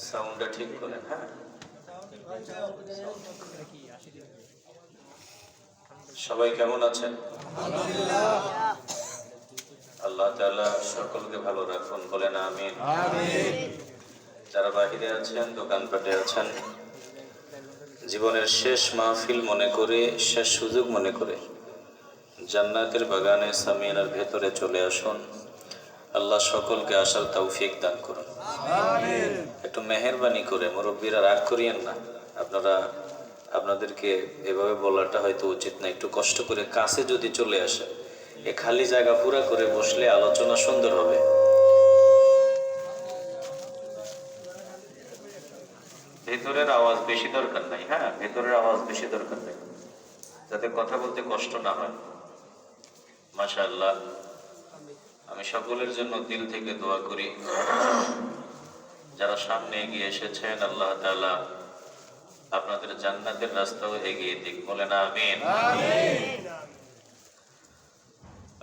সাউন্ডটা ঠিক করেন। হ্যাঁ, সবাই কেমন আছেন? আল্লাহ তাআলা সকলকে ভালো রাখুন, বলেন আমিন। যারা বাহিরে আছেন, দোকানপাটে আছেন, জীবনের শেষ মাহফিল মনে করে, শেষ সুযোগ মনে করে জান্নাতের বাগানে সামিয়ানার ভেতরে চলে আসুন। আল্লাহ সকলকে আসার তৌফিক দান করুন। একটু মেহেরবানি করে, মুরব্বীরা রাগ করিয়েন না। আপনাদেরকে এভাবে বলাটা হয়তো উচিত না। একটু কষ্ট করে কাছে যদি চলে আসে, এ খালি জায়গা পুরা করে বসলে আলোচনা সুন্দর হবে। ভেতরের আওয়াজ বেশি দরকার নাই। হ্যাঁ, ভেতরের আওয়াজ বেশি দরকার নেই, যাতে কথা বলতে কষ্ট না হয়। মাশাআল্লাহ, আমি সকলের জন্য দিল থেকে দোয়া করি। যারা সামনে এগিয়ে এসেছেন, আল্লাহ তাআলা আপনাদের জান্নাতের রাস্তাও এগিয়ে দিক, বলেন আমিন।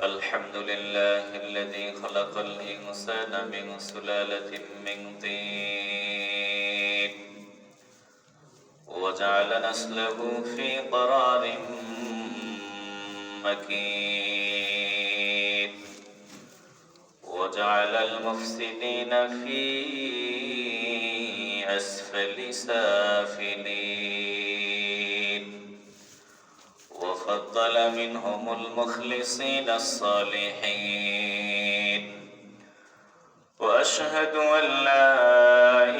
আলহামদুলিল্লাহিল্লাযী খালাকাল ইনসানা মিন সুলালাতিন মিন তিন ওয়া জাআলা নাসলাহু ফী ক্বারারিন মাকিন ওয়া জাআলাল মুফসিদিনা ফী আসফালি সাফিলিন وفضل منهم المخلصين الصالحين وأشهد أن لا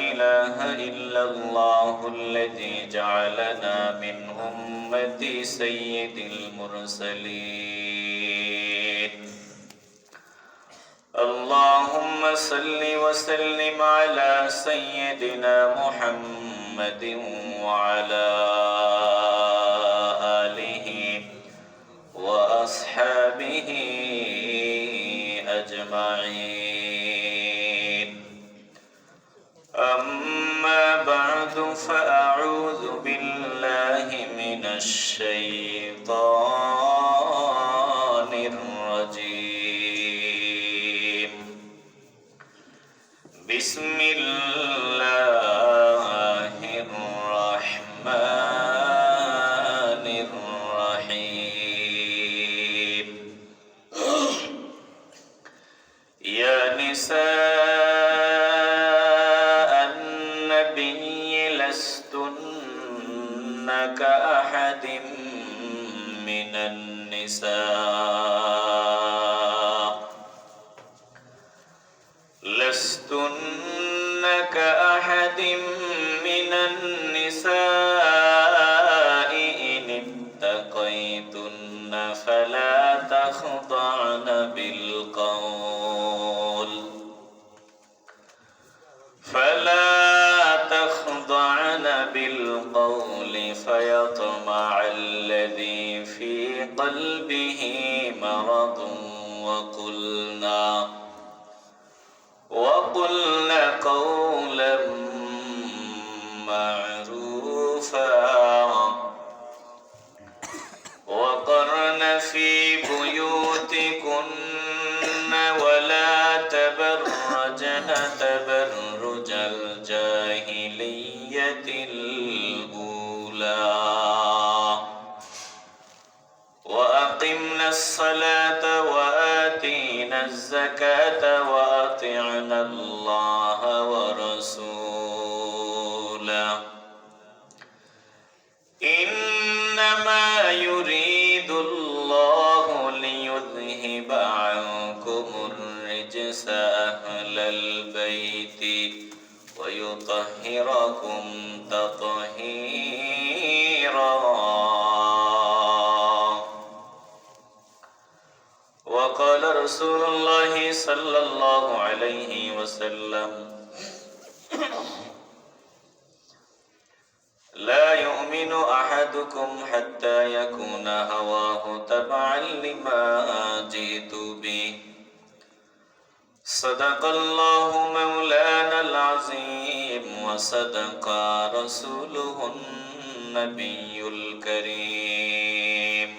إله إلا الله الذي جعلنا من أمة سيد المرسلين اللهم صل وسلم على سيدنا محمد وعلى وأصحابه أجمعين أما بعد فأعوذ بالله من الشيطان الرجيم بسم الله الرحمن الرحيم يا نساء النبي لستن كأحد من النساء لستن كأحد من النساء إن اتقيتن فلا تخضعن بالقول فيطمع الذي في قلبه مرض وقلن قولا معروفا وقرن في بيوتكن ولا تبرجن تبرج الجاهلية الأولى وأقمنا الصلاة وآتينا الزكاة وأطعنا الله ورسوله إنما يريد الله ليذهب عنكم الرجس أهل البيت ويطهركم تطهيرا وقال رسول الله صلى الله عليه وسلم لا يؤمن أحدكم حتى يكون هواه تبعا لما جئت به صدق الله مولانا العظيم وصدق رسوله النبي الكريم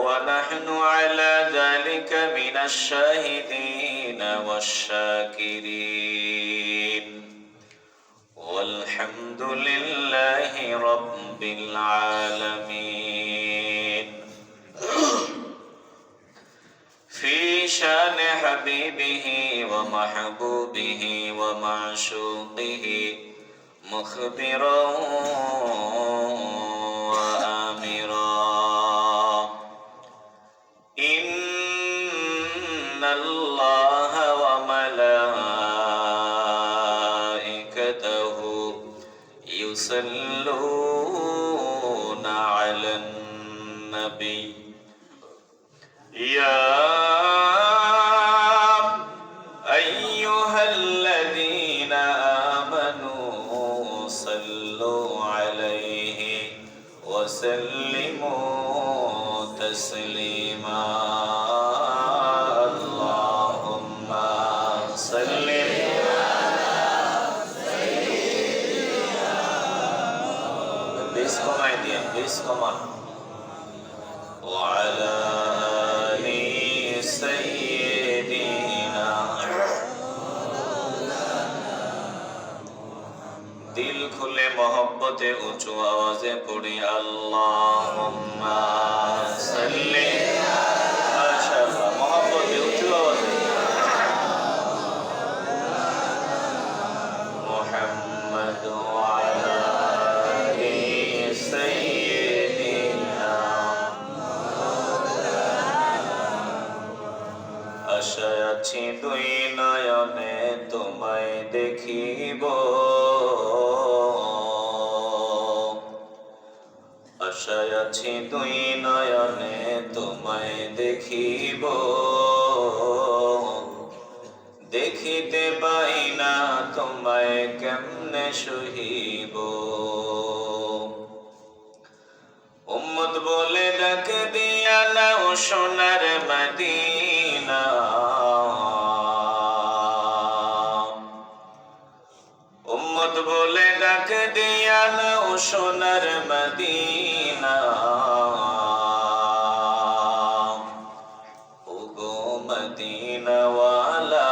ونحن على ذلك من الشاهدين والشاكرين والحمد لله رب العالمين. في شان حبيبه ومحبوبه ومعشوقه مخبرا وآمرا. إن الله وملائكته يصلون على النبي يا أيها الذين آمنوا صلوا عليه وسلموا تسليما. اللهم صل وعلى آل سيدنا दिल खुले मोहब्बते ऊंचू आवाजे पड़ी अल्लाहुम्मा सल्ली माशाअल्लाह मोहब्बते ऊंचू आवाजे मुहम्मद वाला सय्यिदिना आशाय आछि दुई नयने तुम्हाय देखिब आशाय आछि दुई नयने तुम्हाय देखिब देखिते पाई ना तुम्हाय केमने सहिब उम्मत बोले डाक दिया नाओ सोनार मदीना उम्मत बोले डाक दिया नाओ सोनार मदीना ओगो मदीना वाला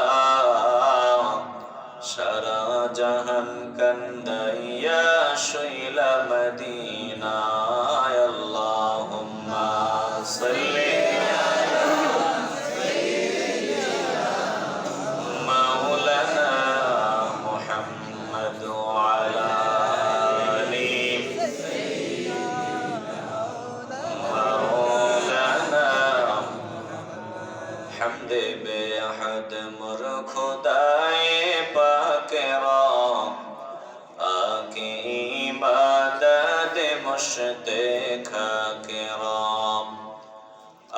सारा जहान कंदाइया शैला मदीना अल्लाहुम्मा सल्ली मौलाना मुहम्मद वाला आली मौलाना हमदे बेअहद मोर खुदाए पाकेरा आके इबादत मुश्ताक किराम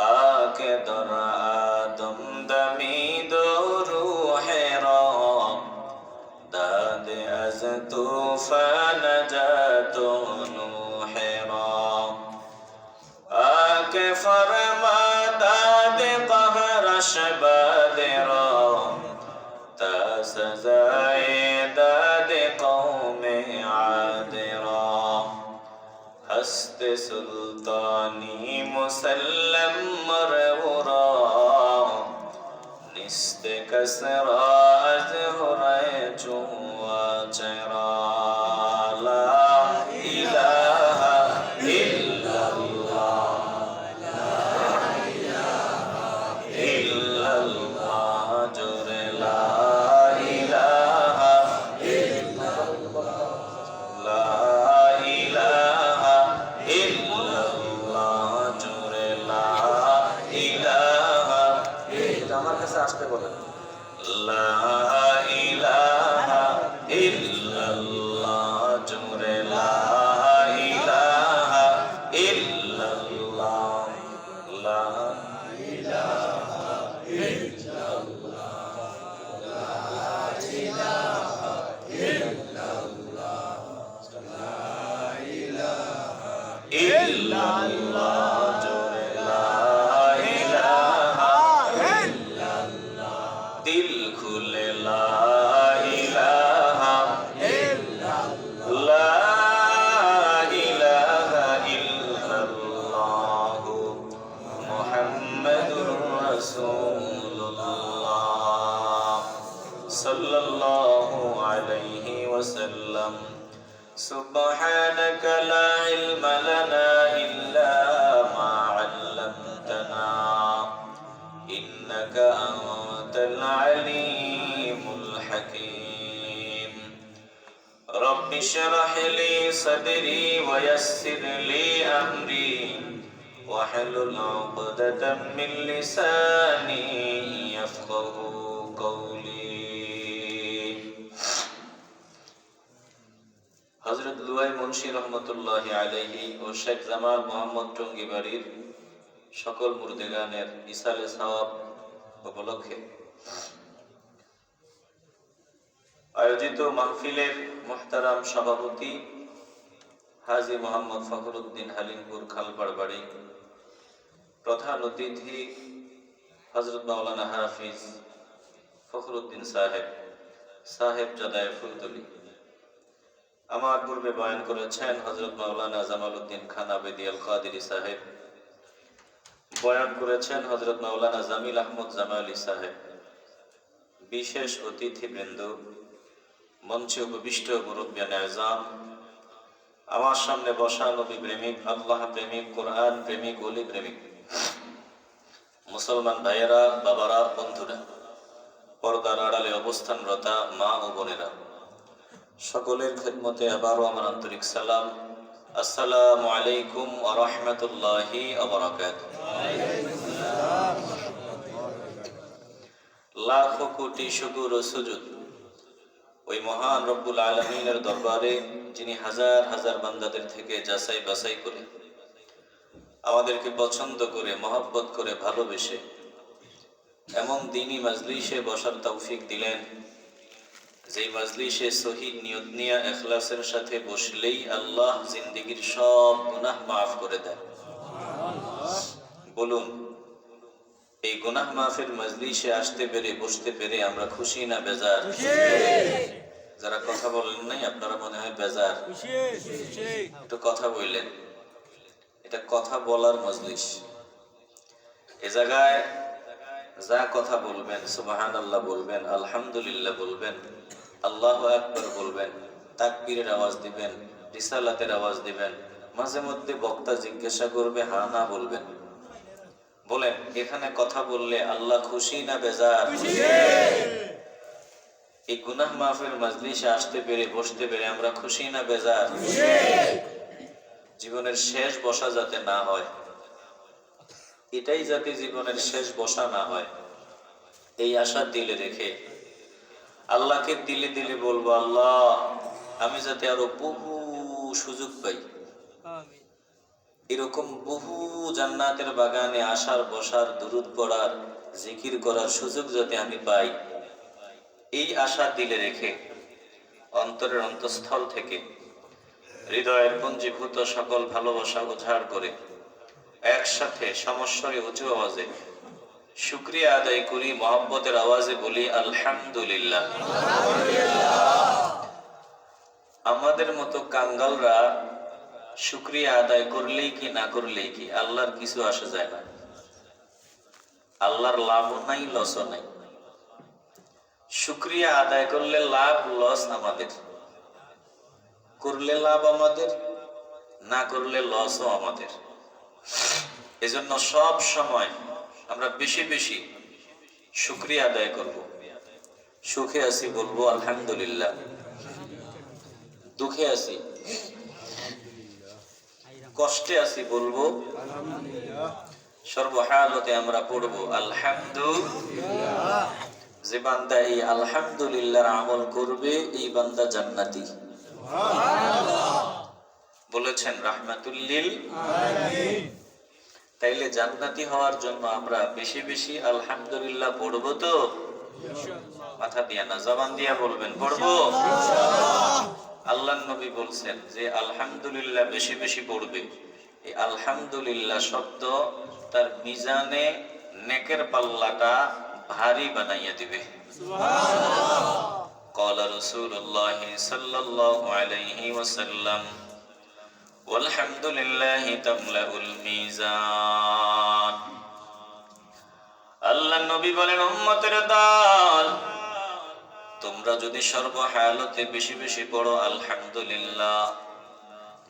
आके दर आदम दमी दो रूह राम दाद अज तूफान जातो नूह राम आके फरमा दाद कहर शबाद राम ता सजाए दाद कौम आदरा हस्त सुल्तानी मुसल्लम मरवरा निस्त कसरा अजहर जुआ चरा ला इलाहा इल्लल्लाह इल्लल्लाह जोरे ला इलाहा ला इलाहा इल्लल्लाह जोरे ला इलाहा আমার কাছে আসতে বলেন লা ইলাহা ইল্লাল্লাহ জোরে লা ইলাহা ইল্লাল্লাহ লা ইলাহা ইল্লাল্লাহ লা ইলাহা ইল্লাল্লাহ লা ইলাহা ইল্লাল্লাহ জোরে লা ইলাহা ইল্লাল্লাহ দিল খুলে লা ইলাহা ইল্লাল্লাহ লা ইলাহা ইল্লাল্লাহ সাল্লাল্লাহু আলাইহি ওয়াসাল্লাম। সুবহানাকা লা ইলমা লানা ইল্লা মা 'আল্লামতানা ইন্নাকা আনতাল আলিমুল হাকীম। রব্বি ইশরাহ লি সাদরি ওয়া ইয়াসসির লি আমরি واحلل عقدة من لساني يفقهوا قولي। হযরত লুয়াই মুন্সি রহমতুল্লাহি আলাইহি ও শেখ জামাল মোহাম্মদ টঙ্গী বাড়ির সকল মুর্দেগানের ইসালে সওয়াব উপলক্ষে আয়োজিত মাহফিলের মুহতারাম সভাপতি হাজী মোহাম্মদ ফখরুদ্দিন হালিমপুর খালপাড় বাড়ি, প্রধান অতিথি হযরত মাওলানা হাফিজ ফখরুদ্দিন সাহেব জাদায়ে ফুলতলি। আমার পূর্বে বয়ান করেছেন হযরত মাওলানা জামালউদ্দিন খান আবেদী আল কাদেরী সাহেব, বয়ান করেছেন হযরত মাওলানা জামিল আহমদ জামালি সাহেব। বিশেষ অতিথিবৃন্দ, মঞ্চে উপবিষ্ট মুরব্বিয়ান আযম, আমার সামনে বসা নবী প্রেমিক, আল্লাহ প্রেমিক, কোরআন প্রেমিক, ওলি প্রেমিক মুসলমান ভাইয়েরা, বাবারা, বন্ধুরা, পর্দার আড়ালে অবস্থানরতা মা ও বোনেরা, সকলের খেদমতে আবারও আমার আন্তরিক সালাম। আসসালামু আলাইকুম ওয়া রাহমাতুল্লাহি ওয়া বারাকাতুহু। লাখো কোটি শুকর ও সুজুদ ওই মহান রব্বুল আলামিনের দরবারে, যিনি হাজার হাজার বান্দাদের থেকে যাচাই বাছাই করে আমাদেরকে পছন্দ করে, মহব্বত করে, ভালোবেসে এমন দ্বীনি মাজলিসে বসার তৌফিক দিলেন, যেই মাজলিসে সহিহ নিয়ত নিয়ে ইখলাসের সাথে বসলেই আল্লাহ জিন্দেগীর সব গুনাহ মাফ করে দেন। বলুন, এই গুনাহ মাফের মাজলিসে আসতে পেরে, বসতে পেরে আমরা খুশি না বেজার? যারা কথা বলেন নাই আপনারা মনে হয় বেজার। একটু কথা বললেন, এটা কথা বলার মজলিস। এ জায়গায় যা কথা বলবেন, সুবহানাল্লাহ বলবেন, আলহামদুলিল্লাহ বলবেন, আল্লাহু আকবার বলবেন, তাকবীরের আওয়াজ দিবেন, রিসালাতের আওয়াজ দিবেন। মাঝে মধ্যে বক্তা জিজ্ঞাসা করবে, হ্যাঁ না বলবেন। বলেন, এখানে কথা বললে আল্লাহ খুশি না বেজার? এই গুনাহ মাফের মজলিসে আসতে পেরে, বসতে পেরে আমরা খুশি না বেজার? জীবনের শেষ বসা যাতে না হয়, এটাই যাতে জীবনের শেষ বসা না হয়, এই আশা দিলে রেখে আল্লাহকে দিলে দিলে বলবো, আল্লাহ আমি যাতে আরো বহু সুযোগ পাই, এরকম বহু জান্নাতের বাগানে আসার, বসার, দুরূদ পড়ার, জিকির করার সুযোগ যাতে আমি পাই, এই আশা দিলে রেখে অন্তরের অন্তঃস্থল থেকে হৃদয়ের পুঞ্জীভূত সকল ভালোবাসা উজাড় করে একসাথে সমস্বরে উঁচু আওয়াজে শুকরিয়া আদায় করি, মহব্বতের আওয়াজে বলি আলহামদুলিল্লাহ। আমাদের মতো কাঙ্গালরা শুকরিয়া আদায় করলেই কি না করলেই কি, আল্লাহর কিছু আসে যায় না। আল্লাহর লাভও নাই, লসও নাই। শুকরিয়া আদায় করলে লাভ, লস আমাদের। করলে লাভ আমাদের, না করলে লসও আমাদের। এজন্য সব সময় আমরা বেশি বেশি শুকরিয়া আদায় করব। সুখে আছি বলবো আলহামদুলিল্লাহ, দুঃখে আছি, কষ্টে আছি বলবো সর্বহালতে আমরা পড়বো আলহামদুলিল্লাহ। যে বান্দা এই আলহামদুলিল্লাহর আমল করবে, এই বান্দা জান্নাতি। বলেছেন রাহমাতুল লিল আলামিন। তাইলে জান্নাতি হওয়ার জন্য আমরা বেশি বেশি আলহামদুলিল্লাহ পড়বো তো? মাথা দিয়া না, জবান দিয়া বলবেন পড়বো। আল্লাহর নবী বলছেন যে আলহামদুলিল্লাহ বেশি বেশি পড়বে, এই আলহামদুলিল্লাহ শব্দ তার মিজানে নেকের পাল্লাটা ভারী বানাইয়া দিবে। قال رسول الله صلى الله عليه وسلم والحمد لله تملأ الميزان। আল্লাহর নবী বলেন, উম্মতের দল তোমরা যদি সর্বহালতে বেশি বেশি পড়ো আলহামদুলিল্লাহ,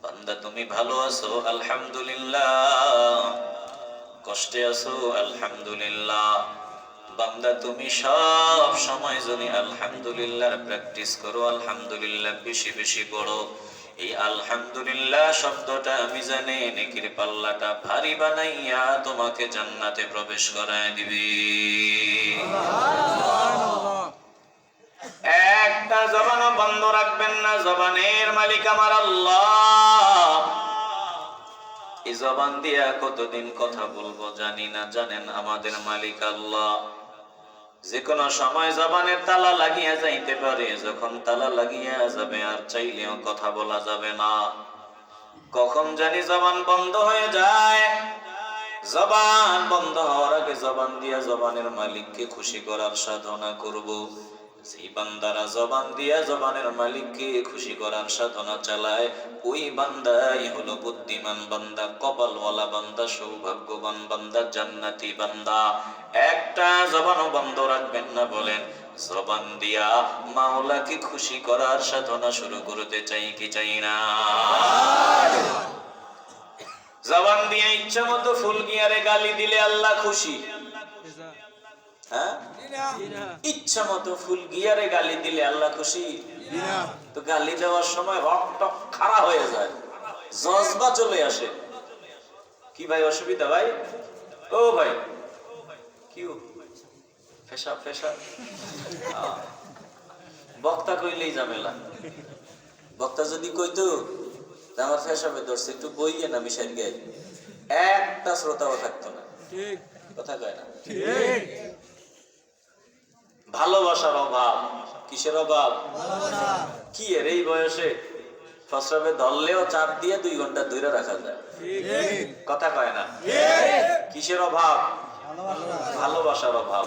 বান্দা তুমি ভালো আছো আলহামদুলিল্লাহ, কষ্টে আছো আলহামদুলিল্লাহ, বান্দা তুমি সব সময় যদি আলহামদুলিল্লাহ প্র্যাকটিস করো, আলহামদুলিল্লাহ বেশি বেশি পড়ো, এই আলহামদুলিল্লাহ শব্দটা আমি জানি নেকির পাল্লাটা ভারী বানাইয়া তোমাকে জান্নাতে প্রবেশ করায় দিবে। একটা জবানও বন্ধ রাখবেন না, জবানের মালিক আমার আল্লাহ। এই জবান দিয়া কতদিন কথা বলবো জানি না, জানেন আমাদের মালিক আল্লাহ। যে কোনো সময় জবানের তালা লাগিয়া যাইতে পারে, যখন তালা লাগিয়া যাবে আর চাইলেও কথা বলা যাবে না। কখন জানি জবান বন্ধ হয়ে যায়। জবান বন্ধ হওয়ার আগে জবান দিয়া জবানের মালিককে খুশি করার সাধনা করব। যেই বান্দারা জবান দিয়া জবানের মালিককে খুশি করার সাধনা চালায়, ওই বান্দাই হলো বুদ্ধিমান বান্দা, কপালওয়ালা বান্দা, সৌভাগ্যবান বান্দা, জান্নাতি বান্দা। একটা জবানও বন্ধ রাখবেন না। বলেন, জবান দিয়া মাওলাকে খুশি করার সাধনা শুরু করতে চাই কি চাই না? জবান দিয়ে ইচ্ছা মতো ফুল গিয়ারে গালি দিলে আল্লাহ খুশি? হ্যাঁ, ইচ্ছা মতো ফুল গিয়ারে গালি দিলে আল্লাহ খুশি? তো গালি দেওয়ার সময় রক্ত খাড়া হয়ে যায়, জজবা চলে আসে। কি ভাই অসুবিধা ভাই? ও ভাই কি ফেসা ফেসা, বক্তা কইলেই ঝামেলা। বক্তা যদি কইতো আমার ফেসাবে ধরছে, একটু বইয়ে না মিশাই গাই, একটা শ্রোতাও থাকতো না। কথা কয় না? ভালোবাসার অভাব। কিসের অভাব? কি এর এই বয়সে ফসরাবে ধরলেও চাপ দিয়ে 2 ঘন্টা ধরে রাখা যায়। কথা কয় না? কিসের অভাব? ভালোবাসার অভাব।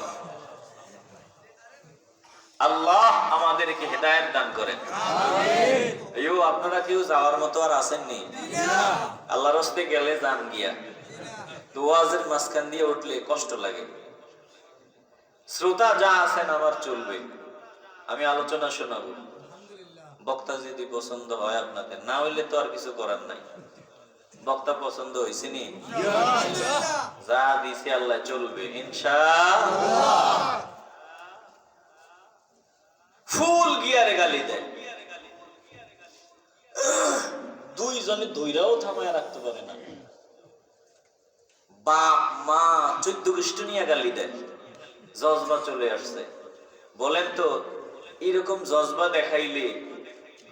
আল্লাহ আমাদেরকে হেদায়েত দান করেন। আপনারা কেউ যাওয়ার মতো আর আসেননি? আল্লাহর রাস্তায় গেলে যান গিয়া, ওয়াজের মাঝখান দিয়ে উঠলে কষ্ট লাগে। শ্রোতা যা আছেন আমার চলবে, আমি আলোচনা শোনাবো। বক্তা যদি পছন্দ হয় আপনাদের, না হইলে তো আর কিছু করার নাই। বক্তা পছন্দ হয়েছে নি? যা দিছে আল্লাহ চলবে ইনশাআল্লাহ। ফুল গিয়ারে গালি দেয়, 2 জনে ধইরাও থামায় রাখতে পারে না। বাপ মা 14 গোষ্ঠী নিয়ে গালি দেয়, জজবা চলে আসছে। বলেন তো, এরকম জজবা দেখাইলে,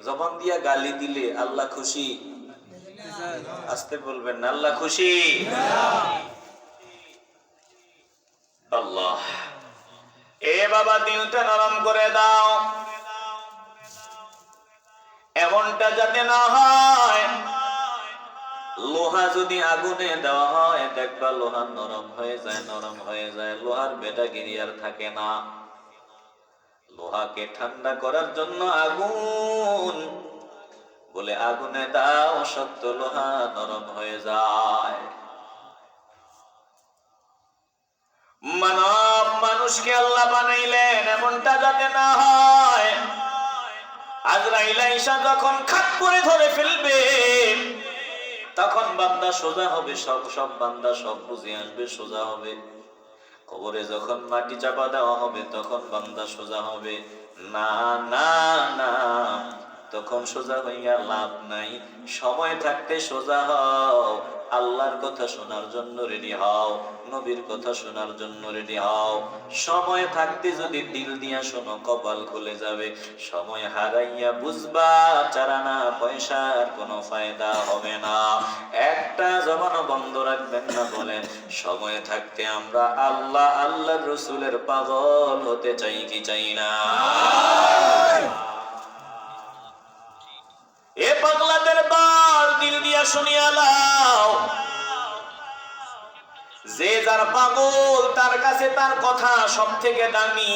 জবান দিয়া গালি দিলে আল্লাহ খুশি? আসতে বলবেন না, আল্লাহ খুশি? আল্লাহ এ বাবা দিলটা নরম করে দাও, এমনটা যাতে না হয়। লোহা যদি আগুনে দেওয়া হয়, দেখবা লোহা নরম হয়ে যায়, নরম হয়ে যায়, লোহার বেটাগিরি আর থাকে না। লোহাকে ঠান্ডা করার জন্য আগুন বলে আগুনে দাও, শক্ত লোহা নরম হয়ে যায়। মানব মানুষকে আল্লাহ বানাইলেন এমনটা যাতে না হয়। আজরাইল আইসা যখন খাপ করে ধরে ফেলবে, তখন বান্দা সোজা হবে, সব বান্দা সব বুঝে আসবে, সোজা হবে। কবরে যখন মাটি চাপা দেওয়া হবে, তখন বান্দা সোজা হবে। না না না, তখন সোজা হইয়া লাভ নাই। সময় থাকতে সোজা হও, আল্লাহর কথা শোনার জন্য রেডি হও, নবীর কথা শোনার জন্য রেডি হও। সময় থাকতে যদি দিল দিয়া শোনো, কপাল খুলে যাবে। সময় হারাইয়া বুঝবা চারানা পয়সার কোনো ফায়দা হবে না। একটা জবানও বন্ধ রাখবেন না। বলেন, সময় থাকতে আমরা আল্লাহ আল্লাহর রাসূলের পাগল হতে চাই কি চাই না? এ পাগলাদের বাল দিল দিয়া শুনিয়া লাও, যে যার পাগল তার কাছে তার কথা সব থেকে দামি।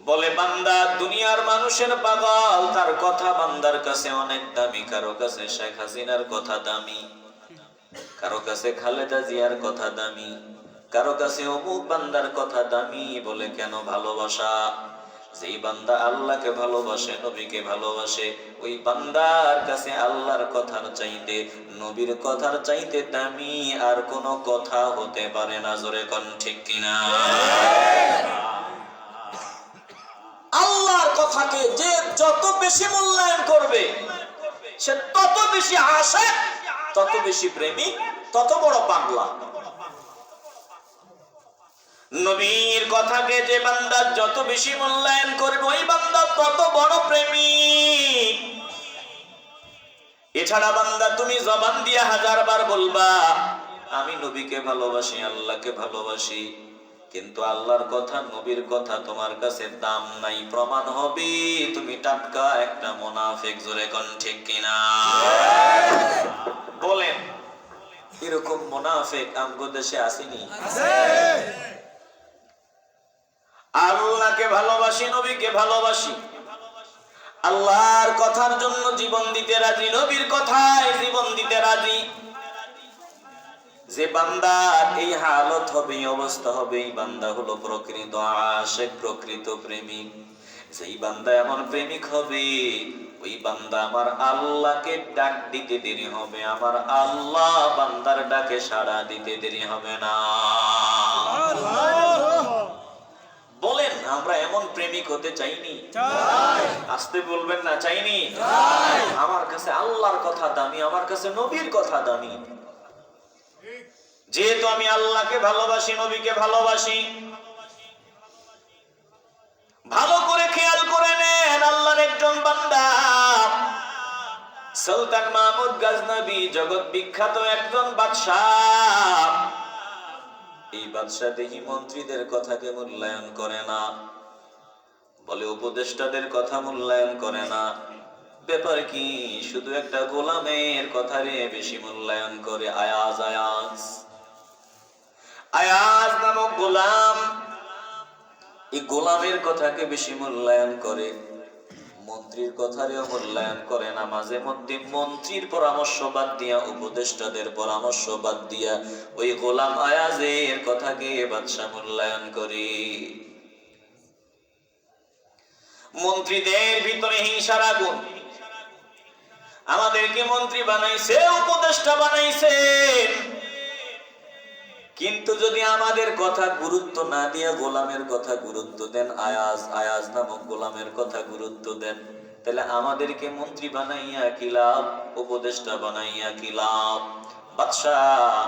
বলে বান্দা দুনিয়ার মানুষের পাগল, তার কথা বান্দার কাছে অনেক দামি। কারো কাছে শেখ হাসিনার কথা দামি, কারো কাছে খালেদা জিয়ার কথা দামি, কারো কাছে অমুক বান্দার কথা দামি বলে কেন ভালোবাসা? যেই বান্দা আল্লাহকে ভালোবাসে, নবীকে ভালোবাসে, ওই বান্দার কাছে আল্লাহর কথার চাইতে, নবীর কথার চাইতে দামি আর কোনো কথা হতে পারে না। জোরে কোন ঠিক কিনা? আল্লাহর কথাকে যে যত বেশি মূল্যায়ন করবে, সে তত বেশি আশিক, তত বেশি প্রেমিক, তত বড় পাগলা। নবীর কথাকে যে বান্দা যত বেশি মূল্যায়ন করবে, ওই বান্দা তত বড় প্রেমিক। এছাড়া বান্দা তুমি জবান দিয়ে 1000 বার বলবা আমি নবীকে ভালোবাসি, আল্লাহকে ভালোবাসি, কিন্তু আল্লাহর কথা, নবীর কথা তোমার কাছে দাম নাই, প্রমাণ হবে তুমি টাটকা একটা মুনাফিক। জোরে কোন ঠিক কিনা? বলেন, এরকম মুনাফিক আমগো দেশে আসেনি? আল্লাহকে ভালোবাসি, নবীকে ভালোবাসি, আল্লাহর কথার জন্য জীবন দিতে রাজি, নবীর কথায় জীবন দিতে রাজি। যে বান্দার এই হালত হবে, এই অবস্থা হবে, এই বান্দা হলো প্রকৃত আশিক, প্রকৃত প্রেমিক। যেই বান্দা এমন প্রেমিক হবে, ওই বান্দা আমার আল্লাহকে ডাক দিতে দেরি হবে, আমার আল্লাহ বান্দার ডাকে সাড়া দিতে দেরি হবে না। বলেন, আমরা এমন প্রেমিক হতে চাইনি? আসতে বলবেন না, চাইনি? আমার কাছে আল্লাহর কথা দামি, আমার কাছে নবীর কথা দামি। যেহেতু আমি আল্লাহকে ভালোবাসি, নবীকে ভালোবাসি, ভালো করে খেয়াল করে নেন, আল্লাহর একজন বান্দা সুলতান মাহমুদ গজনবী, জগৎ বিখ্যাত একজন বাদশাহ। এই বাদশাহ দেখি মন্ত্রীদের কথাকে মূল্যায়ন করে না, বলে উপদেষ্টাদের কথা মূল্যায়ন করে না। ব্যাপার কি? শুধু একটা গোলামের কথারে বেশি মূল্যায়ন করে। আয়াজ আয়াজ আয়াজ নামক গোলাম, এই গোলামের কথাকে বেশি মূল্যায়ন করে, মন্ত্রীর কথারেও মূল্যায়ন করে না। মাঝে মধ্যে মন্ত্রীর পরামর্শ বাদ দিয়া, উপদেষ্টাদের পরামর্শ বাদ দিয়া ওই গোলাম আয়াজের কথাকে বাদশা মূল্যায়ন করে। মন্ত্রীদের ভিতরে হিংসার আগুন। আমাদেরকে মন্ত্রী বানাইছে, উপদেষ্টা বানাইছে, কিন্তু যদি আমাদের কথা গুরুত্ব না দিয়া গোলামের কথা গুরুত্ব দেন, আয়াজ আয়াজ নামক গোলামের কথা গুরুত্ব দেন, তাহলে আমাদেরকে মন্ত্রী বানাইয়া কি লাভ, উপদেষ্টা বানাইয়া কি লাভ? বাদশাহ,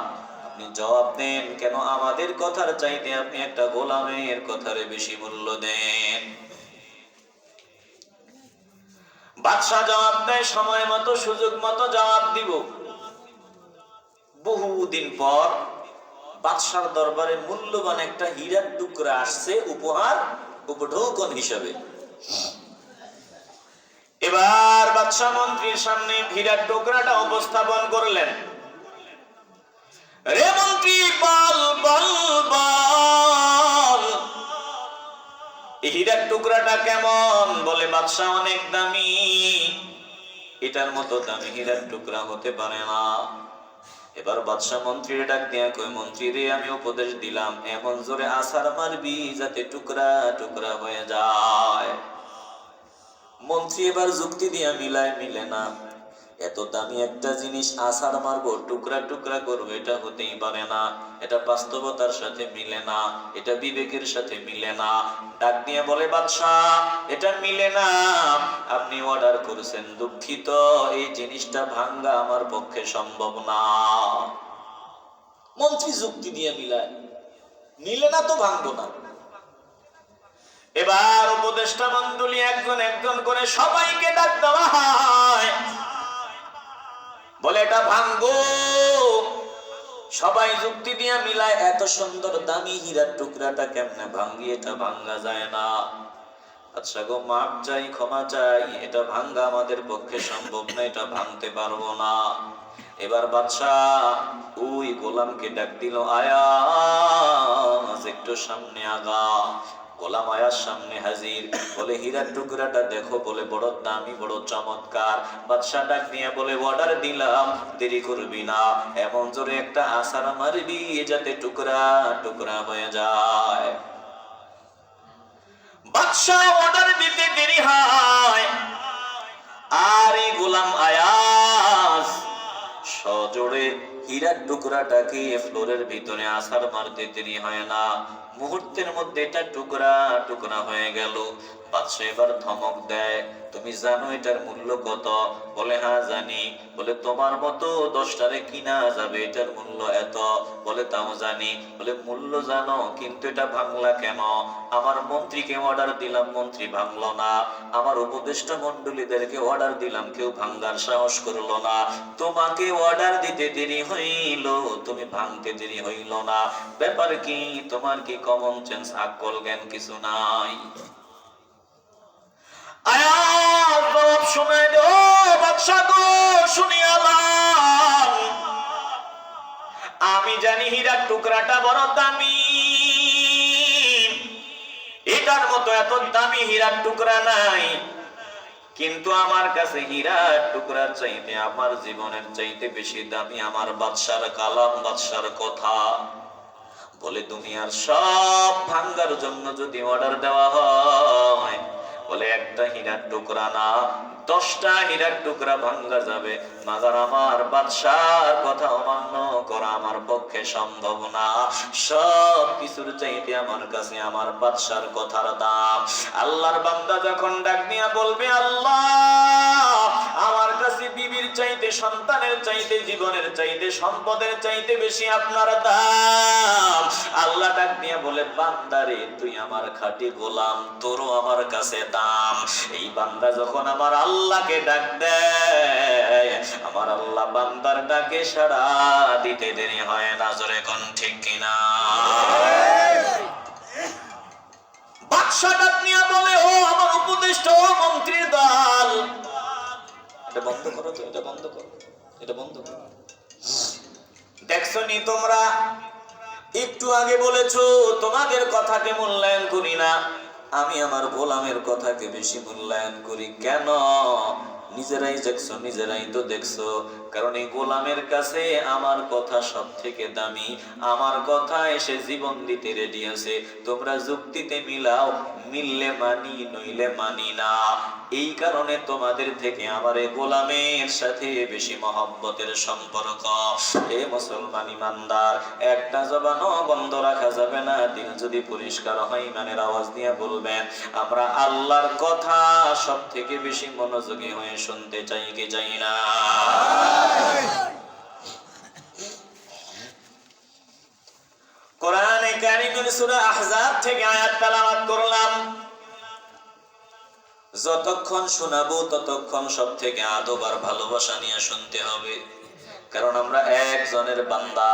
আপনি জবাব দেন, কেন আমাদের কথার চাইতে আপনি একটা গোলামের কথারে বেশি মূল্য দেন? বাদশাহ জবাব দেয়, সময় মতো, সুযোগ মতো জবাব দিব। বহুদিন পর বাদশার দরবারে মূল্যবান একটা হীরার টুকরা আসছে উপহার, উপঢৌকন হিসাবে। এবার বাদশাহ মন্ত্রীর সামনে হীরার টুকরাটা উপস্থাপন করলেন। রে মন্ত্রী, বল বল বল, এই হীরার টুকরাটা কেমন? বলে বাদশাহ, অনেক দামি, এটার মতো দামি হীরার টুকরা হতে পারে না। এবার বাদশাহ মন্ত্রীর ডাক দিয়া কই, মন্ত্রী রে, আমি উপদেশ দিলাম এমন জোরে আছাড় মারবি যাতে টুকরা টুকরা হয়ে যায়। মন্ত্রী এবার যুক্তি দিয়া মিলায়, মিলে না, এত দামি একটা জিনিস আছাড় মারবো, টুকরা টুকরা করবো, এটা হতেই পারে না, এটা বাস্তবতার সাথে মিলে না, এটা বিবেকের সাথে মিলে না। ডাক দিয়ে বলে, বাদশাহ, এটা মিলে না, আপনি অর্ডার করেছেন, দুঃখিত, এই জিনিসটা ভাঙ্গা আমার পক্ষে সম্ভব না। মন্ত্রী যুক্তি দিয়ে মিলায়, মিলে না তো ভাঙবো না। এবার উপদেষ্টা মণ্ডলী একজন একজন করে সবাইকে ডাক দেওয়া হয়, বলে এটা ভাঙবো। সবাই যুক্তি দিয়ে মিলায়, এত সুন্দর দামি হীরার টুকরাটা কেমনে ভাঙ্গি, এটা ভাঙ্গা যায় না। আচ্ছা গো, মাপ চাই, ক্ষমা চাই, এটা ভাঙ্গা আমাদের পক্ষে সম্ভব না, এটা ভাঙতে পারবো না। এবার বাদশাহ ওই গোলামকে ডাক দিল, আয়াজ একটু সামনে আগা। গোলাম আয়ার সামনে হাজির। বলে হীরার টুকরাটা দেখো, বলে বড় দামি, বড় চমৎকার। বাদশা ডাক দিয়ে বলে অর্ডার দিলাম, দেরি করবি না, এমন জোরে একটা আছাড় মারবি যাতে টুকরা টুকরা হয়ে যায়। বাদশা অর্ডার দিতে দেরি হয়, আর এই গোলাম আয়াজ সজোরে হীরার টুকরাটাকে ফ্লোরের ভিতরে আছাড় মারতে দেরি হয় না, মুহূর্তের মধ্যে এটা টুকরা টুকরা হয়ে গেল। বাদশা এবার ধমক দেয়, তুমি জানো এটার মূল্য কত? বলে হ্যাঁ জানি। বলে তোমার মতো 10টারে কিনা যাবে, এটার মূল্য এত। বলে তাও জানি। বলে মূল্য জানো, কিন্তু এটা ভাঙলা কেন? আমার মন্ত্রীকে অর্ডার দিলাম, মন্ত্রী ভাঙলো না। আমার উপদেষ্টা মন্ডলীদেরকে অর্ডার দিলাম, কেউ ভাঙার সাহস করলো না। তোমাকে অর্ডার দিতে দেরি হইল, তুমি ভাঙতে দেরি হইল না। ব্যাপার কি? তোমার কি কমন সেন্স, আকল জ্ঞান কিছু নাই? আয়াত জবাব শুনে দো, বাদশা গো শুনিয়া লাও, আমি জানি হীরার টুকরাটা বড় দামি, এটার মতো এত দামি হীরার টুকরা নাই। কিন্তু আমার কাছে হীরার টুকরার চাইতে আমার জীবনের চাইতে বেশি দামি আমার বাদশার কালাম, বাদশার কথা। বলে দুনিয়ার সব ভাঙ্গার জন্য যদি অর্ডার দেওয়া হয়, বলে একটা হীরার টুকরা না, 10টা হীরার টুকরা ভাঙ্গা যাবে, মাগার আমার বাদশার কথা অমান্য করা আমার পক্ষে সম্ভব না। সব কিছুর চাইতে আমার কাছে আমার বাদশার কথার দাম। আল্লাহর বান্দা যখন ডাক দিয়া বলবে আল্লাহ, আমার কাছে বিবির চাইতে, সন্তানের চাইতে, জীবনের চাইতে, সম্পদের চাইতে বেশি আপনার দাম। আল্লাহ ডাক দিয়া বলে বান্দারে তুই আমার খাঁটি গোলাম, তোরও আমার কাছে দাম। এই বান্দা যখন আমার আল্লাহকে ডাক দেয়, আমার আল্লাহ বান্দার ডাকে সাড়া দিতে দেরি হয় না। জোরে কোন ঠিক কিনা? বাদশা ডাক নিয়ে বলে ও আমার উপদেষ্টা, ও মন্ত্রীর দল, এটা বন্ধ করো তো, এটা বন্ধ করো, এটা বন্ধ করো। দেখছো নি তোমরা, একটু আগে বলেছো তোমাদের কথাকে মূল্যায়ন করি না, আমি আমার গোলামের কথাকে বেশি মূল্যায়ন করি। কেন? নিজেরাই দেখছো, নিজেরাই তো দেখছো। কারণ এই গোলামের কাছে আমার কথা সব থেকে দামি, আমার কথা এসে জীবন দিতে রেডি আছে। তোমরা যুক্তিতে মিলাও, মিললে মানি, নইলে মানি না। এই কারণে তোমাদের থেকে আমার এই গোলামের সাথে বেশি মহব্বতের সম্পর্ক। হে মুসলমান ইমানদার, একটা জবানও বন্ধ রাখা যাবে না। দিল যদি পরিষ্কার হয়, ইমানের আওয়াজ দিয়ে বলবেন আমরা আল্লাহর কথা সব থেকে বেশি মনোযোগী হয়ে শুনতে চাই কি চাই না? কোরআনে কারীমের সূরা আহজাব থেকে আয়াত তেলাওয়াত করলাম। যতক্ষণ শোনাবো ততক্ষণ সব থেকে আদব আর ভালোবাসা নিয়ে শুনতে হবে। কারণ আমরা একজনের বান্দা,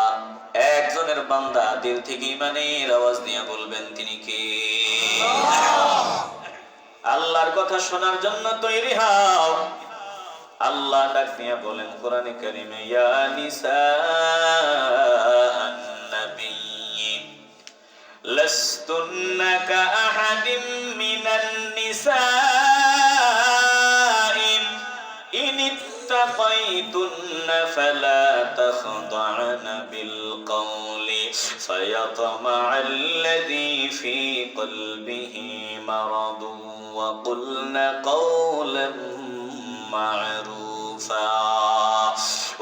একজনের বান্দা। দিল থেকে ইমানের আওয়াজ দিয়ে বলবেন তিনি কে? আল্লাহর কথা শোনার জন্য তৈরি হও। আল্লাহ ডাক দিয়ে বলেন কোরআনে কারীমে, ইয়া নিসাআন নবী লাস্তুন্না কাআহাদিম মিনান নিসাই ইন ইত্তাকাইতুন্না ফালা তাখদা'না বিল কওলি ফায়াতমা'আল্লাযী ফী কলবিহি মারাদুন ওয়া কুলনা কওলান মা'রুফা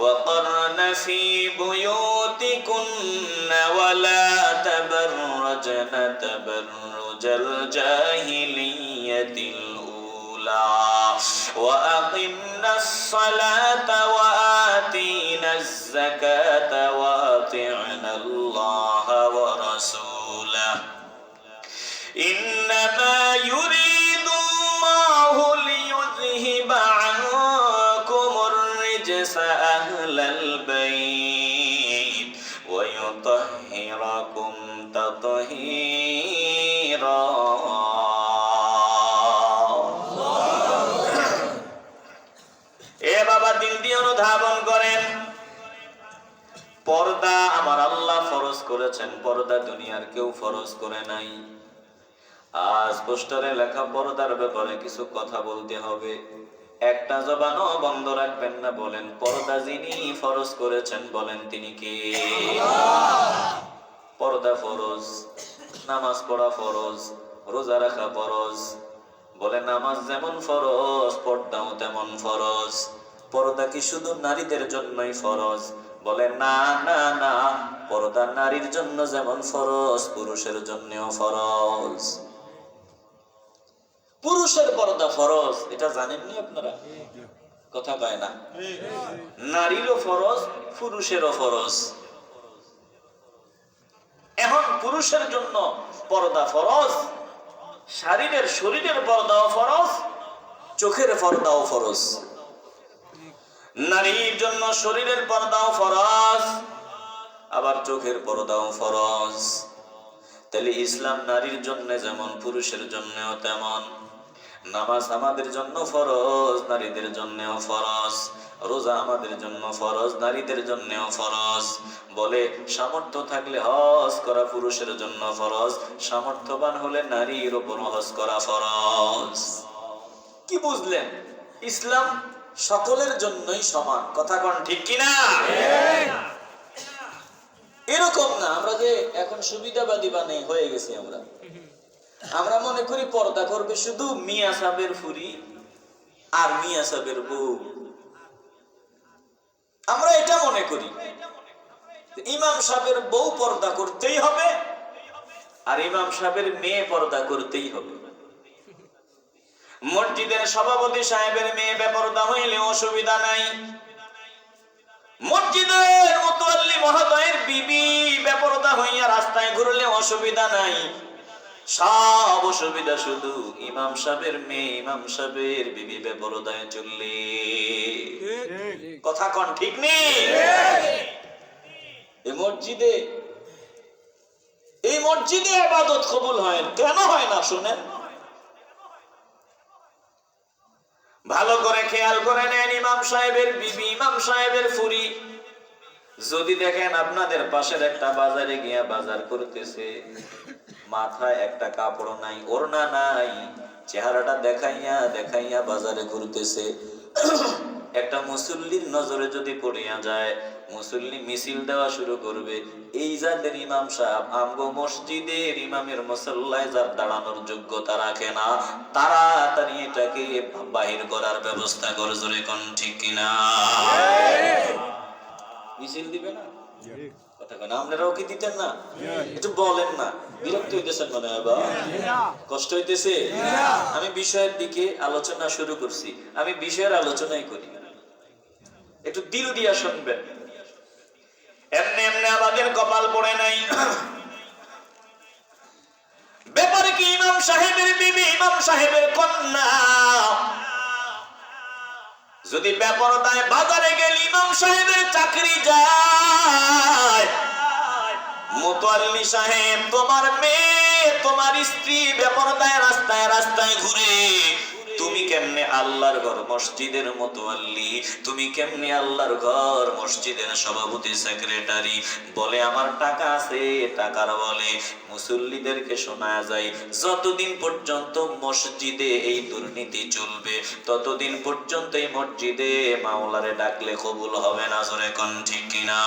وقرن في بيوتكن ولا تبرجن تبرج الجاهلية الأولى وأقمنا الصلاة وآتينا الزكاة وأطعنا الله ورسوله إنما يريد الله ليذهب عنكم الرجس أهل البيت ويطهركم تطهيرا। এ বাবা দিল দিয়ে অনুধাবন করেন, পর্দা আমার আল্লাহ ফরজ করেছেন, পর্দা দুনিয়ার কেউ ফরজ করে নাই। আজ পোস্টারে লেখা পর্দার ব্যাপারে কিছু কথা বলতে হবে। একটা জবানও বন্ধ রাখবেন না। বলেন, পর্দা যিনি ফরজ করেছেন বলেন তিনি কে? পর্দা ফরজ, নামাজ পড়া ফরজ, রোজা রাখা ফরজ। বলে নামাজ যেমন ফরজ পর্দাও তেমন ফরজ। পর্দা কি শুধু নারীদের জন্যই ফরজ? বলে না না না, পর্দা নারীর জন্য যেমন ফরজ পুরুষের জন্যও ফরজ। পুরুষের পর্দা ফরজ, এটা জানেননি আপনারা? কথা কয় না। নারীরও ফরজ, পুরুষেরও ফরজ। এখন পুরুষের জন্য পর্দা ফরজ, শরীরের পর্দাও ফরজ, চোখের পর্দাও ফরজ। নারীর জন্য শরীরের পর্দাও ফরজ, আবার চোখের পর্দাও ফরজ। তাহলে ইসলাম নারীর জন্য যেমন পুরুষের জন্যও তেমন। নামাজ আমাদের জন্য ফরজ, নারীদের জন্যও ফরজ। রোজা আমাদের জন্য ফরজ, নারীদের জন্যও ফরজ। বলে সামর্থ্য থাকলে হজ করা পুরুষের জন্য ফরজ, সামর্থ্যবান হলে নারীর উপর হজ করা ফরজ। কি বুঝলেন? ইসলাম সকলের জন্যই সমান। কথা কোন ঠিক কিনা? এরকম না আমরা যে এখন সুবিধাবাদী বানাই হয়ে গেছি। আমরা মনে করি পর্দা করবে শুধু মিয়া সাহেবের ফুরি আর মিয়া সাহেবের বউ। আমরা এটা মনে করি ইমাম সাহেবের বউ পর্দা করতেই হবে আর ইমাম সাহেবের মেয়ে পর্দা করতেই হবে। মসজিদের সভাপতি সাহেবের মেয়ে বেপরদা হইলে অসুবিধা নাই। মসজিদের মুতাল্লি মহোদয়ের বিবি বেপরদা হইয়া রাস্তায় ঘুরলে অসুবিধা নাই। সব অসুবিধা শুধু ইমাম সাহেবের মেয়ে, ইমাম সাহেবের বিবি বেপরদায় চললে। কথা কোন ঠিক নেই? এই মসজিদে ইবাদত কবুল হয় কেন হয় না শুনেন? ভালো করে খেয়াল করে নেন। ইমাম সাহেবের বিবি, ইমাম সাহেবের ফুরি যদি দেখেন আপনাদের পাশের একটা বাজারে গিয়া বাজার করতেছে, মাথায় একটা কাপড় নাই, ওড়না নাই, চেহারাটা দেখাইয়া দেখাইয়া বাজারে ঘুরতেছে, একটা মুসল্লির নজরে যদি পড়িয়া যায়, মুসল্লি মিছিল দেওয়া শুরু করবে, এই যাদের ইমাম সাহেব আমগো মসজিদের ইমামের মুসল্লায় যার দাঁড়ানোর যোগ্যতা রাখে না, তাড়াতাড়ি এটাকে বাহির করার ব্যবস্থা করে। জোরে কোন ঠিক কিনা? মিছিল দিবে না? কথা কেন? আপনারাও কি দিতেন না? একটু বলেন না। বিরক্ত হইতেছেন মনে হয় বা কষ্ট হইতেছে? আমি বিষয়ের দিকে আলোচনা শুরু করছি, আমি বিষয়ের আলোচনাই করি, একটু দিল দিয়া শুনবেন। এমনি এমনি আমাদের কপাল পড়ে নাই। ব্যাপারে কি ইমাম সাহেবের বিবি, ইমাম সাহেবের কন্যা যদি বেপরদায় বাজারে গেলে ইমাম সাহেবের চাকরি যায়, মুতাল্লি সাহেব তোমার মেয়ে, তোমার স্ত্রী বেপরদায় রাস্তায় রাস্তায় ঘুরে, তুমি কেমনে আল্লাহর ঘর মসজিদের মুতাল্লি, তুমি কেমনে আল্লাহর ঘর মসজিদের সভাপতি সেক্রেটারি? বলে আমার টাকা আছে, টাকার বলে মুসল্লিদেরকে শোনা যায় যতদিন পর্যন্ত মসজিদে এই দুর্নীতি চলবে ততদিন পর্যন্ত এই মসজিদে মাওলারে ডাকলে কবুল হবে না। জোরে কোন ঠিক কিনা?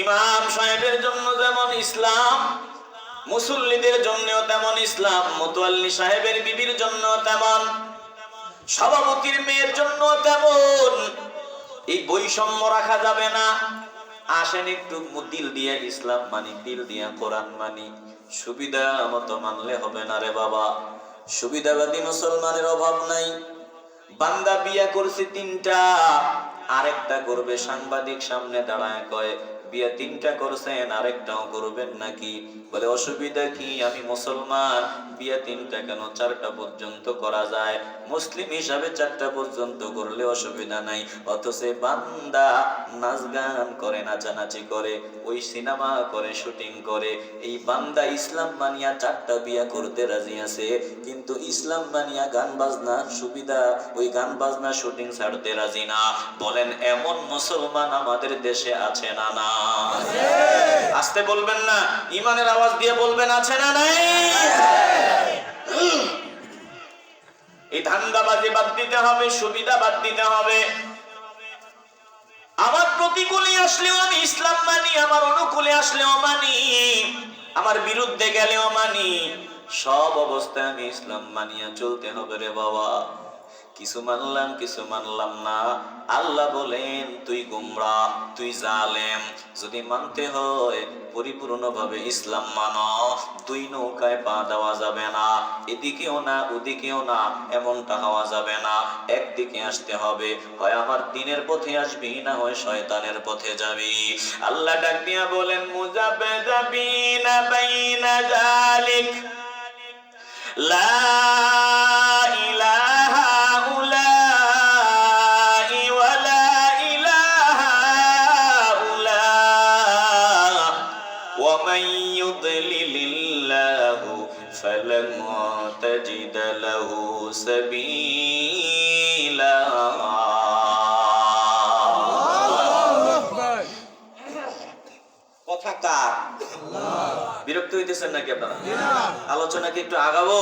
ইমাম সাহেবের জন্য যেমন ইসলাম, মুসল্লিদের জন্যও তেমন ইসলাম, মুতাল্লি সাহেবের বিবির জন্য তেমন, সভাপতির মেয়ের জন্য তেমন। এই বৈষম্য রাখা যাবে না। আসেন একটু দিল দিয়ে ইসলাম মানি, দিল দিয়ে কোরআন মানি। সুবিধা মতো মানলে হবে না রে বাবা। সুবিধাবাদী মুসলমানের অভাব নাই। বান্দা বিয়া করছে 3টা, আরেকটা করবে, সাংবাদিক সামনে দাঁড়ায় কয় বিয়া 3টা করছেন আরেকটাও করবেন নাকি? বলে অসুবিধা কি? আমি মুসলমান, বিয়া 3টা কেন 4টা পর্যন্ত করা যায়, মুসলিম হিসাবে 4টা পর্যন্ত করলে অসুবিধা নাই। অথচ বান্দা নাচ গান করে, নাচানাচি করে, ওই সিনেমা করে, শুটিং করে। এই বান্দা ইসলাম মানিয়া 4টা বিয়া করতে রাজি আছে, কিন্তু ইসলাম মানিয়া গান বাজনার সুবিধা, ওই গান বাজনা শুটিং ছাড়তে রাজি না। বলেন এমন মুসলমান আমাদের দেশে আছে না? না। আস্তে বলবেন না, ইমানের আওয়াজ দিয়ে বলবেন আছে না নাই? এই ধান্দাবাজি বাদ দিতে হবে, সুবিধা বাদ দিতে হবে। আমার প্রতিকূলে আসলেও আমি ইসলাম মানি, আমার অনুকূলে আসলেও মানি, আমার বিরুদ্ধে গেলেও মানি, সব অবস্থায় আমি ইসলাম মানিয়া চলতে হবে রে বাবা। কিছু মানলাম কিছু মানলাম না, আল্লাহ বলেন তুই গোমরাহ, তুই জালেম। যদি মানতে হয় পরিপূর্ণভাবে ইসলাম মানো। দুই নৌকায় পা দেওয়া যাবে না, এদিকেও না ওদিকেও না, এমনটা হওয়া যাবে না। একদিকে আসতে হবে, হয় আমার দ্বীনের পথে আসবি, না হয় শয়তানের পথে যাবি। আল্লাহ ডাক দিয়া বলেন মুজাববিনা বাইনা যালিক লা ইলাহা فلن تجد له سبيلا। কথা কার? বিরক্ত হইতেছেন নাকি আপনারা? আলোচনাকে একটু আগাবো?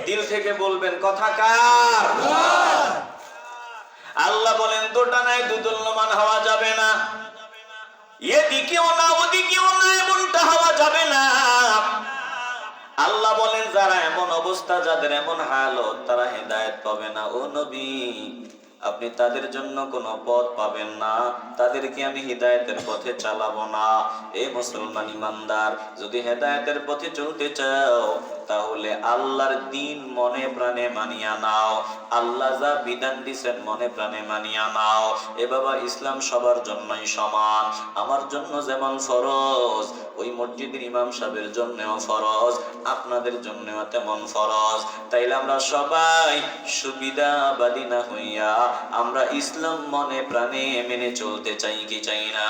দিল থেকে বলবেন কথা কার? আল্লাহ বলেন দুটা নাই দুদুল্যমান হওয়া যাবে না, এদিকেও না ওদিকেও না, এমনটা হওয়া যাবে না। আল্লাহ বলেন যারা এমন অবস্থা, যাদের এমন হালত, তারা হেদায়েত পাবে না। ও নবী, আপনি তাদের জন্য কোনো পথ পাবেন না, তাদেরকে আমি হিদায়াতের পথে চালাবো না। এ মুসলমান ইমানদার, যদি হেদায়েতের পথে চলতে চাও তাহলে আল্লাহর দ্বীন মনে প্রাণে মানিয়া নাও। আল্লাহ যা বিধান দিয়েছেন মনে প্রাণে মানিয়া নাও। এ বাবা, ইসলাম সবার জন্যই সমান। আমার জন্য যেমন ফরজ, ওই মসজিদের ইমাম সাহেবের জন্যও ফরজ, আপনাদের জন্যও তেমন ফরজ। তাইলে আমরা সবাই সুবিধাবাদী না হইয়া আমরা ইসলাম মনে প্রাণে মেনে চলতে চাই কি চাই না?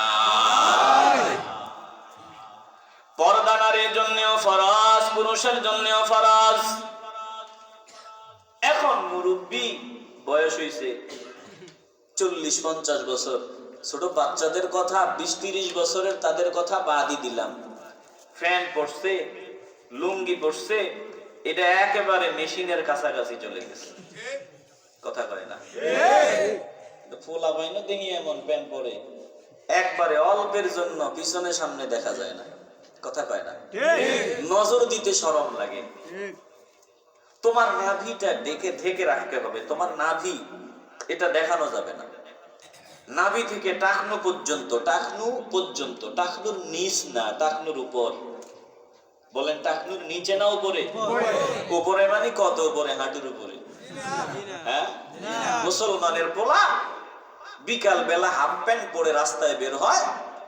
পর্দা নারীর জন্যও ফরজ, পুরুষের জন্যও ফরজ। এখন মুরব্বী বয়স হইছে 40-50 বছর, ছোট বাচ্চাদের কথা 20-30 বছরের, তাদের কথা বাদই দিলাম। ফ্যান পড়ছে, লুঙ্গি পড়ছে, এটা একেবারে মেশিনের কাছাকাছি চলে গেছে। কথা কয় না? ফোলা বাইনা দেখি এমন প্যান্ট পরে একবারে অল্পের জন্য পিছনে সামনে দেখা যায় না। কথা কয় না? নজর দিতে শরম লাগে। তোমার নাভিটা ঢেকে রাখতে হবে। তোমার নাভি এটা দেখানো যাবে না। নাভি থেকে টাকনু পর্যন্ত, টাকনুর নিচ না, টাকনুর উপর। বলেন টাকনুর নিচে না উপরে? উপরে মানে কত উপরে? হাঁটুর উপরে। হ্যাঁ, মুসলমানের পোলা বিকাল বেলা হাফ প্যান্ট পরে রাস্তায় বের হয়,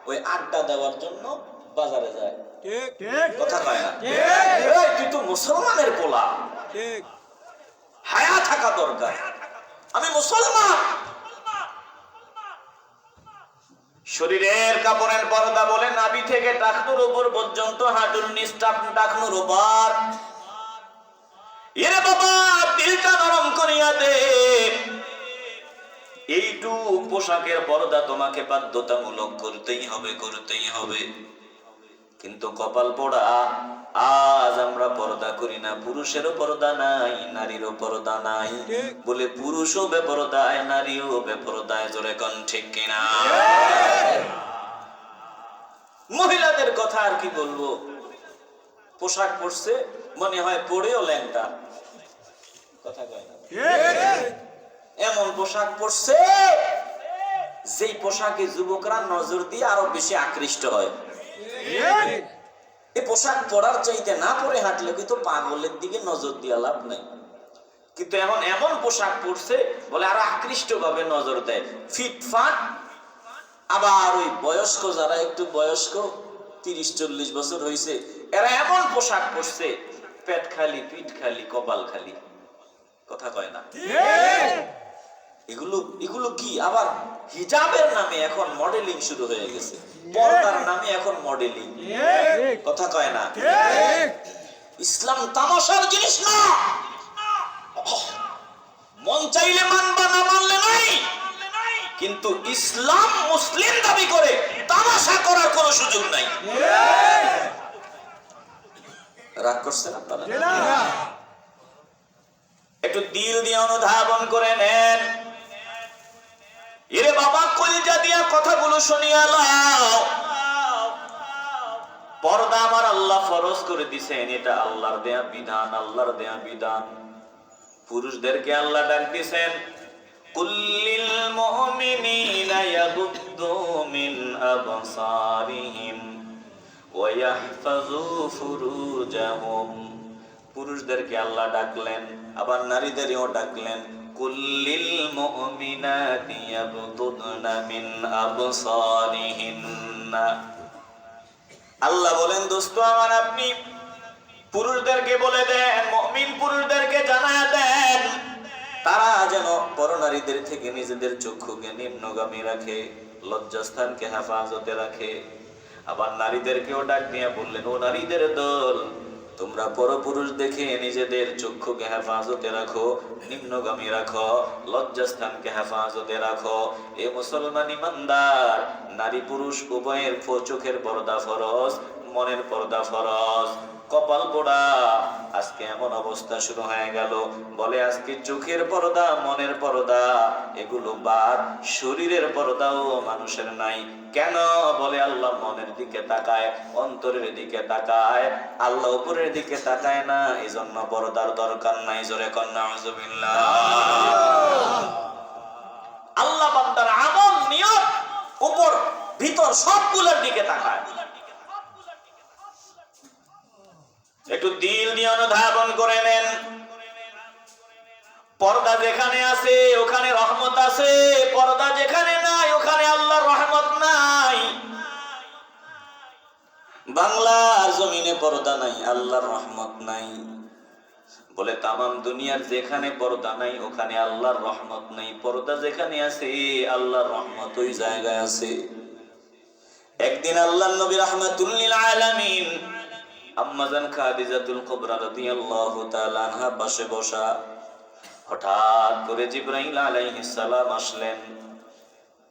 ওই আড্ডা দেওয়ার জন্য বাজারে যায়। কথা কয় না? তুই তো মুসলমানের পোলা, হায়া থাকা দরকার। আমি মুসলমান। শরীরের কাপড়ের পর্দা বলে নাভি থেকে টাকনুর উপর পর্যন্ত, হাঁটুর নিচ টাকনুর উপর। এরে বাবা, দিলটা নরম করিয়া দে। এইটুকু পোশাকের পর্দা তোমাকে বাধ্যতামূলক করতেই হবে। কিন্তু কপাল পোড়া, আজ আমরা পর্দা করি না। পুরুষেরও পর্দা নাই, নারীরও পর্দা নাই। বলে পুরুষও বেপরদায়, নারীও বেপরদায়। জোরে কোন ঠিক কিনা? মহিলাদের কথা আর কি বলবো? পোশাক পরছে, মনে হয় পরেও ল্যাংটা। কথা কয় না? এমন পোশাক পরছে, যেই পোশাকে যুবকরা নজর দিয়ে আরো বেশি আকৃষ্ট হয়। এই পোশাক পরার চাইতে না পরে হাঁটলে কিন্তু পাগলের দিকে নজর দিয়ে লাভ নাই। কিন্তু এমন পোশাক পরছে বলে আরো আকৃষ্ট ভাবে নজর দেয়। ফিটফাট। আবার ওই বয়স্ক, যারা একটু বয়স্ক 30-40 বছর হয়েছে, এরা এমন পোশাক পরছে, পেট খালি, পিঠ খালি, কপাল খালি। কথা কয় না? এগুলো কি? আবার হিজাবের নামে এখন মডেলিং শুরু হয়ে গেছে, পর্দার নামে এখন মডেলিং। কথা কয় না? ইসলাম তামাশার জিনিস না। মন চাইলে মানবা, না মানলে নাই। কিন্তু ইসলাম মুসলিম দাবি করে তামাশা করার কোনো সুযোগ নাই। রাগ করছেন আপনারা? একটু দিল দিয়ে অনুধাবন করে নেন। এরে বাবা, কলিজা দিয়া কথাগুলো শুনিয়া লাও। পর্দা আমার আল্লাহ ফরজ করে দিছেন, এটা আল্লাহর দেয়া বিধান, আল্লাহর দেয়া বিধান। পুরুষদেরকে আল্লাহ ডাক দিছেন, কুল্লিল মুমিনিনা ইয়াগুদ্দু মিন আবসারিহিম ওয়া ইয়াহফাযু ফুরুজাহুম। পুরুষদেরকে আল্লাহ ডাকলেন, আবার নারীদেরও ডাকলেন, কুল্লিল মুমিনাতি ইয়াগুদ্দুনা মিন আবসারিহিন্না। আল্লাহ বলেন, দোস্ত আমার, আপনি পুরুষদেরকে বলে দেন, মুমিন পুরুষদেরকে জানায় দেন, তারা যেন পরনারীদের থেকে নিজেদের চক্ষুকে নিম্নগামী রাখে, লজ্জাস্থানকে হেফাজতে রাখে। আবার নারীদেরকেও ডাক দিয়ে বললেন, ও নারীদের দল, তোমরা পরপুরুষ দেখে নিজেদের চক্ষুকে হেফাজতে রাখো, নিম্নগামী রাখো, লজ্জাস্থানকে হেফাজতে রাখো। এ মুসলমান ইমানদার, নারী পুরুষ উভয়ের চোখের পর্দা ফরজ, মনের পর্দা ফরজ। কপাল পোড়া, আজকে এমন অবস্থা শুরু হয়ে গেল, বলে আজকে চোখের পর্দা, মনের পর্দা এগুলো বাদ, শরীরের পর্দাও মানুষের নাই। কেন? বলে আল্লাহ মনের দিকে তাকায়, অন্তরের দিকে তাকায়, আল্লাহ উপরের দিকে তাকায় না, এই জন্য পর্দার দরকার নাই। জোরে কন্যা নাউজুবিল্লাহ। আল্লাহ বান্দার আমল, নিয়ত, উপর ভিতর সবগুলোর দিকে তাকায়। একটু দিল দিয়ে অনুধাবন করে নেন। পর্দা যেখানে আছে ওখানে রহমত আছে, পর্দা যেখানে নাই ওখানে আল্লাহর রহমত নাই। বাংলার জমিনে পর্দা নাই, আল্লাহর রহমত নাই। বলে তামাম দুনিয়ার যেখানে পর্দা নাই ওখানে আল্লাহর রহমত নাই। পর্দা যেখানে আছে আল্লাহর রহমত ওই জায়গায় আছে। একদিন আল্লাহর নবী রাহমাতুল লিল আলামিন আম্মাজান খাদিজাতুল কুবরা রাদিয়াল্লাহু তাআলা আনহা পাশে বসা, হঠাৎ করে জিবরাইল আলাইহিস সালাম আসলেন।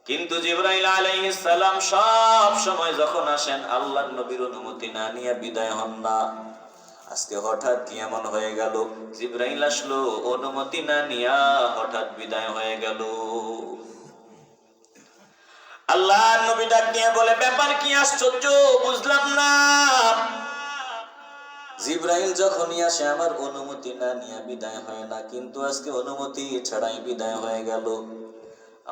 কিন্তু জিবরাইল আলাইহিস সালাম সব সময় যখন আসেন আল্লাহর নবীর অনুমতি না নিয়ে বিদায় হন না। আজকে হঠাৎ কি এমন হয়ে গেল, জিবরাইল আসলো অনুমতি না নিয়া হঠাৎ বিদায় হয়ে গেল। আল্লাহর নবী ডাক দিয়ে বলে, ব্যাপার কি, আশ্চর্য, বুঝলাম না। জিবরাইল যখনই আসে আমার অনুমতি না নিয়ে বিদায় হয় না, কিন্তু আজকে অনুমতি ছাড়াই বিদায় হয়ে গেল।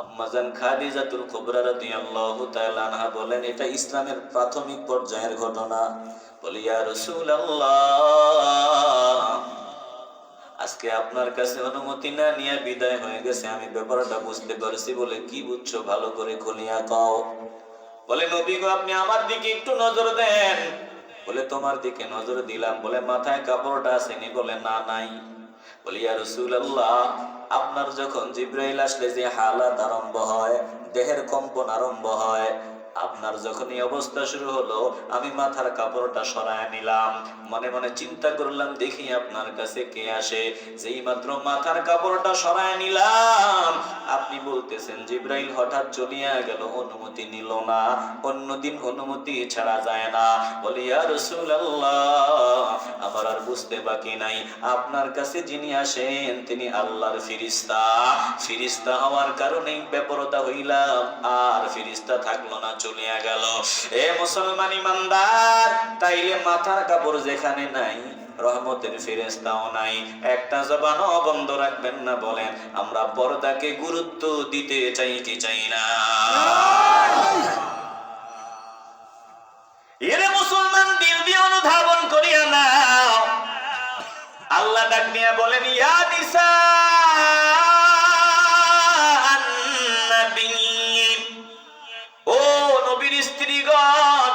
আম্মাজান খাদিজাতুল কুবরা রাদিয়াল্লাহু তাআলা আনহা বলেন, এটা ইসলামের প্রাথমিক পর্যায়ের ঘটনা। বলি, ইয়া রাসূলুল্লাহ, আজকে আপনার কাছে অনুমতি না নিয়ে বিদায় হয়ে গেছে, আমি ব্যাপারটা বুঝতে পারছি। বলে, কি বুঝছো, ভালো করে খুলিয়া কও। বলে, নবী গো, আপনি আমার দিকে একটু নজর দেন। বলে, তোমার দিকে নজর দিলাম। বলে, মাথায় কাপড়টা আসেনি? বলে, না, নাই। বলি, ইয়া রাসূলুল্লাহ, আপনার যখন জিবরাইল আসলে যে হালাত আরম্ভ হয়, দেহের কম্পন আরম্ভ হয়, আপনার যখন এই অবস্থা শুরু হলো, আমি মাথার কাপড়টা সরায় নিলাম। মনে মনে চিন্তা করলাম, দেখি আপনার কাছে কে আসে। যেই মাত্র মাথার কাপড়টা সরায় নিলাম, আপনি বলতেছেন জিবরাইল হঠাৎ চলিয়া গেল, অনুমতি নিল না। অন্যদিন অনুমতি ছাড়া যায় না। বলি, ইয়া রাসূলুল্লাহ, আমার আর বুঝতে বাকি নাই, আপনার কাছে যিনি আসেন তিনি আল্লাহর ফেরেশতা। ফেরেশতা হওয়ার কারণে বেপরদা হইলাম, আর ফেরেশতা থাকলো না, চলিয়া গেল। এ মুসলমান ইমানদার, তাইলে মাথার কাপড় যেখানে নাই, রহমতের ফেরেশতাও নাই। একটা জবানও বন্ধ রাখবেন না। বলেন, আমরা পর্দাকে গুরুত্ব দিতে চাই কি চাই না? এরে মুসলমান, দিল দিয়ে অনুধাবন করিয়া নাও। আল্লাহ ডাক দিয়া বলেন, ইয়া নিসা ও নবীর স্ত্রীগণ,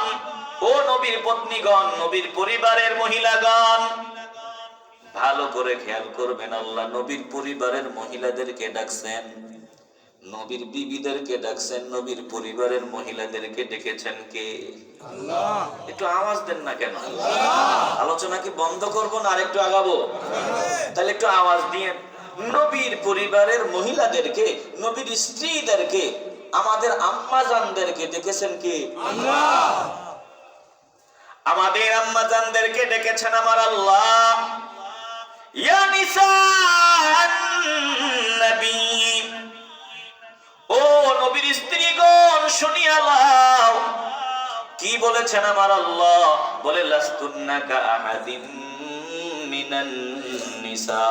ও নবীর পত্নীগণ, নবীর পরিবারের মহিলাগণ, ভালো করে খেয়াল করবেন। আল্লাহ নবীর পরিবারের মহিলাদেরকে ডাকছেন, নবীর বিবিদেরকে ডাকছেন, নবীর পরিবারের মহিলাদেরকে ডেকেছেন কে? আল্লাহ। একটু আওয়াজ দেন না কেন? আলোচনা কি বন্ধ করবো না আরেকটু আগাবো? তাহলে একটু আওয়াজ দিয়ে নবীর পরিবারের মহিলাদেরকে, নবীর স্ত্রীদেরকে আমাদের আম্মা জানদেরকে ডেকেছেন কি? আল্লাহ। আমাদের আম্মা জানদেরকে ডেকেছেন আমার আল্লাহ। ইয়া নিসান নবী, ও নবীর স্ত্রীগণ শুনিয়া লও, কি বলেছেন আমার আল্লাহ? বলে লাস্তুন্না কা আহাদিম মিনান নিসা,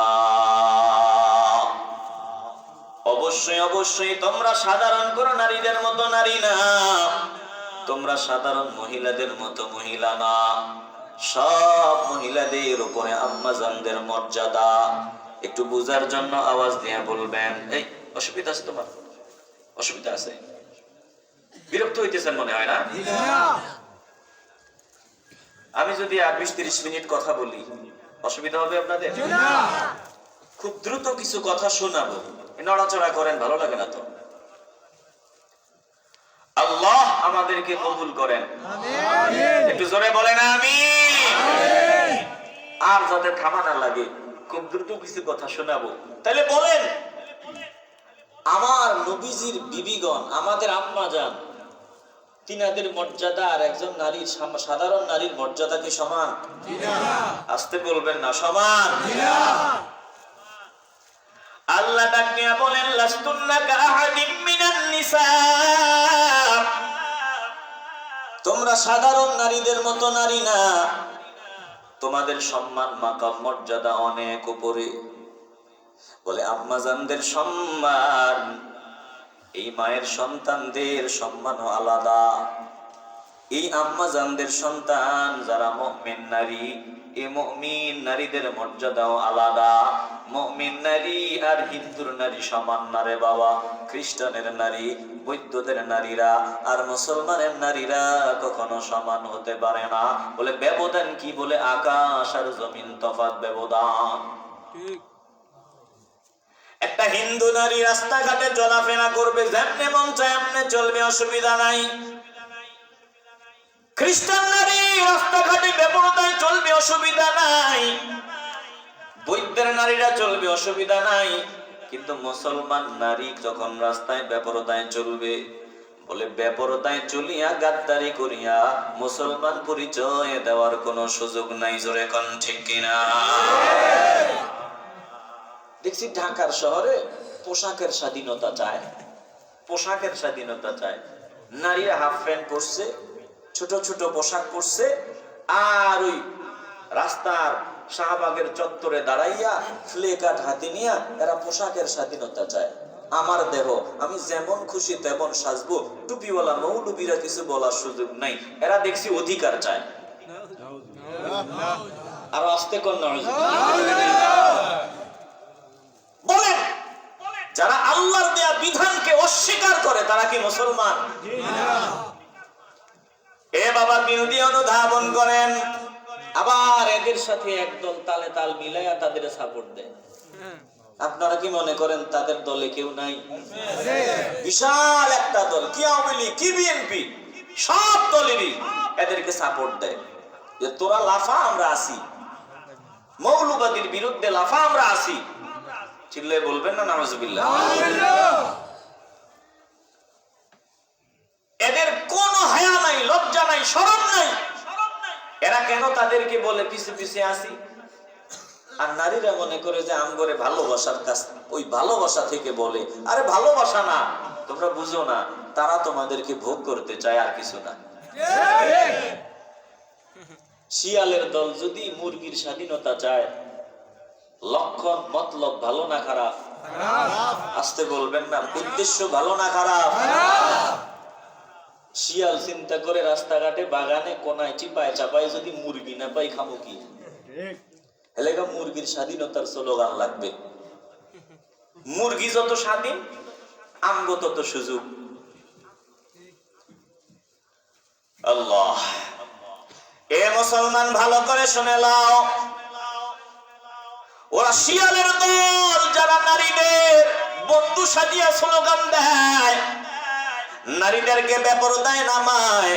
অবশ্যই অবশ্যই তোমরা সাধারণ কোন নারীদের মতো নারী না, তোমরা সাধারণ মহিলাদের মতো মহিলা না। সব মহিলাদের উপরে আম্মাজানদের মর্যাদা। একটু বুঝার জন্য আওয়াজ দিয়ে বলবেন। এই অসুবিধা আছে তোমার? অসুবিধা আছে? বিরক্ত হইতেছেন মনে হয় না? আমি যদি আর 20-30 মিনিট কথা বলি অসুবিধা হবে আপনাদের? খুব দ্রুত কিছু কথা শোনাবো, নড়াচড়া করেন, ভালো লাগে না তো? আল্লাহ আমাদেরকে কবুল করেন, একটু জোরে বলেন আমিন। আর যাতে থামা না লাগে, খুব দ্রুত কিছু কথা শোনাবো। তাহলে বলেন, আমার নবীজির বিবিগণ, আমাদের আম্মা জান, তিনাদের মর্যাদা আর একজন নারীর, সাধারণ নারীর মর্যাদা কি সমান? আসতে বলবেন না, সমান। আল্লাহ ডাক দিয়া বলেন লাস্তুন্না কা আহাদিম মিনান নিসা, তোমরা সাধারণ নারীদের মতো নারী না, তোমাদের সম্মান মাকাম মর্যাদা অনেক উপরে। বলে আম্মাজানদের সম্মান, এই মায়ের সন্তানদের সম্মানও আলাদা। এই আম্মাজানদের সন্তান যারা মুমিন নারী, এই মুমিন নারীদের মর্যাদাও আলাদা। মুমিন নারী আর হিন্দুর নারী সমান না রে বাবা। খ্রিস্টানের নারী, বৌদ্ধদের নারীরা আর মুসলমানের নারীরা কখনো সমান হতে পারে না। বলে ব্যবধান কি? বলে আকাশ আর জমিন তফাৎ ব্যবধান। একটা হিন্দু নারী রাস্তাঘাটে চলাফেরা করবে, যেমনে মন চায় এমনে চলবে, অসুবিধা নাই। খ্রিস্টান নারী রাস্তাঘাটে বেপরদায় চলবে, অসুবিধা নাই। বৌদ্ধের নারীরা চলবে, অসুবিধা নাই। কিন্তু মুসলমান নারী যখন রাস্তায় বেপরদায় চলবে, বলে বেপরদায় চলিয়া গাদ্দারি করিয়া মুসলমান পরিচয় দেওয়ার কোনো সুযোগ নাই। জোরে কোন ঠিক কিনা? দেখছি ঢাকার শহরে পোশাকের স্বাধীনতা চায়, পোশাকের স্বাধীনতা চায়। নারীরা হাফ প্যান্ট পরছে, ছোট ছোট পোশাক পরছে, আর ওই রাস্তার শাহবাগের চত্বরে দাঁড়াইয়া ফ্লে কার্ড হাতে নিয়ে এরা পোশাকের স্বাধীনতা চায়। আমার দেহ, আমি যেমন খুশি তেমন সাজবো, টুপিওয়ালা মৌলবীরা কিছু বলার সুযোগ নাই। এরা দেখছি অধিকার চায়। আর আস্তে কোন বলেন, যারা আল্লাহর দেয়া বিধানকে অস্বীকার করে তারা কি মুসলমান? এ বাবা, বিরোধী অনুধাবন করেন, আবার এদের সাথে একদল তালে তাল মিলাইয়া তাদের সাপোর্ট দেয়। আপনারা কি মনে করেন তাদের দলে কেউ নাই? বিশাল একটা দল, কি আওয়ামী লীগ, কি বিএনপি, সব দলেরই এদেরকে সাপোর্ট দেয় যে তোরা লাফা, আমরা আসি, মৌলবাদীর বিরুদ্ধে লাফা, আমরা আসি। চিল্লায় বলবেন না নাউজুবিল্লাহ। এদের কোনো হায়া নাই, লজ্জা নাই, শরম নাই। এরা কেন তাদেরকে বলে পিছে পিছে আসি? আর নারীরা মনে করে যে আমগরে ভালোবাসার কাজ, ওই ভালোবাসা থেকে বলে। আরে ভালোবাসা না, তোমরা বুঝো না, তারা তোমাদেরকে ভোগ করতে চায়, আর কিছু না। শিয়ালের দল যদি মুরগির স্বাধীনতা চায়, লক্ষণ মতলব ভালো না খারাপ? আসতে বলবেন না, উদ্দেশ্য ভালো না খারাপ? শিয়াল চিন্তা করে রাস্তাঘাটে, বাগানে, কোনায়, চিপায় চাপায় যদি মুরগি না পাই, খাবো কি? এলাকা মুরগির স্বাধীনতার স্লোগান লাগবে। মুরগি যত স্বাধীন, আমগো তত সুযোগ। আল্লাহ, এ মুসলমান ভালো করে শুনে লাও, ওরা শিয়ালের দল যারা নারীদের বন্ধু সাজিয়া স্লোগান দেয়, নারীদেরকে বেপরদায় নামায়,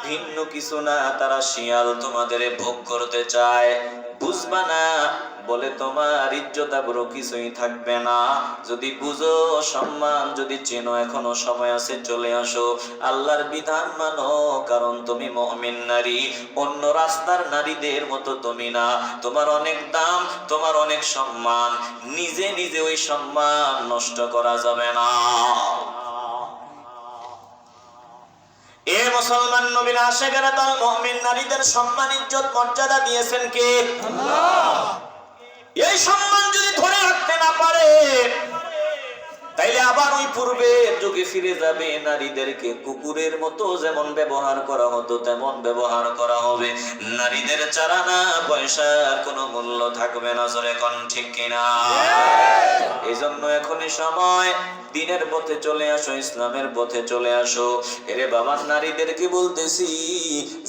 ভিন্ন কিছু না, তারা শিয়াল তোমাদের ভোগ করতে চায়। বুঝবা না, বলে তোমার ইজ্জত আবরু কিছুই থাকবে না। যদি বুঝো, সম্মান যদি চেনো, এখনো সময় আছে, চলে আসো, আল্লাহর বিধান মানো। কারণ তুমি মুমিন নারী, অন্য রাস্তার নারীদের মতো তুমি না। তোমার অনেক দাম, তোমার অনেক সম্মান। নিজে নিজে ওই সম্মান নষ্ট করা যাবে না। এ মুসলমান, নবীর আশিকেরা দল মুমিন নারীদের সম্মান ইজ্জত মর্যাদা দিয়েছেন কে? আল্লাহ। এই সম্মান যদি ধরে রাখতে না পারে, তাইলে আবার ওই পূর্বের যুগে ফিরে যাবে। নারীদেরকে কুকুরের মতো যেমন ব্যবহার করা হতো তেমন ব্যবহার করা হবে। নারীদের চারা না পয়সার কোনো মূল্য থাকবে না। জোরে কোন ঠিক কিনা? এই জন্য এখনই সময়, দিনের পথে চলে আসো, ইসলামের পথে চলে আসো। এরে বাবার নারীদেরকে বলতেছি,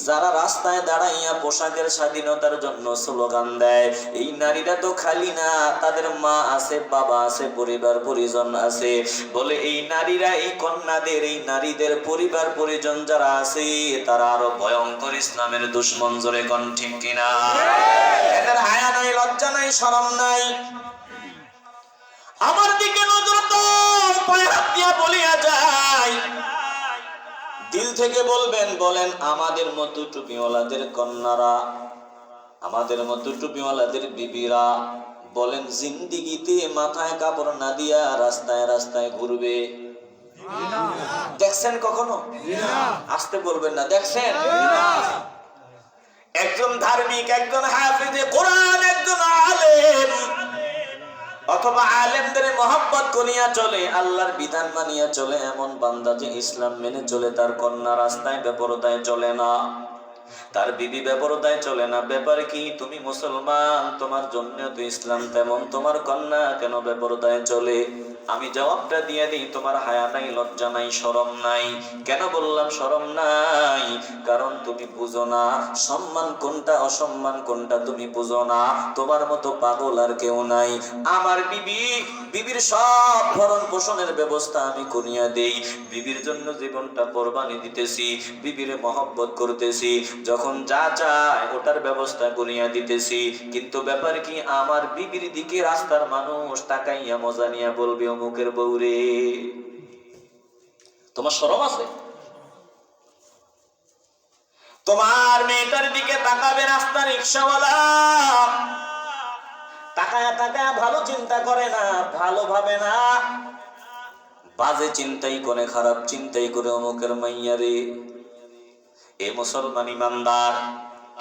যারা রাস্তায় দাঁড়াইয়া পোশাকের স্বাধীনতার জন্য স্লোগান দেয়, এই নারীরা তো খালি না, তাদের মা আছে, বাবা আছে, পরিবার পরিজন আছে। বলে এই নারীরা, এই কন্যাদের, এই নারীদের পরিবার পরিজন যারা আছে, তারা আরো ভয়ঙ্কর ইসলামের দুশ্মন। জোরে কোন ঠিক কিনা? এদের হায়া নাই, লজ্জা নাই, শরম নাই। আমার দিকে নজর তো পায়ে হাত দিয়া বলিয়া যায়, দিল থেকে বলবেন, বলেন আমাদের মতো টুপিওয়ালাদের কন্যারা, আমাদের মতো টুপিওয়ালাদের বিবিরা, বলেন জিন্দিগিতে মাথায় কাপড় না দিয়া রাস্তায় রাস্তায় ঘুরবে? দেখছেন কখনো? আসতে বলবেন না, দেখছেন? একজন ধার্মিক, একজন হাফিজে কোরআন, একজন আলেম অথবা আলেমদের মহব্বত করিয়া চলে, আল্লাহর বিধান মানিয়া চলে, এমন বান্দা যে ইসলাম মেনে চলে, তার কন্যা রাস্তায় বেপরদায় চলে না, তার বিবি বেপরদায় চলে না। ব্যাপার কি? তুমি মুসলমান, তোমার জন্য তো ইসলাম, তেমন তোমার কন্যা কেন বেপরদায় চলে? আমি জবাবটা দিয়ে দিই, তোমার হায়া নাই, লজ্জা নাই, শরম নাই। কেন বললাম শরম নাই? কারণ তুমি বুঝো না সম্মান কোনটা, অসম্মান কোনটা, তুমি বুঝো না। তোমার মতো পাগল আর কেউ নাই। আমার বিবির সব ভরণ পোষণের ব্যবস্থা আমি করিয়া দেই, বিবির জন্য জীবনটা কোরবানি দিতেছি, বিবির মহব্বত করতেছি, যখন যা চায় ওটার ব্যবস্থা করিয়া দিতেছি। কিন্তু ব্যাপার কি? আমার বিবির দিকে রাস্তার মানুষ তাকাইয়া মজা নিয়া বলবে, অমুকের বউরে। তোমার শরম আছে? তোমার মেয়েটার দিকে তাকাবে রাস্তা রিক্সাওয়ালা, তাকায়া তাকায়া ভালো চিন্তা করে না, ভালো ভাবে না, বাজে চিন্তাই করে, খারাপ চিন্তাই করে, অমুকের মাইয়ারে। এ মুসলমান ইমানদার,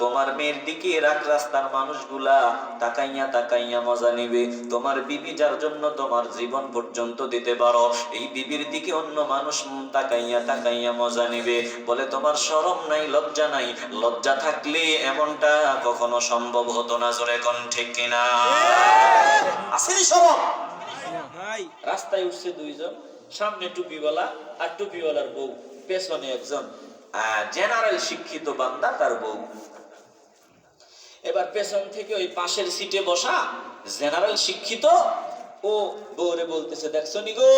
তোমার মেয়ের দিকে রাস্তার মানুষগুলা তাকাইয়া তাকাইয়া মজা নিবে। তোমার বিবি যার জন্য তোমার জীবন পর্যন্ত দিতে পারো, এই বিবির দিকে অন্য মানুষ তাকাইয়া তাকাইয়া মজা নিবে। বলে তোমার শরম নাই, লজ্জা নাই? লজ্জা থাকলে এমনটা কখনো সম্ভব হতো না। জোরে কোন ঠিক কিনা? আসেনি শরম? রাস্তায় উঠছে দুইজন, সামনে টুপিওয়ালা আর টুপিওয়ালার বউ, পেছনে একজন জেনারেল শিক্ষিত বান্দা, তার বউ। এবার পেছন থেকে ওই পাশের সিটে বসা জেনারেল শিক্ষিত ও বউরে বলতেছে, দেখছো নি গো,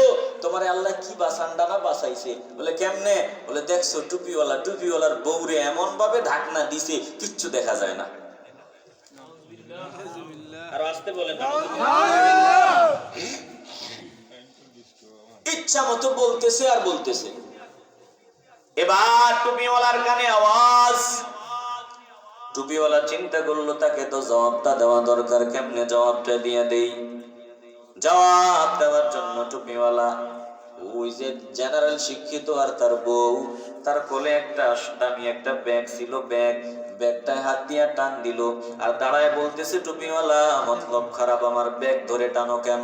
তোমার আল্লাহ কি বাসান্ডা না বাসাইছে? বলে কেমনে? বলে দেখছো টুপিওয়ালার বউরে এমন ভাবে ঢাকনা দিছে, কিচ্ছু দেখা যায় না। আর আসতে বলেন, ইচ্ছা মতো বলতেছে আর বলতেছে। এবার টুপিওয়ালার কানে আওয়াজ। টুপিওয়ালা চিন্তা করলো, তাকে তো জবাবটা দেওয়া দরকার, কেমনে জবাবটা দিয়ে দেই? জবাব দেওয়ার জন্য টুপিওয়ালা ওই যে জেনারেল শিক্ষিত আর তার বউ, তার কোলে একটা দামি একটা ব্যাগ ছিল, ব্যাগটায় হাত দিয়া টান দিল আর দাঁড়ায় বলতেছে, টুপিওয়ালা মতলব খারাপ, আমার ব্যাগ ধরে টানো কেন?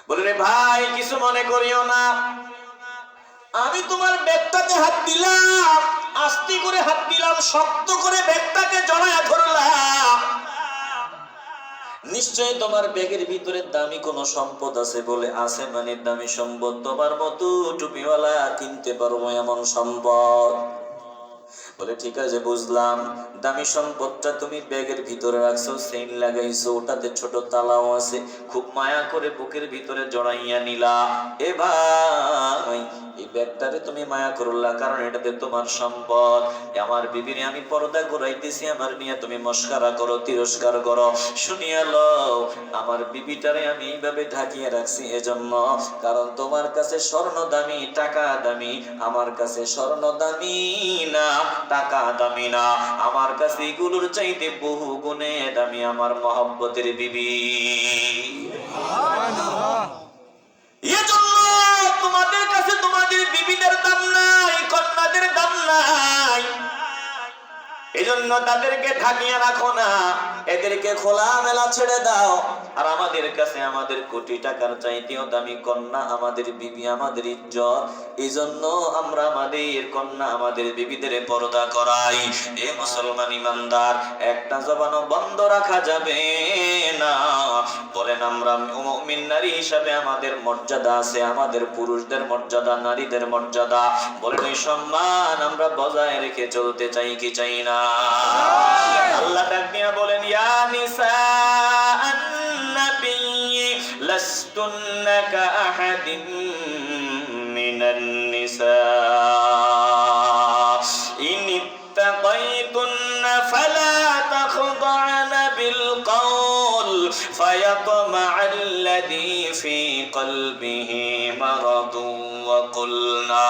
বলে রে ভাই, কিছু মনে করিও না, আমি তোমার ব্যাগটাতে হাত দিলাম, আস্তে করে হাত দিলাম, শক্ত করে ব্যাগটাকে জড়ায়া ধরলাম, নিশ্চয়ই তোমার ব্যাগের ভিতরে দামি কোন সম্পদ আছে। বলে আছে মানে দামি সম্পদ? তোমার মতো টুপিওয়ালা কিনতে পারবো এমন সম্পদ? বলে ঠিক আছে বুঝলাম, দামি সম্পদটা তুমি ব্যাগের ভিতরে রাখছো, চেইন লাগাইছো, ওটাতে ছোট তালাও আছে, খুব মায়া করে বুকের ভিতরে জড়াইয়া নিলা। এ ভাই, এই ব্যাগটারে তুমি মায়া করলা, কারণ এটাতে তোমার সম্পদ। আমার বিবিরে আমি পর্দা করাইতেছি, আমার নিয়ে তুমি মস্কারা করো, তিরস্কার করো। শুনিয়া লও, আমার বিবিটারে আমি এইভাবে ঢাকিয়ে রাখছি এজন্য, কারণ তোমার কাছে স্বর্ণ দামি, টাকা দামি, আমার কাছে স্বর্ণ দামি না, টাকা দামি না, আমার কাছে এগুলোর চাইতে বহু গুণে দামি আমার মহব্বতের বিবি। এজন্য তোমাদের কাছে তোমাদের বিবিদের দাম নাই, কন্যাদের দাম নাই, এজন্য তাদেরকে ঢাকিয়ে রাখো না, এদেরকে খোলা মেলা ছেড়ে দাও। আর আমাদের কাছে আমাদের কোটি টাকার চাইতেও দামি কন্যা আমাদের বিবি, আমাদের ইজ্জত। এই জন্য আমরা আমাদের কন্যা আমাদের বিবিদের পর্দা করাই। এ মুসলমান ইমানদার, একটা জবানও বন্ধ রাখা যাবে না। বলেন আমরা মুমিন নারী হিসাবে আমাদের মর্যাদা আছে, আমাদের পুরুষদের মর্যাদা, নারীদের মর্যাদা, বলেন এই সম্মান আমরা বজায় রেখে চলতে চাই কি চাই না? আল্লাহ ডাক দিয়া বলেন, ইয়া নিসা আন-নবী লাস্তুন্না কাআহাদিন মিনান নিসা ইন ইত্তাকাইতুন্না ফালা তাখদা'না বিল কওল ফায়াতমা'আল্লাযী ফী কলবিহি মারাদুন ওয়া কুলনা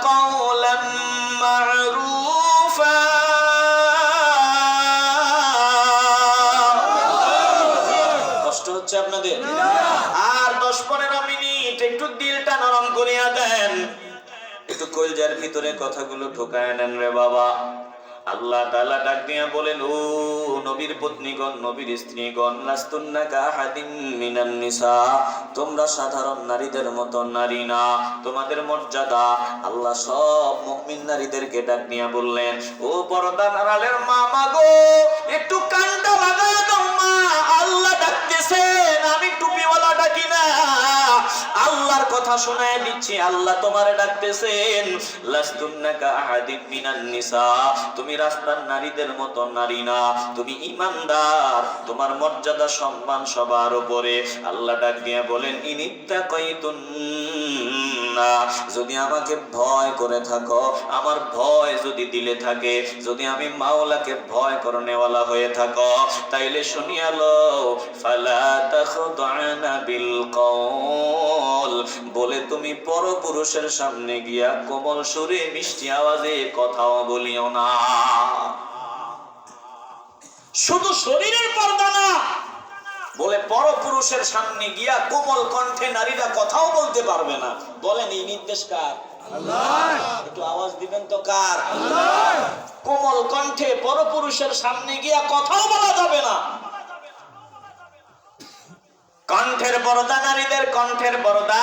কাওলাম মা'রুফা। কষ্ট হচ্ছে আপনাদের? আর 10-15 মিনিট একটু দিলটা নরম করিয়া দেন, একটু কলজার ভিতরে কথাগুলো ঢোকায় নেন রে বাবা। আল্লাহ তাআলা ডাক দিয়া বলেন, ও নবীর পত্নীগণ, নবীর স্ত্রীগণ, লাস্তুন্না কাহাদিম মিনান নিসা, তোমরা সাধারণ নারীদের মতো নারী না, তোমাদের মর্যাদা। আল্লাহ সব মুমিন নারীদেরকে ডাক দিয়া বললেন, ও পর্দার আড়ালের মা, মাগো একটু কানটা লাগায় দাও মা, আল্লাহ ডাকতেছেন, আমি টুপিওয়ালা ডাকি না, আল্লাহর কথা শোনায় দিচ্ছি, আল্লাহ তোমারে ডাকতেছেন। লাস্তুন্না কাহাদিম মিনান নিসা, তুমি রাস্তার নারীদের মতো নারী না, তুমি ঈমানদার, তোমার মর্যাদা সম্মান সবার উপরে। আল্লাহ ডাক দিয়ে বলেন, ইনিত্তাকাইতুন্না, যদি আমাকে ভয় করে থাকো, আমার ভয় যদি দিলে থাকে, যদি আমি মাওলাকে ভয় করনেওয়ালা হয়ে থাকো, তাইলে শুনিয়া লও, ফালা তাখদা'না বিল কওল, বলে তুমি পরপুরুষের সামনে গিয়া কোমল সুরে মিষ্টি আওয়াজে কথাও বলিও না। শুধু শরীরের পর্দা না, বলে পরপুরুষের সামনে গিয়া কোমল কণ্ঠে নারীরা কথাও বলতে পারবে না। বলেন এই নির্দেশ কার? আল্লাহর। একটু আওয়াজ দিবেন তো কার? আল্লাহর। কোমল কণ্ঠে পরপুরুষের সামনে গিয়া কথাও বলা যাবে না। কণ্ঠের পর্দা, নারীদের কণ্ঠের পর্দা।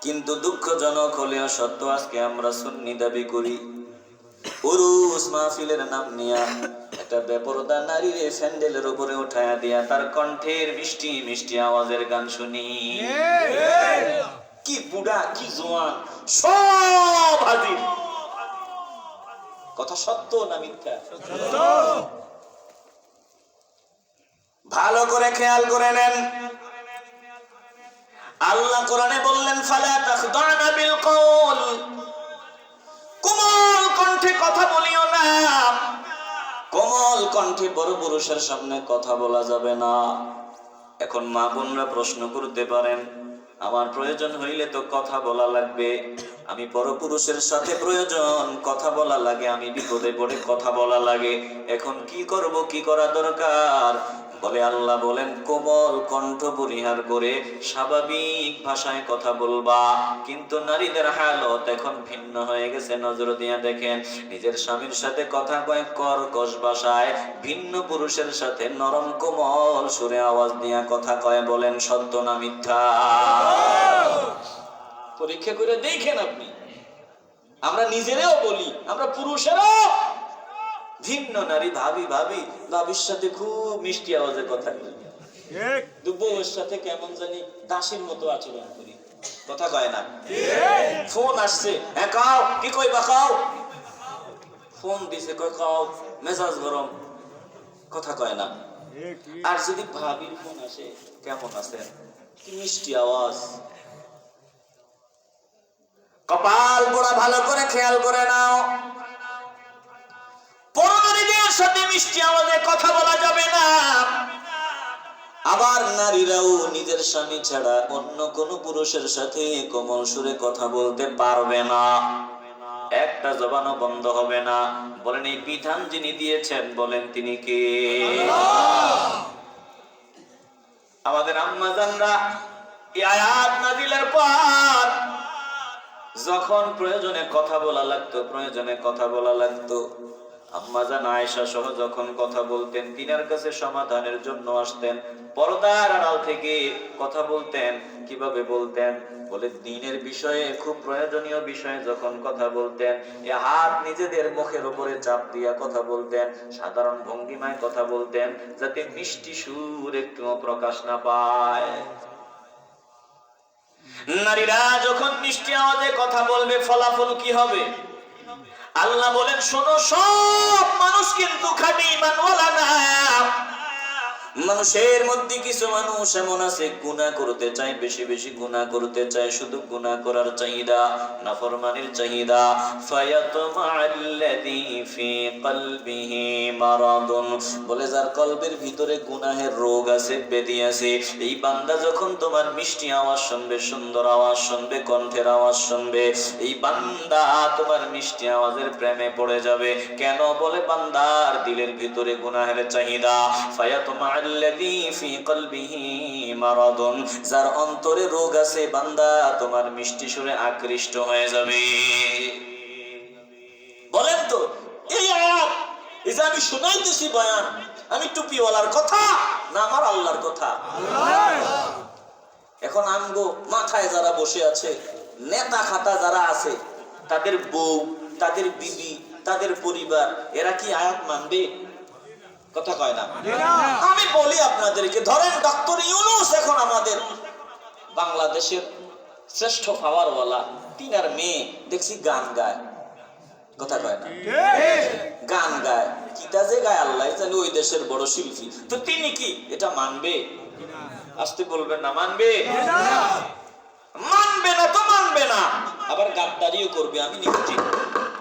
কিন্তু দুঃখজনক হলেও সত্য, আজকে আমরা সুন্নি দাবি করি, উরুস মাহফিলের নাম নিয়া একটা বেপরদা নারীর স্যান্ডেলের উপরে উঠায়া দিয়া তার কণ্ঠের মিষ্টি মিষ্টি আওয়াজের গান শুনি। কি বুড়া, কি জোয়ান, সব হাজির। কথা সত্য না মিথ্যা? ভালো করে খেয়াল করে নেন। আল্লাহ কোরআনে বললেন, ফালা তাখদা'না বিল কওল, কোমল কণ্ঠে কথা বলিও না। কোমল কণ্ঠে বড় পুরুষের সামনে কথা বলা যাবে না। এখন মা বোনরা প্রশ্ন করতে পারেন, আমার প্রয়োজন হইলে তো কথা বলা লাগবে, আমি পরপুরুষের সাথে প্রয়োজন কথা বলা লাগে, আমি বিপদে পড়ে কথা বলা লাগে, এখন কি করব, কি করা দরকার? বলে আল্লাহ বলেন, কোমল কণ্ঠ পরিহার করে স্বাভাবিক ভাষায় কথা বলবা। কিন্তু নারীদের হালত এখন ভিন্ন হয়ে গেছে। নজর দিয়ে দেখেন, নিজের স্বামীর সাথে কথা কয় কর্কশ ভাষায়, ভিন্ন পুরুষের সাথে নরম কোমল সুরে আওয়াজ দিয়া কথা কয়। বলেন সত্য না মিথ্যা? পরীক্ষা করে দেখেন আপনি। আমরা নিজেরাও বলি, আমরা পুরুষেরাও ভিন্ন নারী, ভাবি ভাবি ভাবির সাথে খুব মিষ্টি আওয়াজে কথা বলি, বউয়ের সাথে কেমন জানি দাসীর মতো আচরণ করি, কথা কয় না। ফোন আসছে, হ্যাঁ কাও, কি কইবা কাও, ফোন দিছে কয় কাও মেজাজ গরম, কথা কয় না। আর যদি ভাবির ফোন আসে, কেমন আছেন, কি মিষ্টি আওয়াজ। কপাল পোড়া ভালো করে খেয়াল করে নাও, পরনারীদের সাথে মিষ্টি আওয়াজে কথা বলা যাবে না। আবার নারীরাও নিজের স্বামী ছাড়া অন্য কোন পুরুষের সাথে কোমল সুরে কথা বলতে পারবে না, একটা জবানও বন্ধ হবে না। বলেন এই বিধান যিনি দিয়েছেন, বলেন তিনি কে? আমাদের আম্মা জানরা এই আয়াত নাযিলের পর যখন প্রয়োজনে কথা বলা লাগতো, আম্মা জান আয়েশা সহ যখন কথা বলতেন, তিনার কাছে সমাধানের জন্য আসতেন, পর্দার আড়াল থেকে কথা বলতেন। কিভাবে বলতেন? বলে দ্বীনের বিষয়ে, খুব প্রয়োজনীয় বিষয়ে যখন কথা বলতেন, এ হাত নিজেদের মুখের উপরে চাপ দিয়া কথা বলতেন, সাধারণ ভঙ্গিমায় কথা বলতেন, যাতে মিষ্টি সুর একটুও প্রকাশ না পায়। নারীরা যখন মিষ্টি আওয়াজে কথা বলবে, ফলাফল কি হবে? আল্লাহ বলেন, শোনো, সব মানুষ কিন্তু খাঁটি ঈমানওয়ালা না। মানুষের মধ্যে কিছু মানুষ এমন আছে, গুনাহ করতে চায়, বেশি বেশি গুনাহ করতে চায়, শুধু গুনাহ করার চাহিদা, নাফরমানির চাহিদা। ফায়াতমাআল্লাযী ফী কলবিহি মারাদুন, বলে যার কলবের ভিতরে গুনাহের রোগ আছে, ব্যাধি আছে, এই বান্দা যখন তোমার মিষ্টি আওয়াজ শুনবে, সুন্দর আওয়াজ শুনবে, কণ্ঠের আওয়াজ শুনবে, এই বান্দা তোমার মিষ্টি আওয়াজের প্রেমে পড়ে যাবে। কেন? বলে বান্দার দিলের ভিতরে গুনাহের চাহিদা। ফায়াতমাআল্লাযী ফী কলবিহি মারাদুন, যার অন্তরে রোগ আছে, বান্দা তোমার মিষ্টি সুরে আকৃষ্ট হয়ে যাবে। বলেন তো, এই আয়াত, এই যে আমি শোনাইতেছি বয়ান, আমি টুপিওয়ালার কথা না আমার আল্লাহর কথা? এখন আমগো মাথায় যারা বসে আছে, নেতা খাতা যারা আছে, তাদের বউ, তাদের বিবি, তাদের পরিবার, এরা কি আয়াত মানবে? কথা কয় না। আমি বলি আপনাদেরকে, ধরেন ডক্টর ইউনূস এখন আমাদের বাংলাদেশের শ্রেষ্ঠ পাওয়ারওয়ালা, তিনার মেয়ে দেখছি গান গায়, কথা কয় না, গান গায়, কিটা যে গায় আল্লাহ জানে, ওই দেশের বড় শিল্পী। তো তিনি কি এটা মানবে? আসতে বলবেন না, মানবে? মানবে না তো মানবে না, আবার গাদ্দারিও করবে, আমি নিশ্চিত।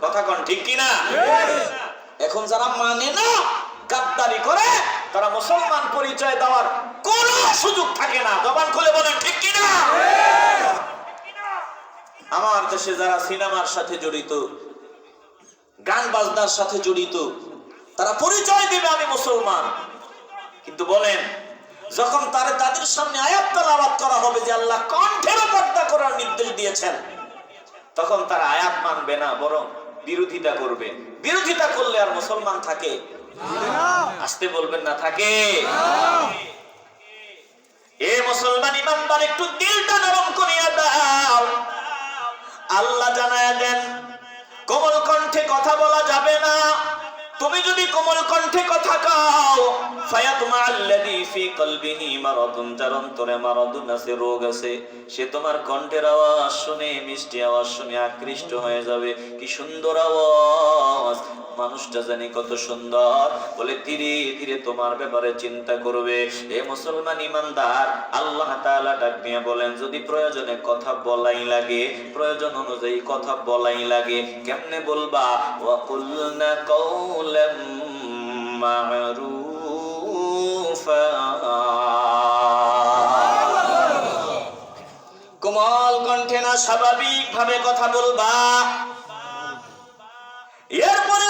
কথা কন ঠিক কিনা? এখন যারা মানে না, গাদ্দারি করে, তারা মুসলমান পরিচয় দেওয়ার কোন সুযোগ থাকে না। জবান খুলে বলেন ঠিক কিনা? আমার দেশে যারা সিনেমার সাথে জড়িত, গান বাজনার সাথে জড়িত, তারা পরিচয় দিবে আমি মুসলমান, কিন্তু বলেন যখন তাদের সামনে আয়াত তেলাওয়াত করা হবে যে আল্লাহ কণ্ঠের পর্দা করার নির্দেশ দিয়েছেন, তখন তারা আয়াত মানবে না, বরং বিরোধিতা করবে। বিরোধিতা করলে আর মুসলমান থাকে? আসতে বলবেন না, থাকে? এ মুসলমান ইমানদার, একটু দিলটা নরম করিয়া দাও। আল্লাহ জানায়া দেন, কোমল কণ্ঠে কথা বলা যাবে না। তুমি যদি কোমল কণ্ঠে কথা কও, ফায়াতমাআল্লাযী ফী কলবিহি মারাদুন, যার অন্তরে মারাদুন আছে, রোগ আছে, সে তোমার কণ্ঠের আওয়াজ শুনে, মিষ্টি আওয়াজ শুনে আকৃষ্ট হয়ে যাবে। কি সুন্দর আওয়াজ, মানুষটা জানি কত সুন্দর, বলে ধীরে ধীরে তোমার ব্যাপারে চিন্তা করবে। এ মুসলমান ইমানদার, আল্লাহ তাআলা ডাক দিয়ে বলেন, যদি প্রয়োজনে কথা বলাই লাগে, প্রয়োজন অনুযায়ী কথা বলাই লাগে, কেমনে বলবা? ওয়া কুলনা কাওলাম মা'রুফা, কোমল কণ্ঠে না, স্বাভাবিক ভাবে কথা বলবা। এরপরে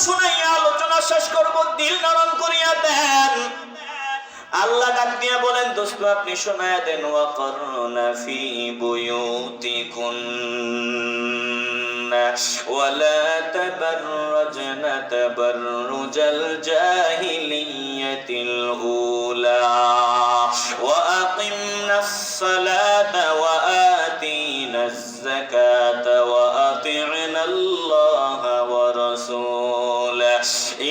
শুনাইয়া আলোচনা শেষ করব, দিল নরম করিয়া দেন। আল্লাহ ডাক দিয়ে বলেন, দোস্ত আপনি শোনায়া দেন, ওয়াকরনা ফি বুয়ুতিকুন্না ওয়ালা তাবাররাজনা তাবাররুজাল জাহিলিয়াতিল উলা ওয়া আকিমনাস সালাতা ওয়া আতিনাজ যাকাতা ওয়া আতি'নাল্লাহা ওয়া রাসূলাহু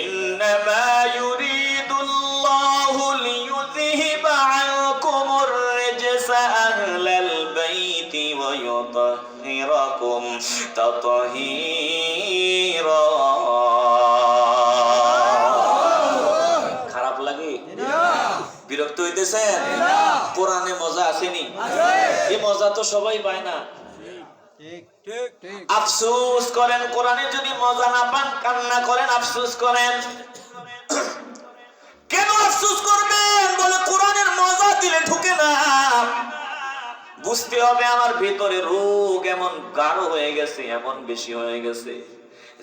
ইন্নামা ইউরিদুল্লাহু লিইয়ুযহিবা আনকুমুর রিজসা আহলাল বাইতি ওয়া ইউতাহহিরাকুম তাতহীরা। পেয়েছেন? কোরআনে মজা আসেনি? এই মজা তো সবাই পায় না। আফসোস করেন কোরআনে যদি মজা না পান, কান্না করেন, আফসোস করেন। কেন আফসোস করবেন? বলে কোরআনের মজা দিলে ঢুকে না। বুঝতে হবে আমার ভিতরে রোগ এমন গাঢ় হয়ে গেছে, এমন বেশি হয়ে গেছে,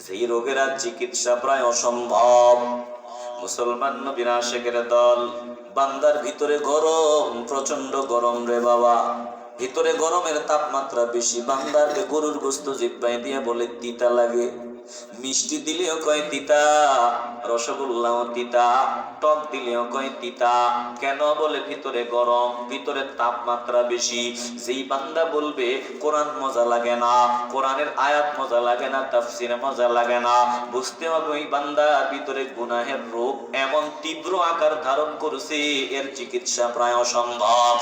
যেই রোগের আর চিকিৎসা প্রায় অসম্ভব। মুসলমান নবীর আশিকের দল, বান্দার ভিতরে গরম, প্রচন্ড গরম রে বাবা, ভিতরে গরমের তাপমাত্রা বেশি। বান্দারকে গরুর গোস্ত জিব্বায় দিয়ে বলে তিতা লাগে, মিষ্টি দিলেও কয় তিতা, রসগোল্লাও তিতা, টক দিলেও কয় তিতা। কেন? বলে ভিতরে গরম, ভিতরে তাপমাত্রা বেশি। যেই বান্দা বলবে কোরআন মজা লাগে না, কোরআনের আয়াত মজা লাগে না, তাফসিরে মজা লাগে না, বুঝতে হবে ওই বান্দার ভিতরে গুনাহের রোগ এমন তীব্র আকার ধারণ করছে, এর চিকিৎসা প্রায় অসম্ভব।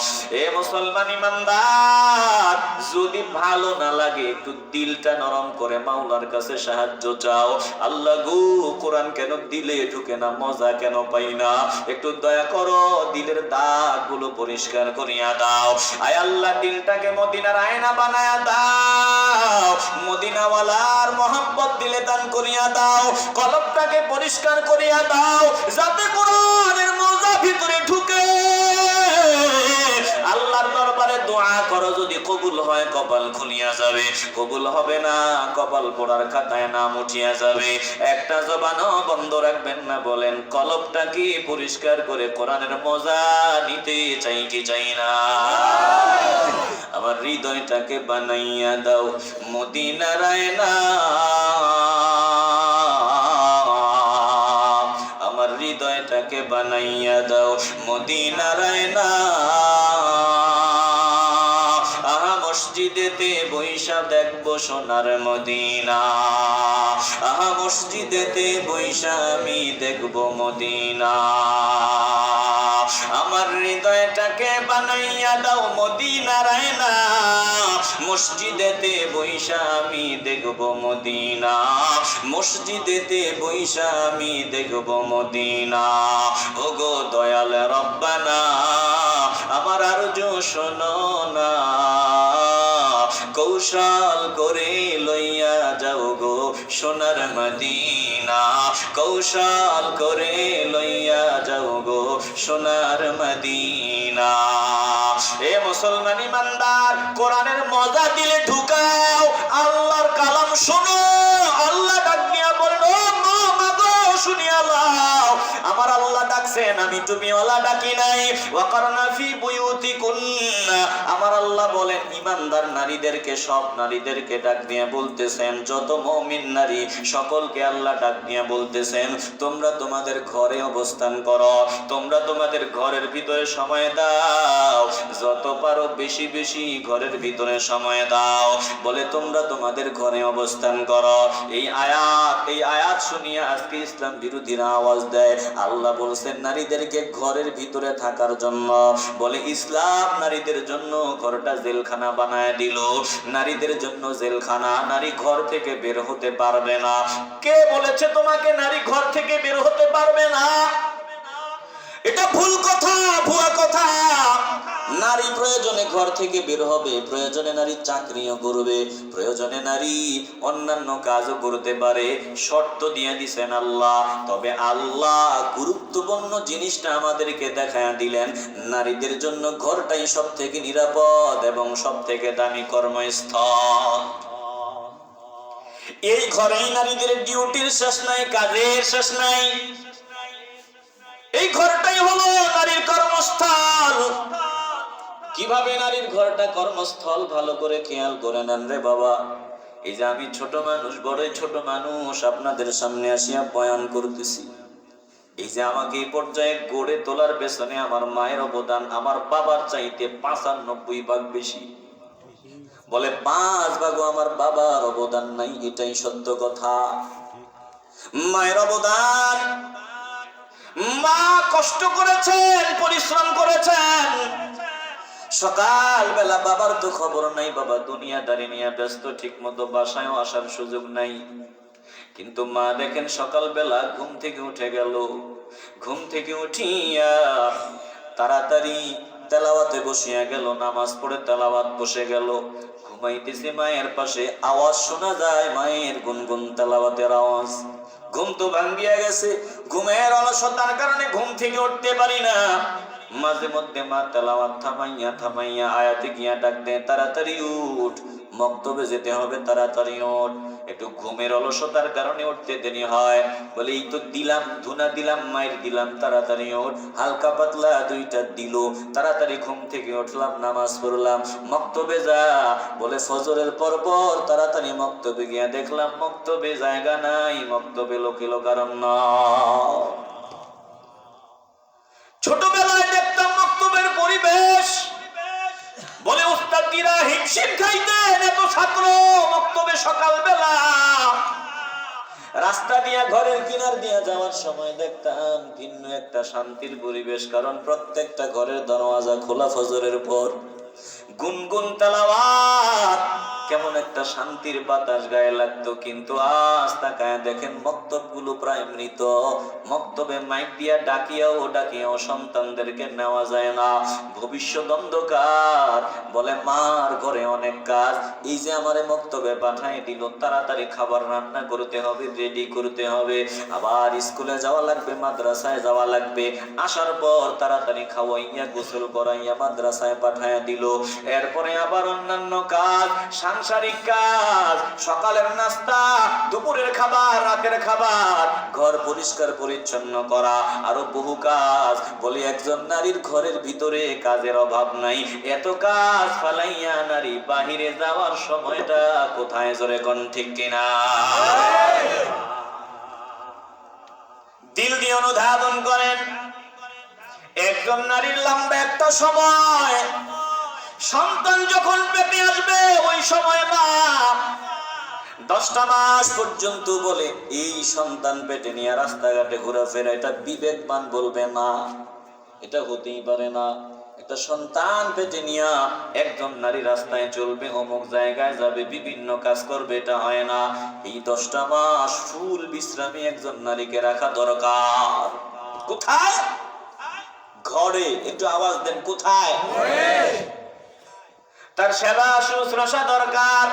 এ মুসলমান ইমানদার, যদি ভালো না লাগে একটু দিলটা নরম করে মাওলার কাছে সাহায্য চাও। আল্লাহ গো, কোরআন কেন দিলে ঢুকে না, মজা কেন পাই না, একটু দয়া করো, দিলের দাগ গুলো পরিষ্কার করিয়া দাও। আয় আল্লাহ, দিলটাকে মদিনার আয়না বানায়া দাও, মদিনাওয়ালার মহব্বত দিলে দান করিয়া দাও, কলবটাকে পরিষ্কার করিয়া দাও, যাতে কোরআনের মজা ভিতরে ঢুকে। আল্লাহর দরবারে দোয়া করো, যদি কবুল হয় কপাল খুলিয়া যাবে, কবুল হবে না কপাল পোড়ার খাতায় নাম উঠিয়া যাবে। একটা জবানও বন্ধ রাখবেন না। বলেন, কলবটাকে পরিষ্কার করে কোরআনের মজা নিতে চাই কি চাই না? আমার হৃদয়টাকে বানাইয়া দাও মদিনার আয়না, আমার হৃদয়টাকে বানাইয়া দাও মদিনার আয়না। আহা মসজিদেতে বৈশা দেখবো সোনার মদিনা, আহা মসজিদেতে বৈশা আমি দেখবো মদিনা। আমার হৃদয়টাকে বানাইয়া দাও মদিনার আয়না, মসজিদেতে বৈশা আমি দেখবো মদিনা, মসজিদেতে বৈশা আমি দেখবো মদিনা। ওগো দয়াল রব্বানা, আমার আরজু শোনো না, কৌশল করে লইয়া যাও গো সোনার মদিনা, কৌশল করে লইয়া যাও গো সোনার মদিনা। এ মুসলমান ইমানদার, কোরআনের মজা দিলে ঢুকাও, আল্লাহর কালাম শোনো। আল্লাহ ডাক দিয়া বলেন, ও মাগো শুনিয়া লাও, আমার আল্লাহ ডাকছেন, আমি তুমি ওয়ালা ডাকি নাই। ওয়াকারনা ফি বুয়ুতিকুন্না, আমার আল্লাহ বলেন ঈমানদার নারীদেরকে, সব নারীদেরকে ডাক দিয়ে বলতেছেন, যত মুমিন নারী সকলকে আল্লাহ ডাক দিয়ে বলতেছেন, তোমরা তোমাদের ঘরে অবস্থান করো, তোমরা তোমাদের ঘরের ভিতরে সময় দাও, যত পারো বেশি বেশি ঘরের ভিতরে সময় দাও। বলে তোমরা তোমাদের ঘরে অবস্থান করো। এই আয়াত শুনিয়া আজকে ইসলাম বিরোধীরা আওয়াজ দেয়। আল্লাহ বলছেন নারীদেরকে ঘরের ভিতরে থাকার জন্য। বলে ইসলাম নারীদের জন্য ঘরটা জেলখানা বানায় দিল, নারীদের জন্য জেলখানা, নারী ঘর থেকে বের হতে পারবে না। কে বলেছে তোমাকে নারী ঘর থেকে বের হতে পারবে না? এটা ভুল কথা, ভুয়া কথা। নারী প্রয়োজনে ঘর থেকে বের হবে, প্রয়োজনে নারী চাকরিও করবে, প্রয়োজনে নারী অন্যান্য কাজও করতে পারে, শর্ত দিয়ে দিছেন আল্লাহ। তবে আল্লাহ গুরুত্বপূর্ণ জিনিসটা আমাদেরকে দেখায়া দিলেন, নারীদের জন্য ঘরটাই সব থেকে নিরাপদ এবং সব থেকে দামি কর্মস্থল। এই ঘরেই নারীদের ডিউটির শেষ নাই, কাজের শেষ নাই। এই ঘরটাই হলো নারীর কর্মস্থল। কিভাবে নারীর ঘরটা কর্মস্থল ভালো করে খেয়াল করে নেন রে বাবা। এই যে আমি ছোট মানুষ, বড়ই ছোট মানুষ, আপনাদের সামনে আসিয়া বয়ান করতেছি। এই যে আমাকে এই পর্যায়ে গড়ে তোলার পেছনে আমার মায়ের অবদান আমার বাবার চাইতে 95 ভাগ বেশি। বলে 5 ভাগও আমার বাবার অবদান নাই, এটাই সত্য কথা। মায়ের অবদান, মা কষ্ট করেছেন, পরিশ্রম করেছেন। সকাল বেলা বাবার তো খবর নাই, বাবা দুনিয়াদারি নিয়ে ব্যস্ত, ঠিক মতো বাসায়ও আসার সুযোগ নাই। কিন্তু মা দেখেন সকাল বেলা ঘুম থেকে উঠে গেল, ঘুম থেকে উঠিয়া তাড়াতাড়ি তেলাওয়াতে বসিয়া গেল, নামাজ পড়ে তেলাওয়াত বসে গেল। ঘুমাইতেছে মায়ের পাশে, আওয়াজ শোনা যায় মায়ের গুনগুন তেলাওয়াতের আওয়াজ। ঘুম তো ভাঙ্গিয়া গেছে, ঘুমের অলসতার কারণে ঘুম থেকে উঠতে পারি না। মাঝে মধ্যে মা তেলাওয়াত থামাইয়া থামাইয়া আয়াতে গিয়া ডাক দেয়, তাড়াতাড়ি উঠ, মক্তবে যেতে হবে, তাড়াতাড়ি উঠ। একটু ঘুমের অলসতার কারণে উঠতে দেরি হয়, বলে এই তো দিলাম ধুনা দিলাম মায়ের দিলাম, তাড়াতাড়ি ওঠ। হালকা পাতলা দুইটা দিল, তাড়াতাড়ি ঘুম থেকে উঠলাম, নামাজ পড়লাম। মক্তবে যা, বলে ফজরের পর পর তাড়াতাড়ি মক্তবে গিয়া দেখলাম মক্তবে জায়গা নাই, মক্তবে লোকে লোকারণ্য। ছোটবেলায় দেখতাম মক্তবের পরিবেশ, বলে উস্তাদিরা হিমশিম খাইতেন, এত ছাত্র মক্তবে সকালবেলা। রাস্তা দিয়া ঘরের কিনার দিয়া যাওয়ার সময় দেখতাম ভিন্ন একটা শান্তির পরিবেশ, কারণ প্রত্যেকটা ঘরের দরওয়াজা খোলা ফজরের পর। গুনগুন তেলাওয়াত, কেমন একটা শান্তির বাতাস গায়ে লাগতো। কিন্তু আজ তাকায় দেখেন মক্তবগুলো প্রায় মৃত। মক্তবে মাইক দিয়া ডাকিয়াও সন্তানদেরকে নেওয়া যায় না, ভবিষ্যৎ অন্ধকার। বলে মার ঘরে অনেক কাজ, এই যে আমারে মক্তবে পাঠাই দিল, তাড়াতাড়ি খাবার রান্না করতে হবে, রেডি করতে হবে, আবার স্কুলে যাওয়া লাগবে, মাদ্রাসায় যাওয়া লাগবে। আসার পর তাড়াতাড়ি খাওয়াইয়া গোসল করাইয়া মাদ্রাসায় পাঠাইয়া দিল। এরপরে আবার অন্যান্য কাজ, সাংসারিক কাজ, সকালের নাস্তা, দুপুরের খাবার, রাতের খাবার, ঘর পরিষ্কার পরিচ্ছন্ন করা, আরো বহু কাজ। বলে একজন নারীর ঘরের ভিতরে কাজের অভাব নাই, এত কাজ ফালাইয়া নারী বাহিরে যাওয়ার সময়টা কোথায়, জোরে কোন ঠিক কিনা? দিল দিয়ে অনুধাবন করেন, একজন নারীর লম্বা একটা সময়, সন্তান যখন পেটে আসবে ওই সময় মা 10টা মাস পর্যন্ত বলে এই সন্তান পেটে নিয়ে রাস্তাঘাটে ঘোরাফেরা, এটা বিবেকবান বলবে না, এটা হতেই পারে না। একটা সন্তান পেটে নিয়ে একজন নারী রাস্তায় চলবে, অমুক জায়গায় যাবে, বিভিন্ন কাজ করবে, এটা হয় না। এই 10টা মাস ফুল বিশ্রামে একজন নারীকে রাখা দরকার। কোথায়? ঘরে। একটু আওয়াজ দেন, কোথায়? তার সেবা শুশ্রূষা দরকার।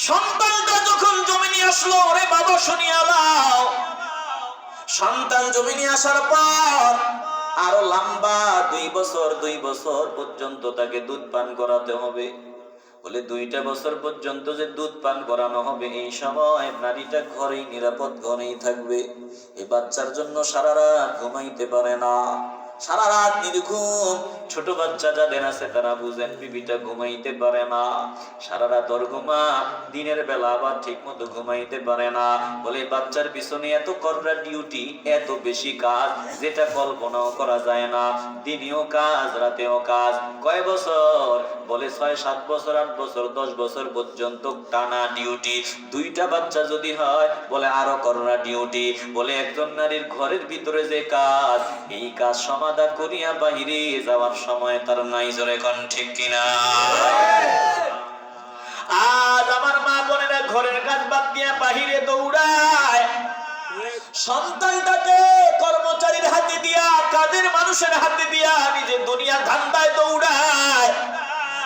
সন্তানটা যখন জমিনে আসলো, ওরে বাবা শুনিয়া দাও, সন্তান জমিনে আসার পর আরো লম্বা 2 বছর পর্যন্ত তাকে দুধ পান করাতে হবে। বলে 2টা বছর পর্যন্ত যে দুধ পান করানো হবে, এই সময় নারীটা ঘরেই, নিরাপদ ঘরেই থাকবে। এই বাচ্চার জন্য সারা রাত ঘুমাইতে পারে না, সারা রাত নির্ঘুম। ছোট বাচ্চা যাদের আছে তারা বুঝেন, বিবিটা ঘুমাইতে পারে না, সারা রাত ওর ঘুমা, দিনের বেলা আবার ঠিক মতো ঘুমাইতে পারে না। বলে বাচ্চার পিছনে এত কড়া ডিউটি, এত বেশি কাজ, যেটা কল্পনাও করা যায় না। দিনেও কাজ, রাতেও কাজ। কয় বছর? বলে 6, 7 বছর, 8 বছর, 10 বছর পর্যন্ত টানা ডিউটি। 2টা বাচ্চা যদি হয়, বলে আরো কড়া ডিউটি। বলে একজন নারীর ঘরের ভিতরে যে কাজ, এই কাজ সমাধান করিয়া বাহিরে যাওয়ার সময় তার নাই, জোরে কোন ঠিক কিনা? আজ আমার মা বোনেরা ঘরের কাজ বাদ দিয়া বাহিরে দৌড়ায়, সন্তানটাকে কর্মচারীর হাতে দিয়া, কাজের মানুষের হাতে দিয়া নিজে দুনিয়া ধান্দায় দৌড়ায়।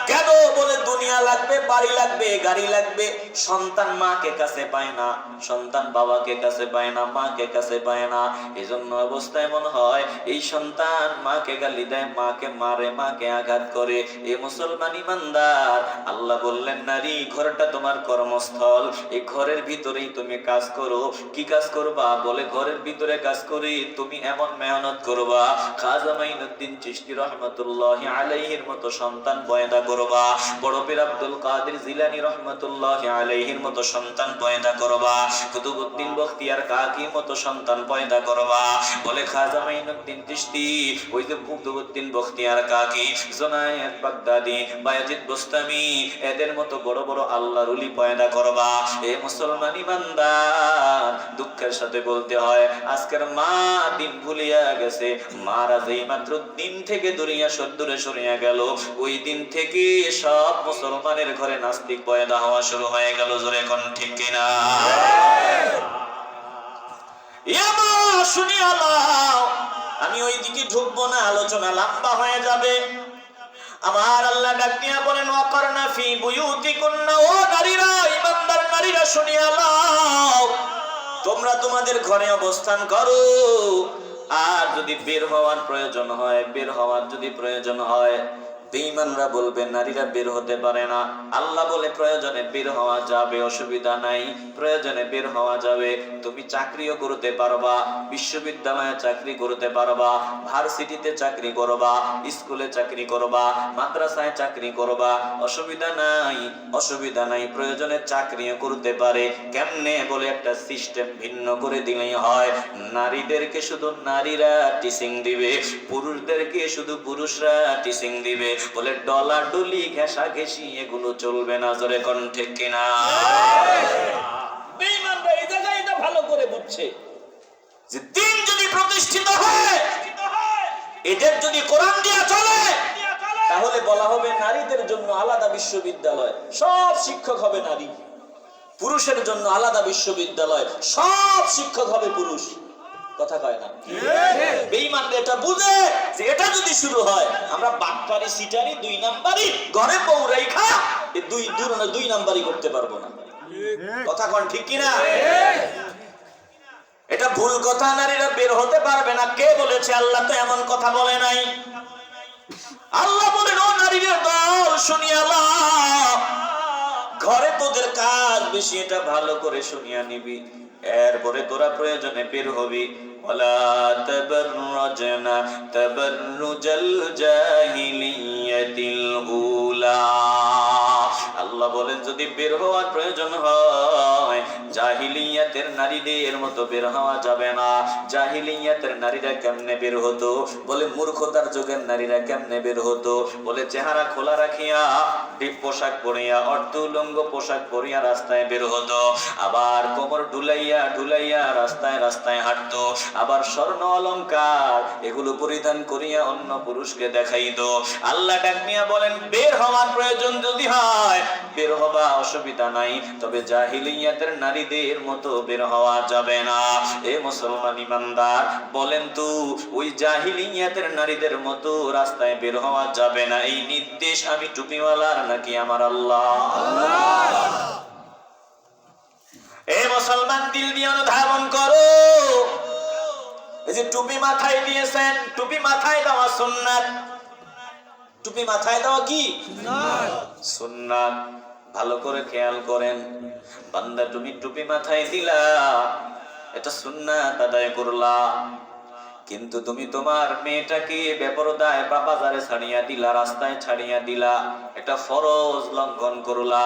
কেন? বলে দুনিয়া লাগবে, বাড়ি লাগবে, গাড়ি লাগবে। সন্তান মাকে কাছে পায় না, সন্তান বাবাকে কাছে পায় না, মাকে কাছে পায় না। এজন্য অবস্থা এমন হয়, এই সন্তান মাকে গালি দেয়, মাকে মারে, মাকে আঘাত করে। এ মুসলমান ইমানদার, আল্লাহ বললেন নারী ঘরটা তোমার কর্মস্থল, এই ঘরের ভিতরেই তুমি কাজ করো। কি কাজ করবা? বলে ঘরের ভিতরে কাজ করি তুমি এমন মেহনত করবা, খাজা মাইনুদ্দিন চিশতি রহমাতুল্লাহি আলাইহির মতো সন্তান পয়দা করবা, বড় পীর আব্দুল কাদের জিলানী রহমাতুল্লাহি আলাইহির মতো সন্তান পয়দা করবা, কুতুবউদ্দিন বখতিয়ার কাকির মতো সন্তান পয়দা করবা। বলে খাজা মাইনুদ্দিন চিশতি, ওই যে কুতুবউদ্দিন বখতিয়ার কাকি, জুনায়েদ বাগদাদি, বায়াজিদ বুস্তামি, এদের মতো বড় বড় আল্লাহর ওলি পয়দা করবা। এ মুসলমান ইমানদার, দুঃখের সাথে বলতে হয় আজকের মা দিন ভুলিয়া গেছে। মারা যেই মাত্র দিন থেকে দূরে সরিয়া গেল, ওই দিন থেকে সব মুসলমানের ঘরে নাস্তিক পয়দা হওয়া শুরু হয়ে গেল, জোরে কোন ঠিক কিনা? শুনিয়া লাও, আমি আমি ওই দিকে ঢুকবো না, আলোচনা লম্বা হয়ে যাবে। আমার আল্লাহ ডাক দিয়া বলেন ওয়াকারনা ফি বুয়ুতিকুন্না, ও নারীরা, ইমানদার নারীরা শুনিয়া নাও, তোমরা তোমাদের ঘরে অবস্থান করো। আর যদি বের হওয়ার প্রয়োজন হয়, বের হওয়ার যদি প্রয়োজন হয়, বেঈমানরা বলবে নারীরা বের হতে পারে না। আল্লাহ বলে প্রয়োজনে বের হওয়া যাবে, অসুবিধা নাই, প্রয়োজনে বের হওয়া যাবে। তুমি চাকরিও করতে পারবা, বিশ্ববিদ্যালয়ে চাকরি করতে পারবা, ভার্সিটিতে চাকরি করবা, স্কুলে চাকরি করবা, মাদ্রাসায় চাকরি করবা, অসুবিধা নাই, অসুবিধা নাই। প্রয়োজনে চাকরিও করতে পারে। কেমনে বলে একটা সিস্টেম ভিন্ন করে দিলেই হয়। নারীদেরকে শুধু নারীরা টিচিং দিবে, পুরুষদেরকে শুধু পুরুষরা টিচিং দিবে। বলে ডলাডলি ঘেঁষাঘেঁষি এগুলো চলবে না। জোরে কোন ঠিক কিনা? বেঈমানরা এই জায়গায় এটা ভালো করে বুঝছে যে দিন যদি প্রতিষ্ঠিত হয়, এদের যদি কোরআন দিয়া চলে, তাহলে বলা হবে নারীদের জন্য আলাদা বিশ্ববিদ্যালয়, সব শিক্ষক হবে নারী। পুরুষের জন্য আলাদা বিশ্ববিদ্যালয়, সব শিক্ষক হবে পুরুষ। কথা কয় না? বেঈমানরা এটা বুঝে যে এটা যদি শুরু হয়, আমরা বাটপারি সিটারি 2 নাম্বারই ঘরে বউ রাইখা এই দুই নাম্বারই করতে পারবো না। কথা কোন ঠিক কিনা? এটা ভুল কথা। নারীরা বের হতে পারবে না কে বলেছে? আল্লাহ তো এমন কথা বলে নাই। আল্লাহ বলেন ও নারীদের দল শুনিয়া নাও, ঘরে তোদের কাজ বেশি, এটা ভালো করে শুনিয়া নিবি। এরপরে তোরা প্রয়োজনে বের হবি। ওয়ালা তাবাররাজনা তাবাররুজাল জাহিলিয়াতিল উলা। আল্লাহ বলেন যদি বের হওয়ার প্রয়োজন হয়, জাহিলিয়াতের নারীদের মতো বের হওয়া যাবে না। জাহিলিয়াতের নারীরা কেমনে বের হতো? বলে মূর্খতার যুগের নারীরা কেমনে বের হতো? বলে চেহারা খোলা রাখিয়া, ডিপ পোশাক পরিয়া, অর্ধউলঙ্গ পোশাক পরিয়া রাস্তায় বের হতো। আবার কোমর ঢুলাইয়া ঢুলাইয়া রাস্তায় রাস্তায় হাঁটতো। আবার স্বর্ণ অলংকার এগুলো পরিধান করিয়া অন্য পুরুষকে দেখাইতো। আল্লাহ ডাক দিয়া বলেন বের হওয়ার প্রয়োজন যদি হয় বের হবা, অসুবিধা নাই, তবে জাহিলিয়াতের নারীদের মতো বের হওয়া যাবে না। এ মুসলমান ইমানদার বলেন তো, ওই জাহিলিয়াতের নারীদের মতো রাস্তায় বের হওয়া যাবে না, এই নির্দেশ আমি টুপিওয়ালার নাকি আমার আল্লাহ? এ মুসলমান দিল দিয়ে অনুধাবন করো, এই যে টুপি মাথায় দিয়েছেন, টুপি মাথায় দেওয়া সুন্নাত। টুপি মাথায় দেওয়া কি সুন্নাত? ভালো করে খেয়াল করেন। বান্দা তুমি টুপি মাথায় দিলা, এটা সুন্নাত আদায় করলা, কিন্তু তুমি তোমার মেয়েটাকে বেপরদায় বাজারে ছাড়িয়া দিলা, রাস্তায় ছাড়িয়া দিলা, এটা ফরজ লঙ্ঘন করলা,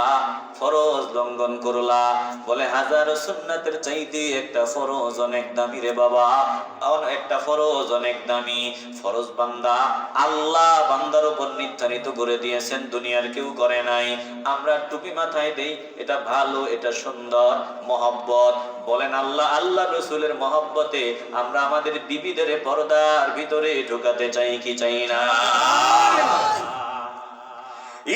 ফরজ লঙ্ঘন করলা। বলে হাজারো সুন্নাতের চাইতে একটা ফরজ অনেক দামি রে বাবা, একটা ফরজ অনেক দামি। ফরজ বান্দা আল্লাহ বান্দার উপর নির্ধারিত করে দিয়েছেন, দুনিয়ার কেউ করে নাই। আমরা টুপি মাথায় দেই, এটা ভালো, এটা সুন্দর, মহব্বত। বলেন আল্লাহ আল্লাহ রসুলের মহব্বতে আমরা আমাদের বিবিদের পর্দার ভিতরে ঢোকাতে চাই কি চাই না?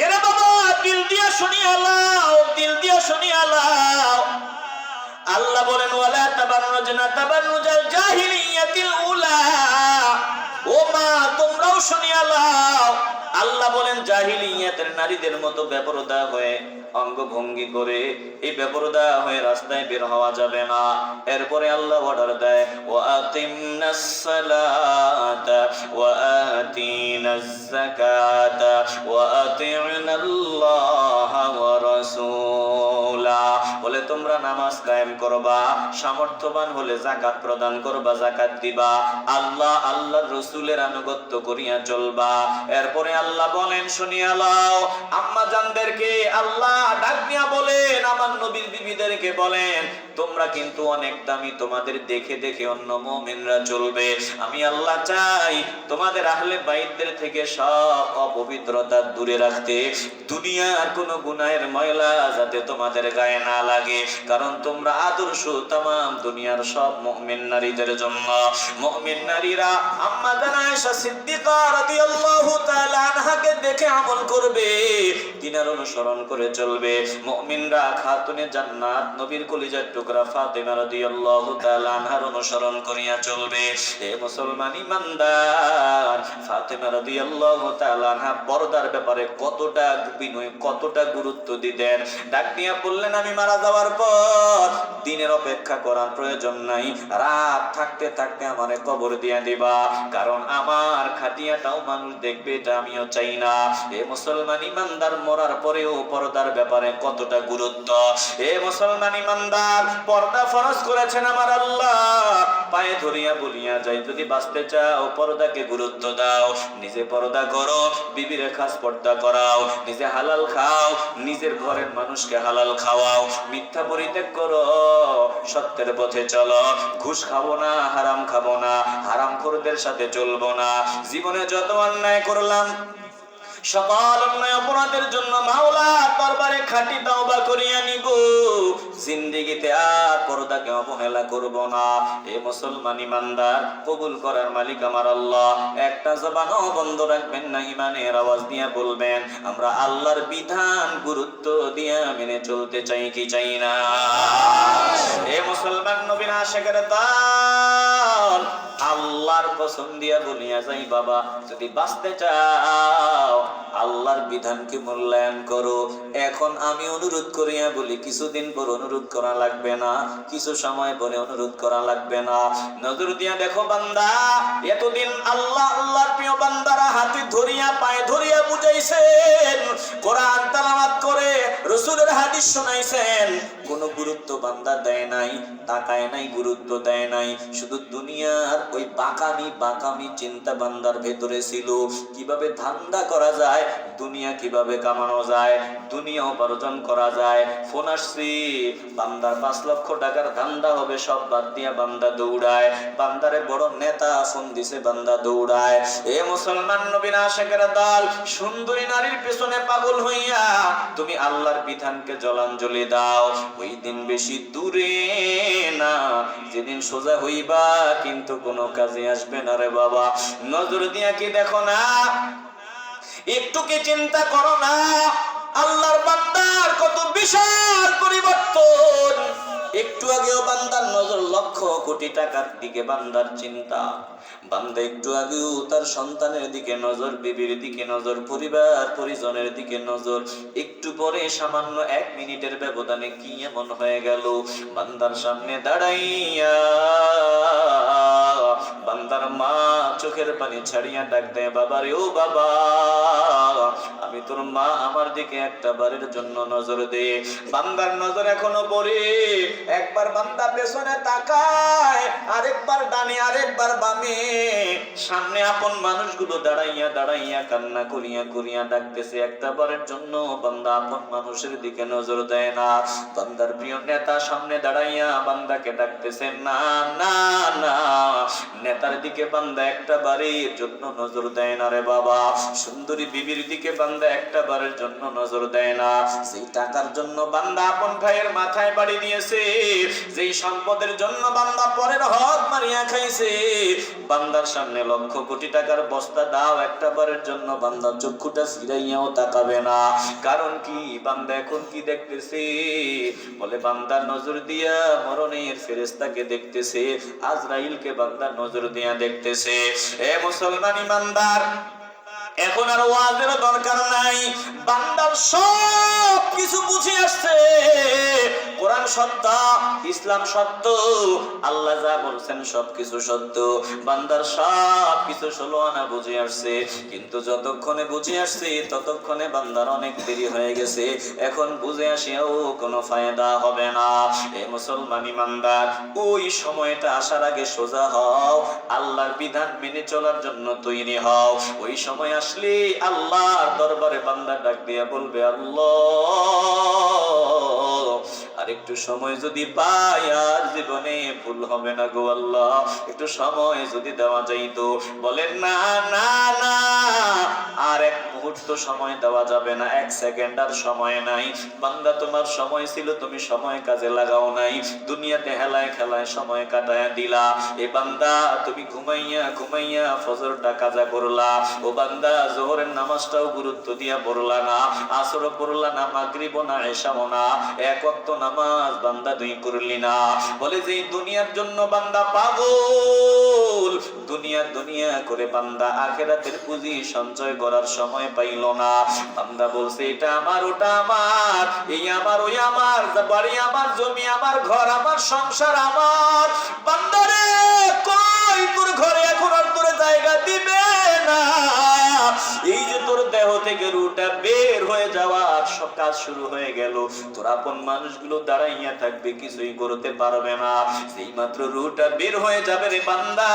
এরা বাবা দিল দিয়া শুনিয়া লাও, দিল দিয়া শুনিয়া লাও। আল্লাহ বলেন ওয়ালা তাবাররুজনা তাবাররুজাল জাহিলিয়াতিল উলা। ও মা তোমরাও শুনিয়া লাও, আল্লাহ বলেন জাহিলিয়াতের নারীদের মতো বেপরদা হয়ে, অঙ্গভঙ্গি করে, এই বেপরদা হয়ে রাস্তায় বের হওয়া যাবে না। এরপরে আল্লাহ অর্ডার দেয় ওয়া আতিমনাস সালাতা ওয়া আতিনাজ যাকাতা ওয়া আতি'নাল্লাহা ওয়া রাসূলা। বলে তোমরা নামাজ কায়েম করবা, সামর্থ্যবান হলে যাকাত প্রদান করবা, যাকাত দিবা, আল্লাহ আল্লাহর রাসূলের আনুগত্য করিয়া চলবা। এরপরে আল্লাহ বলেন শুনিয়া লাও, আম্মা জানদেরকে আল্লাহ ডাক দিয়া বলেন, আমার নবীর বিবিদেরকে বলেন তোমরা কিন্তু অনেক দামি, তোমাদের দেখে দেখে অন্য মুমিনরা চলবে। আমি আল্লাহ চাই তোমাদের আহলে বাইতদের থেকে সব অপবিত্রতা দূরে রাখতে, দুনিয়ার কোনো গুনাহের ময়লা যাতে তোমাদের গায়ে না লাগে, কারণ তোমরা আদর্শ तमाम দুনিয়ার সব মুমিন নারীদের জন্য। মুমিন নারীরা আম্মা জান আয়েশা সিদ্দিকা রাদিয়াল্লাহু তাআলা আনহাকে দেখে আমল করবে, দিনের অনুসরণ করে চলবে। মুমিনরা খাতুনে জান্নাত, নবীর কলিজার টুকরা ফাতেমা রাদিয়াল্লাহু তাআলা আনহার অনুসরণ করিয়া চলবে। হে মুসলমান ইমানদার, ফাতেমা রাদিয়াল্লাহু তাআলা আনহা পর্দার ব্যাপারে কতটা বিনয়, কতটা গুরুত্ব দিতেন। ডাক দিয়া বললেন, আমি মারা যাওয়ার পর দিনের অপেক্ষা করার প্রয়োজন নাই, রাত থাকতে থাকতে আমারে কবর দিয়া দিবা, কারণ আমার খাটিয়াটাও মানুষ দেখবে, এটা আমিও চাই না। এ মুসলমান ইমানদার, মরার পরেও পর্দার ব্যাপারে কতটা গুরুত্ব। এ মুসলমান ইমানদার, পর্দা ফরজ করেছেন আমার আল্লাহ। পায়ে ধরিয়া বলিয়া যাই, যদি বাঁচতে চাও পর্দাকে গুরুত্ব দাও, নিজে পর্দা করো, বিবির খাস পর্দা করাও, নিজে হালাল খাও, নিজের ঘরের মানুষকে হালাল খাওয়াও, মিথ্যা পরিত্যাগ করো, সত্যের পথে চলো, ঘুষ খাবো না, হারাম খাবো না, হারামখোরদের সাথে চলবো না। জীবনে যত অন্যায় করলাম, সকল অন্যায় অপরাধের জন্য মাওলার দরবারে খাঁটি তওবা করিয়া নিব। জিন্দেগিতে আর পর্দাকে অবহেলা করব না। এ মুসলমান ইমানদার, কবুল করার মালিক আমার আল্লাহ। একটা জবানও বন্ধ রাখবেন না, ইমানের আওয়াজ দিয়ে বলবেন, আমরা আল্লাহর বিধান গুরুত্ব দিয়ে মেনে চলতে চাই কি চাই না? এ মুসলমান নবীর আশিকের দল, আল্লাহর কসম দিয়া বলিয়া যাই বাবা, যদি বাঁচতে চাও আল্লাহর বিধানকে মূল্যায়ন করো। এখন আমি অনুরোধ করিয়া বলি, কিছুদিন পর অনুরোধ করা লাগবে না, কিছু সময় পরে অনুরোধ করা লাগবে না। নজর দিয়া দেখো বান্দা, এতদিন আল্লাহ আল্লাহর প্রিয় বান্দারা হাতে ধরিয়া পায়ে ধরিয়া বুঝাইছেন, কোরআন তেলাওয়াত করে রাসূলের হাদিস শোনাইছেন, কোনো গুরুত্ব বান্দা দেয় নাই, তাকায় নাই, গুরুত্ব দেয় নাই। শুধু দুনিয়ার ওই বাকামি চিন্তা বান্দার ভেতরে ছিল, কিভাবে ধান্দা করা যায়, দুনিয়া কিভাবে কামানো যায়, দুনিয়া উপার্জন করা যায়। ফোন আসছি, বান্দার 5 লক্ষ টাকার ধান্দা হবে, সব বাদ দিয়া বান্দা দৌড়ায়। বান্দারে বড় নেতা ফোন দিছে, বান্দা দৌড়ায়। এ মুসলমান নবীর আশিকের দল, সুন্দরী নারীর পেছনে পাগল হইয়া তুমি আল্লাহর বিধানকে জলাঞ্জলি দাও। ওই দিন বেশি দূরে না, যেদিন সোজা হইবা কিন্তু কোনো কাজে আসবে না রে বাবা। নজর দিয়া কি দেখো না, একটু কি চিন্তা করো না, আল্লাহর বান্দার কত বিশাল পরিবর্তন। একটু আগেও বান্দার নজর লক্ষ কোটি টাকার দিকে, বান্দার চিন্তা। বান্দা একটু আগেও তার সন্তানের দিকে নজর, বিবির দিকে নজর, পরিবার পরিজনের দিকে নজর। একটু পরে সামান্য 1 মিনিটের ব্যবধানে কি এমন হয়ে গেল, বান্দার সামনে দাঁড়াইয়া বান্দার মা চোখের পানি ছাড়িয়া ডাক দেয়, বাবা রে, ও বাবা, আমি তোর মা, আমার দিকে একটা বারের জন্য নজর দে। বান্দার নজর এখনো পড়ে, একবার বান্দা পেছনে তাকায়, আরেকবার ডানে, আরেকবার বামে। সামনে আপন মানুষগুলো দাঁড়াইয়া দাঁড়াইয়া কান্না করিয়া করিয়া ডাকতেছে, একটা বারের জন্য বান্দা আপন মানুষের দিকে নজর দেয় না। বান্দার প্রিয় নেতা সামনে দাঁড়াইয়া বান্দাকে ডাকতেছে, না না না, নেতার দিকে বান্দা একটা বারের জন্য নজর দেয় না রে বাবা। সুন্দরী বিবির দিকে বান্দা একটা বারের জন্য নজর দেয় না। সেই টাকার জন্য বান্দা আপন ভাইয়ের মাথায় বাড়ি দিয়েছে, যেই সম্পদের জন্য বান্দা পরের হক মারিয়া খাইছে, বান্দার সামনে লক্ষ কোটি টাকার বস্তা দাও, একটা বারের জন্য বান্দা চক্ষুটা ফিরাইয়াও তাকাবে না। কারণ কি, বান্দা এখন কি দেখতেছে, বলে বান্দার নজর দিয়া মরণের ফেরেশতাকে দেখতেছে, আজরাইলকে বান্দার নজর দিয়া দেখতেছে। এ মুসলমান ইমানদার, এখন আর ওয়াজের দরকার নাই, বান্দার সব কিছু বুঝে আসছে। কোরআন সত্য, ইসলাম সত্য, আল্লাহ যা বলছেন সবকিছু সত্য। বান্দার সব কিছু 16 আনা বুঝে আসছে, কিন্তু যতক্ষণে বুঝে আসছে ততক্ষণে বান্দার অনেক দেরি হয়ে গেছে। এখন বুঝে আসিয়াও কোনো ফায়দা হবে না। এ মুসলমান ইমানদার, ওই সময়টা আসার আগে সোজা হও, আল্লাহর বিধান মেনে চলার জন্য তৈরি হও। ওই সময় আসলে আল্লাহর দরবারে বান্দা ডাক দিয়া বলবে, আল্লাহ, আর একটু সময় যদি পাই আর জীবনে ভুল হবে না গো আল্লাহ, একটু সময় যদি দেওয়া যাইতো। বলেন না না না, আর 1 মুহূর্ত সময় দেওয়া যাবে না, 1 সেকেন্ড আর সময় নাই। বান্দা, তোমার সময় ছিল, তুমি সময় কাজে লাগাও নাই, দুনিয়াতে হেলায় খেলায় সময় কাটায় দিলা। এ বান্দা, তুমি ঘুমাইয়া ঘুমাইয়া ফজরটা কাজা করলা। ও বান্দা, যোহরের নামাজটাও গুরুত্ব দিয়া পড়লা না, আসরও পড়লা না, মাগরিবও না, এশাও না, 1 ওয়াক্ত নামাজ নামাজ বান্দা তুই করলি না। বলে যে দুনিয়ার জন্য বান্দা পাগল, দুনিয়া করে বান্দা আখিরাতের পুঁজি সঞ্চয় করার সময় পাইল না। বান্দা বলছে এটা আমার, ওটা আমার, এই আমার, ওই আমার, বাড়ি আমার, জমি আমার, ঘর আমার, সংসার আমার। বান্দারে কই তোর ঘরে এখন আর তোর জায়গা দিবে না। এই যে তোর দেহ থেকে রুটা বের হয়ে যাওয়ার সব কাজ শুরু হয়ে গেল, তোর আপন মানুষগুলো দাঁড়াইয়া থাকবে, কিছুই করতে পারবে না। সেই মাত্র রুটা বের হয়ে যাবে রে বান্দা,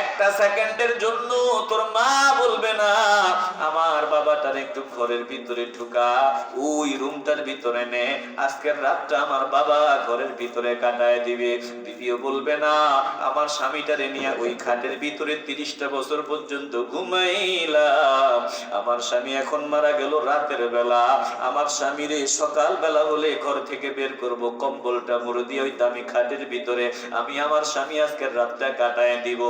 একটা সেকেন্ডের জন্য তোর মা বলবে না আমার বাবাটার একটু ঘরের ভিতরে ঢুকা, ওই রুমটার ভিতরে নে, আজকের রাতটা আমার বাবা ঘরের ভিতরে কাটায় দিবে। বিবিও বলবে না আমার স্বামীটারে নিয়ে ওই খাটের ভিতরে 30টা বছর পর্যন্ত ঘুমাইলাম, আমার স্বামী এখন মারা গেল রাতের বেলা, আমার স্বামীরে সকাল বেলা হলে ঘর থেকে বের করব, কম্বলটা মুড়ে দিয়ে ওই দামি খাটের ভিতরে আমি আমার স্বামী আজকের রাতটা কাটায় দিব।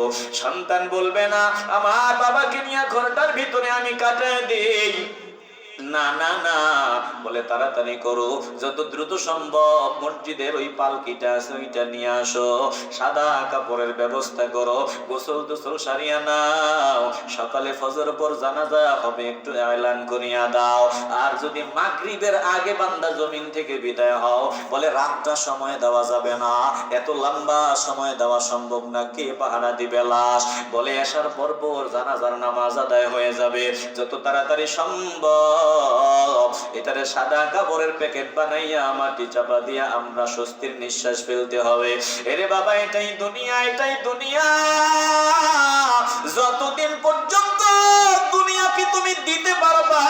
সন্তান বলবে না আমার বাবাকে নিয়ে ঘরটার ভিতরে আমি কাটায় দেই, না না না, বলে তাড়াতাড়ি করো, যত দ্রুত সম্ভব মসজিদের ওই পালকিটা আছে ওইটা নিয়ে আসো, সাদা কাপড়ের ব্যবস্থা করো, গোসল টোসল সারিয়া নাও, সকালে ফজর পর জানাজা হবে একটু এলান করিয়া দাও। আর যদি মাগরিবের আগে বান্দা জমিন থেকে বিদায় হও, বলে রাতটা সময় দেওয়া যাবে না, এত লম্বা সময় দেওয়া সম্ভব না, কে পাহারা দিবে লাশ। বলে আসার পর পর জানাজার নামাজ আদায় হয়ে যাবে, যত তাড়াতাড়ি সম্ভব এটারে সাদা কাপড়ের প্যাকেট বানাইয়া মাটি চাপা দিয়া আমরা স্বস্তির নিঃশ্বাস ফেলতে হবে। এরে বাবা এটাই দুনিয়া, এটাই দুনিয়া। যতদিন পর্যন্ত দুনিয়াকে তুমি দিতে পারবা,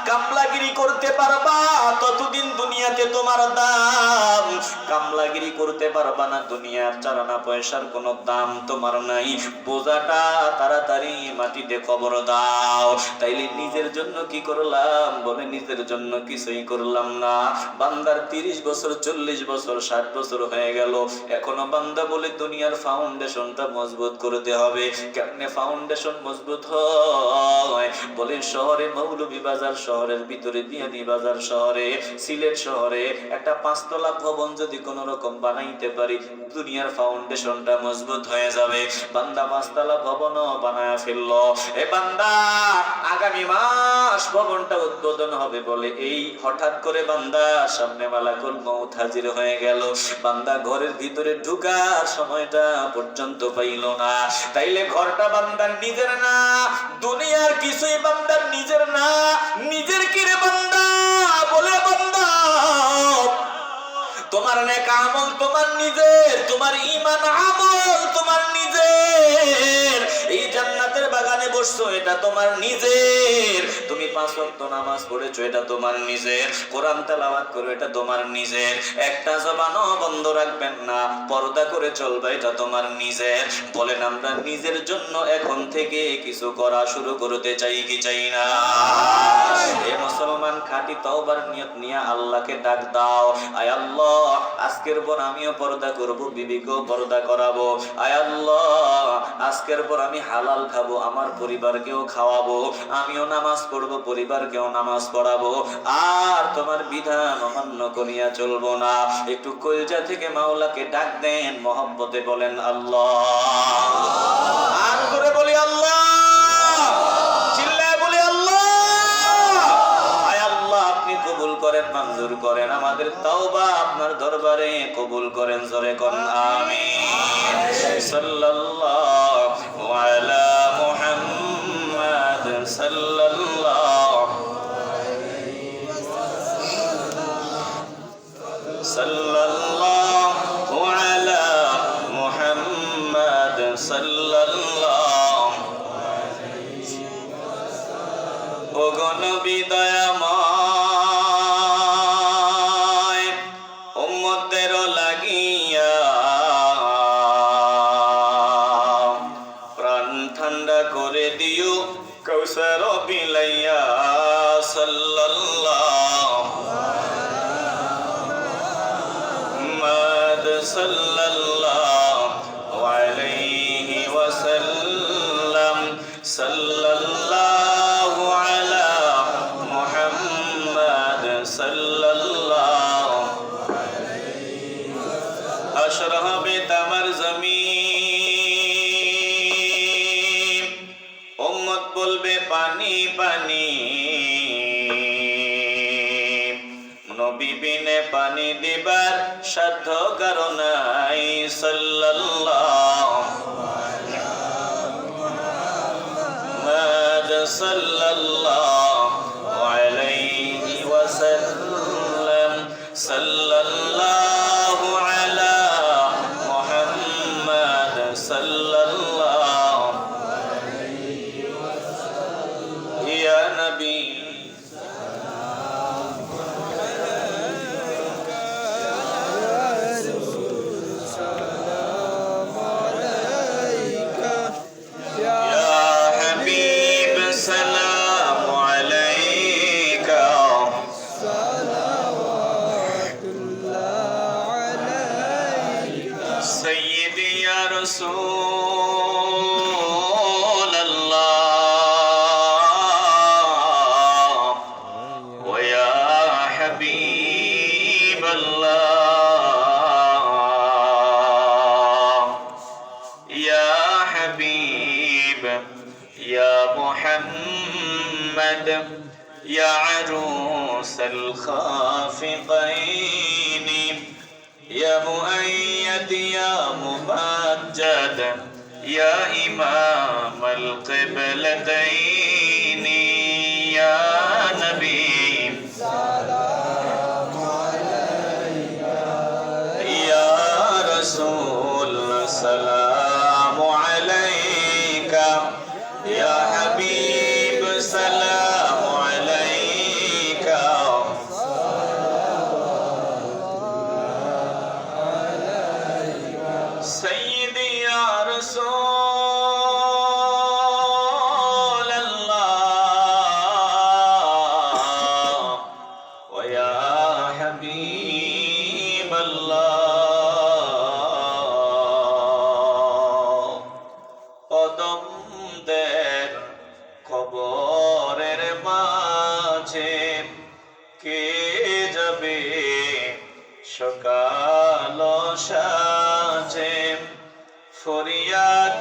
কামলাগিরি করতে পারবা, ততদিন দুনিয়াতে তোমার দাম। কামলাগিরি করতে পারবা না, দুনিয়ার চারানা পয়সার কোনো দাম তোমার নাই। বোঝাটা তাড়াতাড়ি মাটিতে কবর দাও। তাইলে নিজের জন্য কি করলাম? বলে নিজের জন্য কিছুই করলাম না। বান্দার 30 বছর, 40 বছর, 60 বছর হয়ে গেল, এখনো বান্দা বলে দুনিয়ার ফাউন্ডেশনটা মজবুত করতে হবে। কেমনে ফাউন্ডেশন মজবুত হয়? বলে শহরে মৌলভী বাজার শহরের ভিতরে দিয়ানি বাজার শহরে, সিলেট শহরে একটা 5 তলা ভবন যদি কোন রকম বানাইতে পারি, দুনিয়ার ফাউন্ডেশনটা মজবুত হয়ে যাবে। বান্দা 5 তলা ভবনও বানায়া ফেললো। এ বান্দা আগামী মাস ভবনটা উদ্বোধন হবে বলে এই হঠাৎ করে বান্দার সামনে মালাকুল মউত হাজির হয়ে গেল। বান্দা ঘরের ভিতরে ঢুকার সময়টা পর্যন্ত পাইল না। তাইলে ঘরটা বান্দার নিজের না, দুনিয়ার কিছুই বান্দার নিজের না। নিজের কি রে বান্দা? বলে বান্দা তোমার নেক আমল তোমার নিজের, তোমার ঈমান আমল তোমার নিজের। এই জান্নাতের বাগানে বসছো এটা তোমার নিজের। তুমি 5 ওয়াক্ত নামাজ পড়েছো এটা তোমার নিজের। কোরআন তেলাওয়াত করো এটা তোমার নিজের। একটা জবানও বন্ধ রাখবেন না, পর্দা করে চলবে এটা তোমার নিজের। বলেন আমরা নিজের জন্য এখন থেকে কিছু করা শুরু করতে চাই কি চাই না? এ মুসলমান খাঁটি তওবার নিয়ত নিয়ে আল্লাহকে ডাক দাও। আয় আল্লাহ আজকের পর আমিও পর্দা করব, বিবিকেও পর্দা করাবো। আয় আল্লাহ আজকের পর আমি হালাল খাবো, আমার পরিবারকেও খাওয়াবো। আমিও নামাজ পড়বো, পরিবারকেও নামাজ পড়াবো। আর তোমার বিধান অমান্য করিয়া চলবো না। একটু কলজা থেকে মাওলাকে ডাক দেন, মহব্বতে বলেন আল্লাহ। আর করে বলি আল্লাহ, চিল্লায় বলি আল্লাহ। আয় আল্লাহ আপনি কবুল করেন, মঞ্জুর করেন, আমাদের তাওবা আপনার দরবারে কবুল করেন। জোরে কোন আমিন। সাল্লাল্লাহু আলা মুহাম্মাদ সাল্লাল্লাহু সাল্লাল্লাহু আলা মুহাম্মাদ সাল্লাল্লাহু। ও নবী দয়াময়, উম্মতের লাগিয়া প্রাণ ঠান্ডা করে দিও কৌসর বিলাইয়া সাল্লাল্লাহু সাল্লাল্লাহু আলাইহি ওয়াসাল্লাম। সাল্লাল্লাহু আলা মুহাম্মাদ সাল্লাল্লাহু তামার জমিন, উম্মত বলবে পানি পানি, নবী বিনে পানি দিবার সাধ্য কারো নাই। সাল্লাল্লাহু মুহাম্মদ সাল্লাল্লাহু আলাইহি ওয়াসাল্লাম, সাল্লাল্লাহু আলা মুহাম্মদ সাল্লাল্লাহু ইয়া নবী। سيدي يا رسول الله ويا حبيب الله، يا حبيب يا محمد يا عروس الخافقين، يا مؤيد يا ممجد يا إمام القبلتين، يا نبي سلام عليك، يا رسول سلام عليك، يا حبيب سلام عليك، سيدي يا رسول الله ويا حبيب الله، কদম দের খবরের মাঝে কে যাবে সকাল সাজে, ফরিয়াদ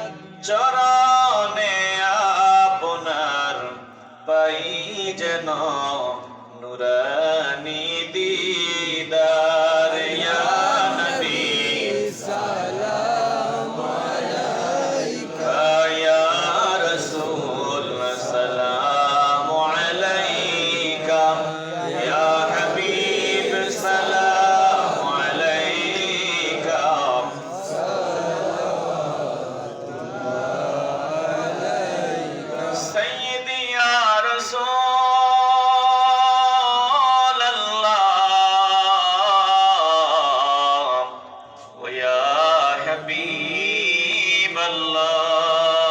চরণে আপনার পাই যেন নুরানি দিদার, ইয়া নবী সালাম আলাইকা, ইয়া রাসূল সালাম আলাইকা, ইয়া হাবিব সালাম আলাইকা, سيدي يا رسول الله ويا حبيب الله،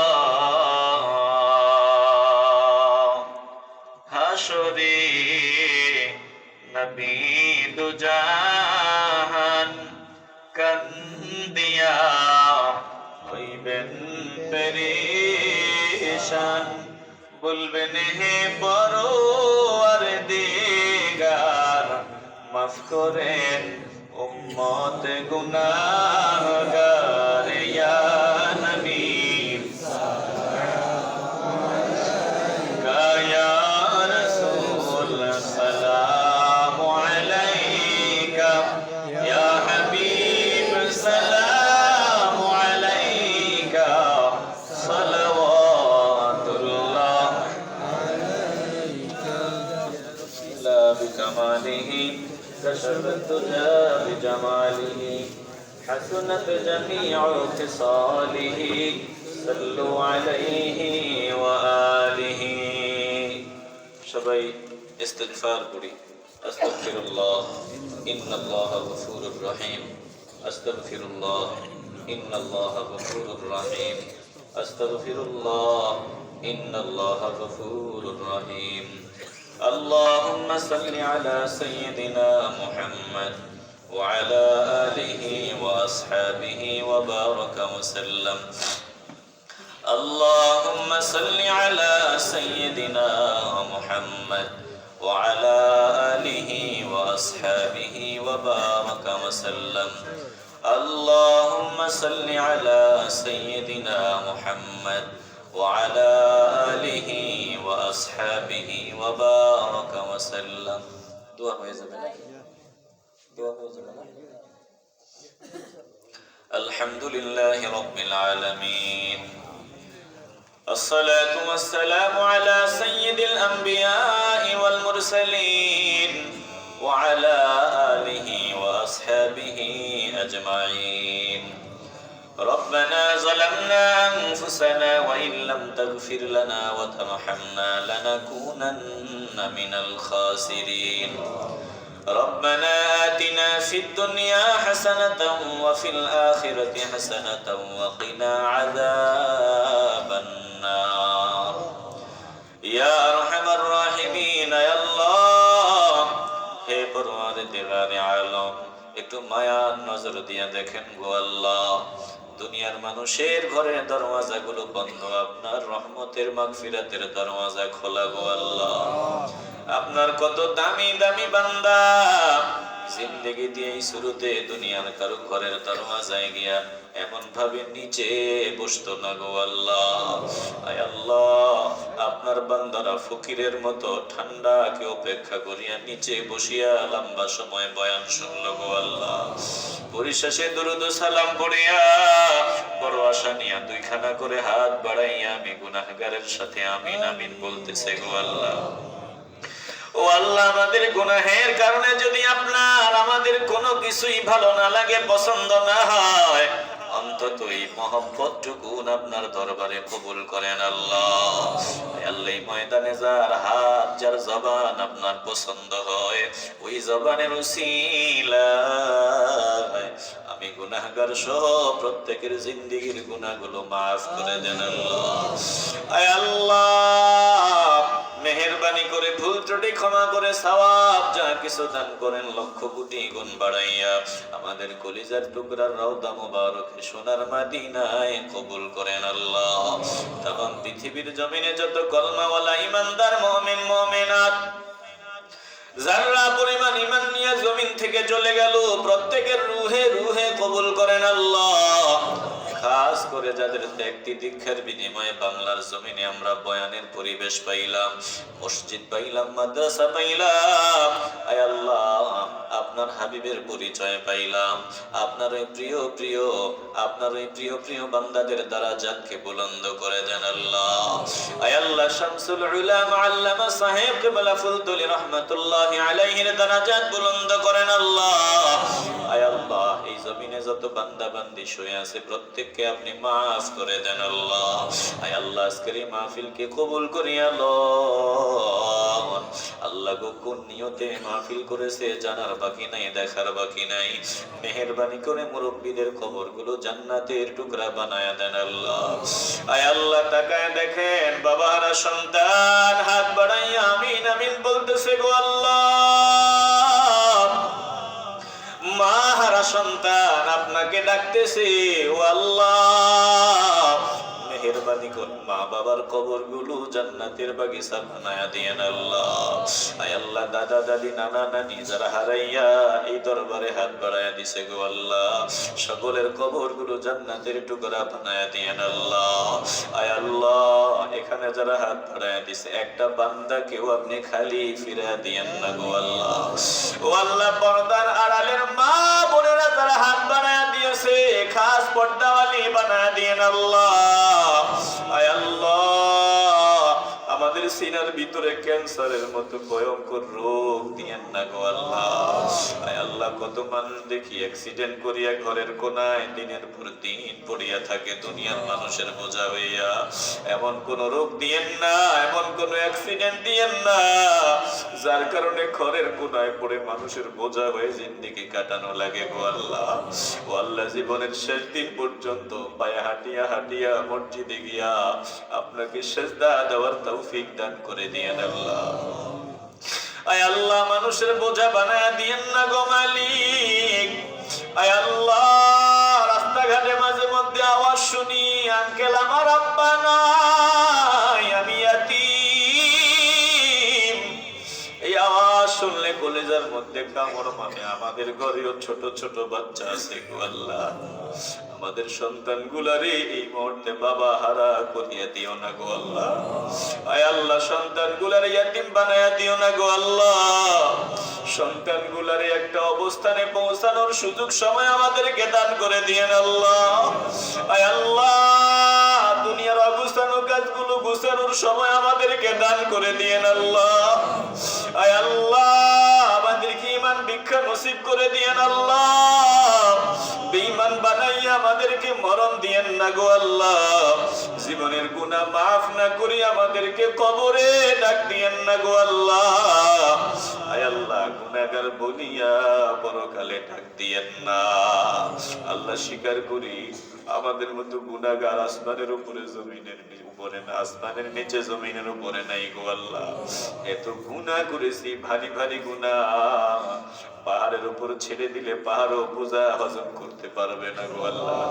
হাসরে নবী দুজাহান কান্দিয়া হইবেন পেরেশান, বলবেন হে পরওয়ার দিগার মাফ করেন উম্মত গুনাহগার, ইয়া নবী ইয়া রাসূল সালামু আলাইকা, ইয়া হাবিব সালামু আলাইকা, সালাওয়াতুল্লাহ লা বিকামালিহি كشف الدجى بجماله حسنت جميع خصاله صلوا عليه وآله সবাই ইস্তিগফার করি। আস্তাগফিরুল্লাহ ইন্নাল্লাহ গফুরুর রহিম, আস্তাগফিরুল্লাহ ইন্নাল্লাহ গফুরুর রহিম, আস্তাগফিরুল্লাহ ইন্নাল্লাহ গফুরুর রহিম। اللهم صل على سيدنا محمد وعلى آله وأصحابه وبارك وسلم. اللهم صل على سيدنا محمد وعلى آله وأصحابه وبارك وسلم. اللهم صل على سيدنا محمد وعلى آله وأصحابه وبارك وسلم. دعا হয়ে যাবে না? دعا হয়ে যাবে না? الحمد لله رب العالمين. الصلاة والسلام على سيد الأنبياء والمرسلين وعلى آله وأصحابه أجمعين. ربنا ظلمنا أنفسنا وإن لم تغفر لنا وترحمنا لنكونن من الخاسرين. ربنا آتنا في الدنيا حسنة وفي الآخرة حسنة وقنا عذاب النار يا أرحم الراحمين يا الله. হে পরওয়ারদিগারে আলম, একটু মায়ার নজর দিয়ে দেখেন গো আল্লাহ, দুনিয়ার মানুষের ঘরের দরওয়াজাগুলো বন্ধ, আপনার রহমতের মাগফিরাতের দরওয়াজা খোলা গো আল্লাহ। আপনার কত দামি দামি বান্দা জিন্দেগি দিয়ে শুরুতে দুনিয়ার কারো ঘরের দরওয়াজায় গিয়া এমন ভাবে নিচে বসতো না গো আল্লাহ। আয় আল্লাহ, আপনার বান্দারা ফকিরের মতো ঠান্ডাকে উপেক্ষা করিয়া নিচে বসিয়া লম্বা সময় বয়ান শুনল গো আল্লাহ। পরিশেষে দুরুদ সালাম পড়িয়া বড় আশা নিয়া দুইখানা করে হাত বাড়াইয়া আমি গুনাহগারের সাথে আমিন আমিন বলতেছে গো আল্লাহ। ও আল্লাহ, আমাদের গুনাহের কারণে যদি আপনার আমাদের কোনো কিছুই ভালো না লাগে, পছন্দ না হয়, অন্তত এই মহব্বতটুকু আপনার দরবারে কবুল করেন আল্লাহ। আল্লাহ, এই ময়দানে যার হাত, যার জবান আপনার পছন্দ হয়, ওই জবানের উসিলায় আমি গুনাহগার সহ প্রত্যেকের জিন্দেগির গুনাহগুলো মাফ করে দেন আল্লাহ। আয় আল্লাহ, মেহেরবানি করে ভুল ত্রুটি ক্ষমা করে সওয়াব যা কিছু দান করেন লক্ষ কোটি গুণ বাড়াইয়া আমাদের কলিজার টুকরার রওদা মুবারকে সোনার মদিনায় কবুল করেন আল্লাহ। তখন পৃথিবীর জমিনে যত কলমাওয়ালা ইমানদার মুমিন মুমিনাত যারা পরিমাণ ঈমান নিয়ে জমিন থেকে চলে গেল, প্রত্যেকের রুহে রুহে কবুল করেন আল্লাহ। খাস করে যাদের ব্যক্তি দীক্ষার বিনিময়ে বাংলার জমিনে আমরা বয়ানের পরিবেশ পাইলাম, মসজিদ পাইলাম, মাদ্রাসা পাইলাম, আয় আল্লাহ আপনার হাবিবের পরিচয় পাইলাম, আপনার ওই প্রিয় প্রিয় বান্দাদের দারাজাতকে বুলন্দ করে দেন আল্লাহ। আয় আল্লাহ, শামসুল উলামা আল্লামা সাহেব কিবলা ফুলতুলি রাহমাতুল্লাহি আলাইহির দারাজাত বুলন্দ করেন আল্লাহ। আয় আল্লাহ, এই জমিনে যত বান্দা বান্দি শুয়ে আছে প্রত্যেককে আপনি মাফ করে দেন আল্লাহ। আয় আল্লাহ, আজকের এই মাহফিলকে কবুল করিয়া লন আল্লাহ গো। কোন নিয়তে মাহফিল করেছে জানার বাকি নাই, দেখার বাকি নাই। মেহেরবানি করে মুরব্বীদের কবরগুলো জান্নাতের টুকরা বানায়া দেন আল্লাহ। আয় আল্লাহ, তাকায় দেখেন বাবারা সন্তান হাত বাড়াইয়া আমিন আমিন বলতেছে গো আল্লাহ। মা হারা সন্তান আপনাকে ডাকতেছে ও আল্লাহ। মেহেরবানি করে মা বাবার কবরগুলো জান্নাতের বাগিচা বানায়া দিয়েন আল্লাহ। আয় আল্লাহ, দাদা দাদি নানা নানি যারা হারাইয়া এই দরবারে হাত বাড়ায়া দিছে গো আল্লাহ, সকলের কবরগুলো জান্নাতের টুকরা বানায়া দিয়েন আল্লাহ। আয় আল্লাহ, এখানে যারা হাত বাড়ায়া দিছে একটা বান্দাকেও আপনি খালি ফিরায়া দিয়েন না গো আল্লাহ। ও আল্লাহ, পর্দার আড়ালের মা বোনেরা যারা হাত বাড়ায়া দিয়েছে খাস পর্দাওয়ালি বানায়া দিয়েন আল্লাহ। আয় আল্লাহ, আমাদের সিনার ভিতরে ক্যান্সারের মতো ভয়ঙ্কর রোগ দিয়েন না গো আল্লাহ। আয় আল্লাহ, কত মানুষ দেখি অ্যাক্সিডেন্ট করিয়া ঘরের কোনায় দিনের পর দিন পড়িয়া থাকে দুনিয়ার মানুষের বোঝা হইয়া। এমন কোন রোগ দিয়েন না, এমন কোন অ্যাক্সিডেন্ট দিয়েন না যার কারণে ঘরের কোনায় পড়ে মানুষের বোঝা হয়ে জিন্দেগি কাটানো লাগে গো আল্লাহ। ও আল্লাহ, জীবনের শেষ দিন পর্যন্ত পায়ে হাঁটিয়া হাঁটিয়া মসজিদে গিয়া আপনাকে সেজদা দেওয়ার তৌফিক দান করে দিয়েন আল্লাহ। আয় আল্লাহ, মানুষের বোঝা বানায়া দিয়েন না গো মালিক। আয় আল্লাহ, রাস্তাঘাটে মাঝে মধ্যে আওয়াজ শুনি আঙ্কেল আমার আব্বা নাই, আমি ইয়াতীম। এই আওয়াজ শুনলে কোলে কলিজার মধ্যে কামড় মানে আমাদের ঘরেও ছোট ছোট বাচ্চা আছে গো আল্লাহ, আমাদের সন্তানগুলারে এই মুহূর্তে বাবা হারা করিয়া দিও না গো আল্লাহ। আয় আল্লাহ, সন্তানগুলারে ইয়াতিম বানায়া দিও না গো আল্লাহ। সন্তানগুলারে একটা অবস্থানে পৌঁছানোর সুযোগ সময় আমাদেরকে দান করে দিয়েন আল্লাহ। আয় আল্লাহ, দুনিয়ার অগুছানো কাজগুলো গুছানোর সময় আমাদেরকে দান করে দিয়েন আল্লাহ। আয় আল্লাহ, আমাদেরকে ঈমান ভিক্ষা নসিব করে দিয়েন আল্লাহ। বেঈমান বানাইয়া আমাদেরকে মরণ দিয়েন না গো আল্লাহ। জীবনের গুনাহ মাফ না করি আমাদেরকে কবরে ডাক দিয়েন না গো আল্লাহ। আয় আল্লাহ, গুনাহগার বলিয়া পরকালে ডাক দিয়েন না আল্লাহ। স্বীকার করি আমাদের মতো গুনাহগার আসমানের উপরে জমিনের উপরে না, আসমানের নিচে জমিনের উপরে নাই গো আল্লাহ। এত গুনাহ করেছি, ভারী ভারী গুনাহ, পাহাড়ের উপর ছেড়ে দিলে পাহাড়ও বোঝা হজম করতে পারবে না গো আল্লাহ।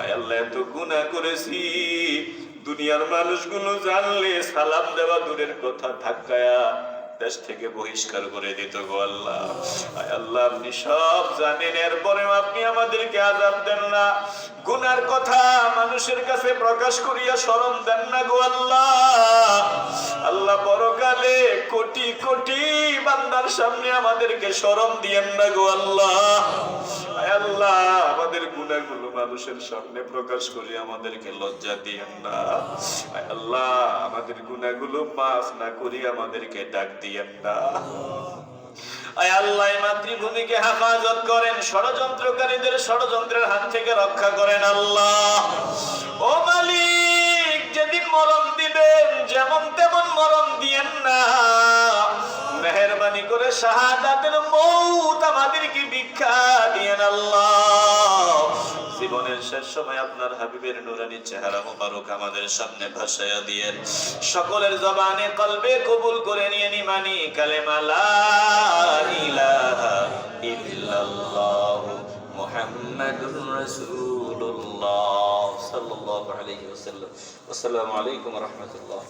আয় আল্লাহ, এত গুনাহ করেছি, দুনিয়ার মানুষগুলো জানলে সালাম দেওয়া দূরের কথা, ধাক্কায়া দেশ থেকে বহিষ্কার করে দিত গো আল্লাহ। আয় আল্লাহ, আপনি সব জানেন, এরপরেও আপনি আমাদেরকে আযাব দেন না। গুনার কথা মানুষের কাছে প্রকাশ করিয়া শরম দেন না গো আল্লাহ। আল্লাহ, পরকালে কোটি কোটি বান্দার সামনে আমাদেরকে শরম দিয়েন না গো আল্লাহ। আয় আল্লাহ, আমাদের গুনাহগুলো মানুষের সামনে প্রকাশ করি আমাদেরকে লজ্জা দিয়েন না। আয় আল্লাহ, আমাদের গুনাহগুলো মাফ না করি আমাদেরকে ডাক দিয়েন না। আয় আল্লাহ, মাতৃভূমিকে হেফাজত করেন, ষড়যন্ত্রকারীদের ষড়যন্ত্রের হাত থেকে রক্ষা করেন আল্লাহ। ও মালিক, যেদিন মরণ দিবেন যেমন তেমন মরণ দিয়েন না, মেহেরবানি করে শাহাদাতের মৌত আমাদেরকে ভিক্ষা দিয়েন আল্লাহ। জীবনের শেষ সময় আপনার হাবিবের নুরানি চেহারা মোবারক আমাদের সামনে ভাসায়া দিয়েন। সকলের জবানে কলবে কবুল করে নিয়ে নিমানি কালেমা লা ইলাহা ইল্লাল্লাহ মুহাম্মাদুর রাসূলুল্লাহ সাল্লাল্লাহু আলাইহি ওয়াসাল্লাম। আসসালামু আলাইকুম ওয়া রাহমাতুল্লাহ।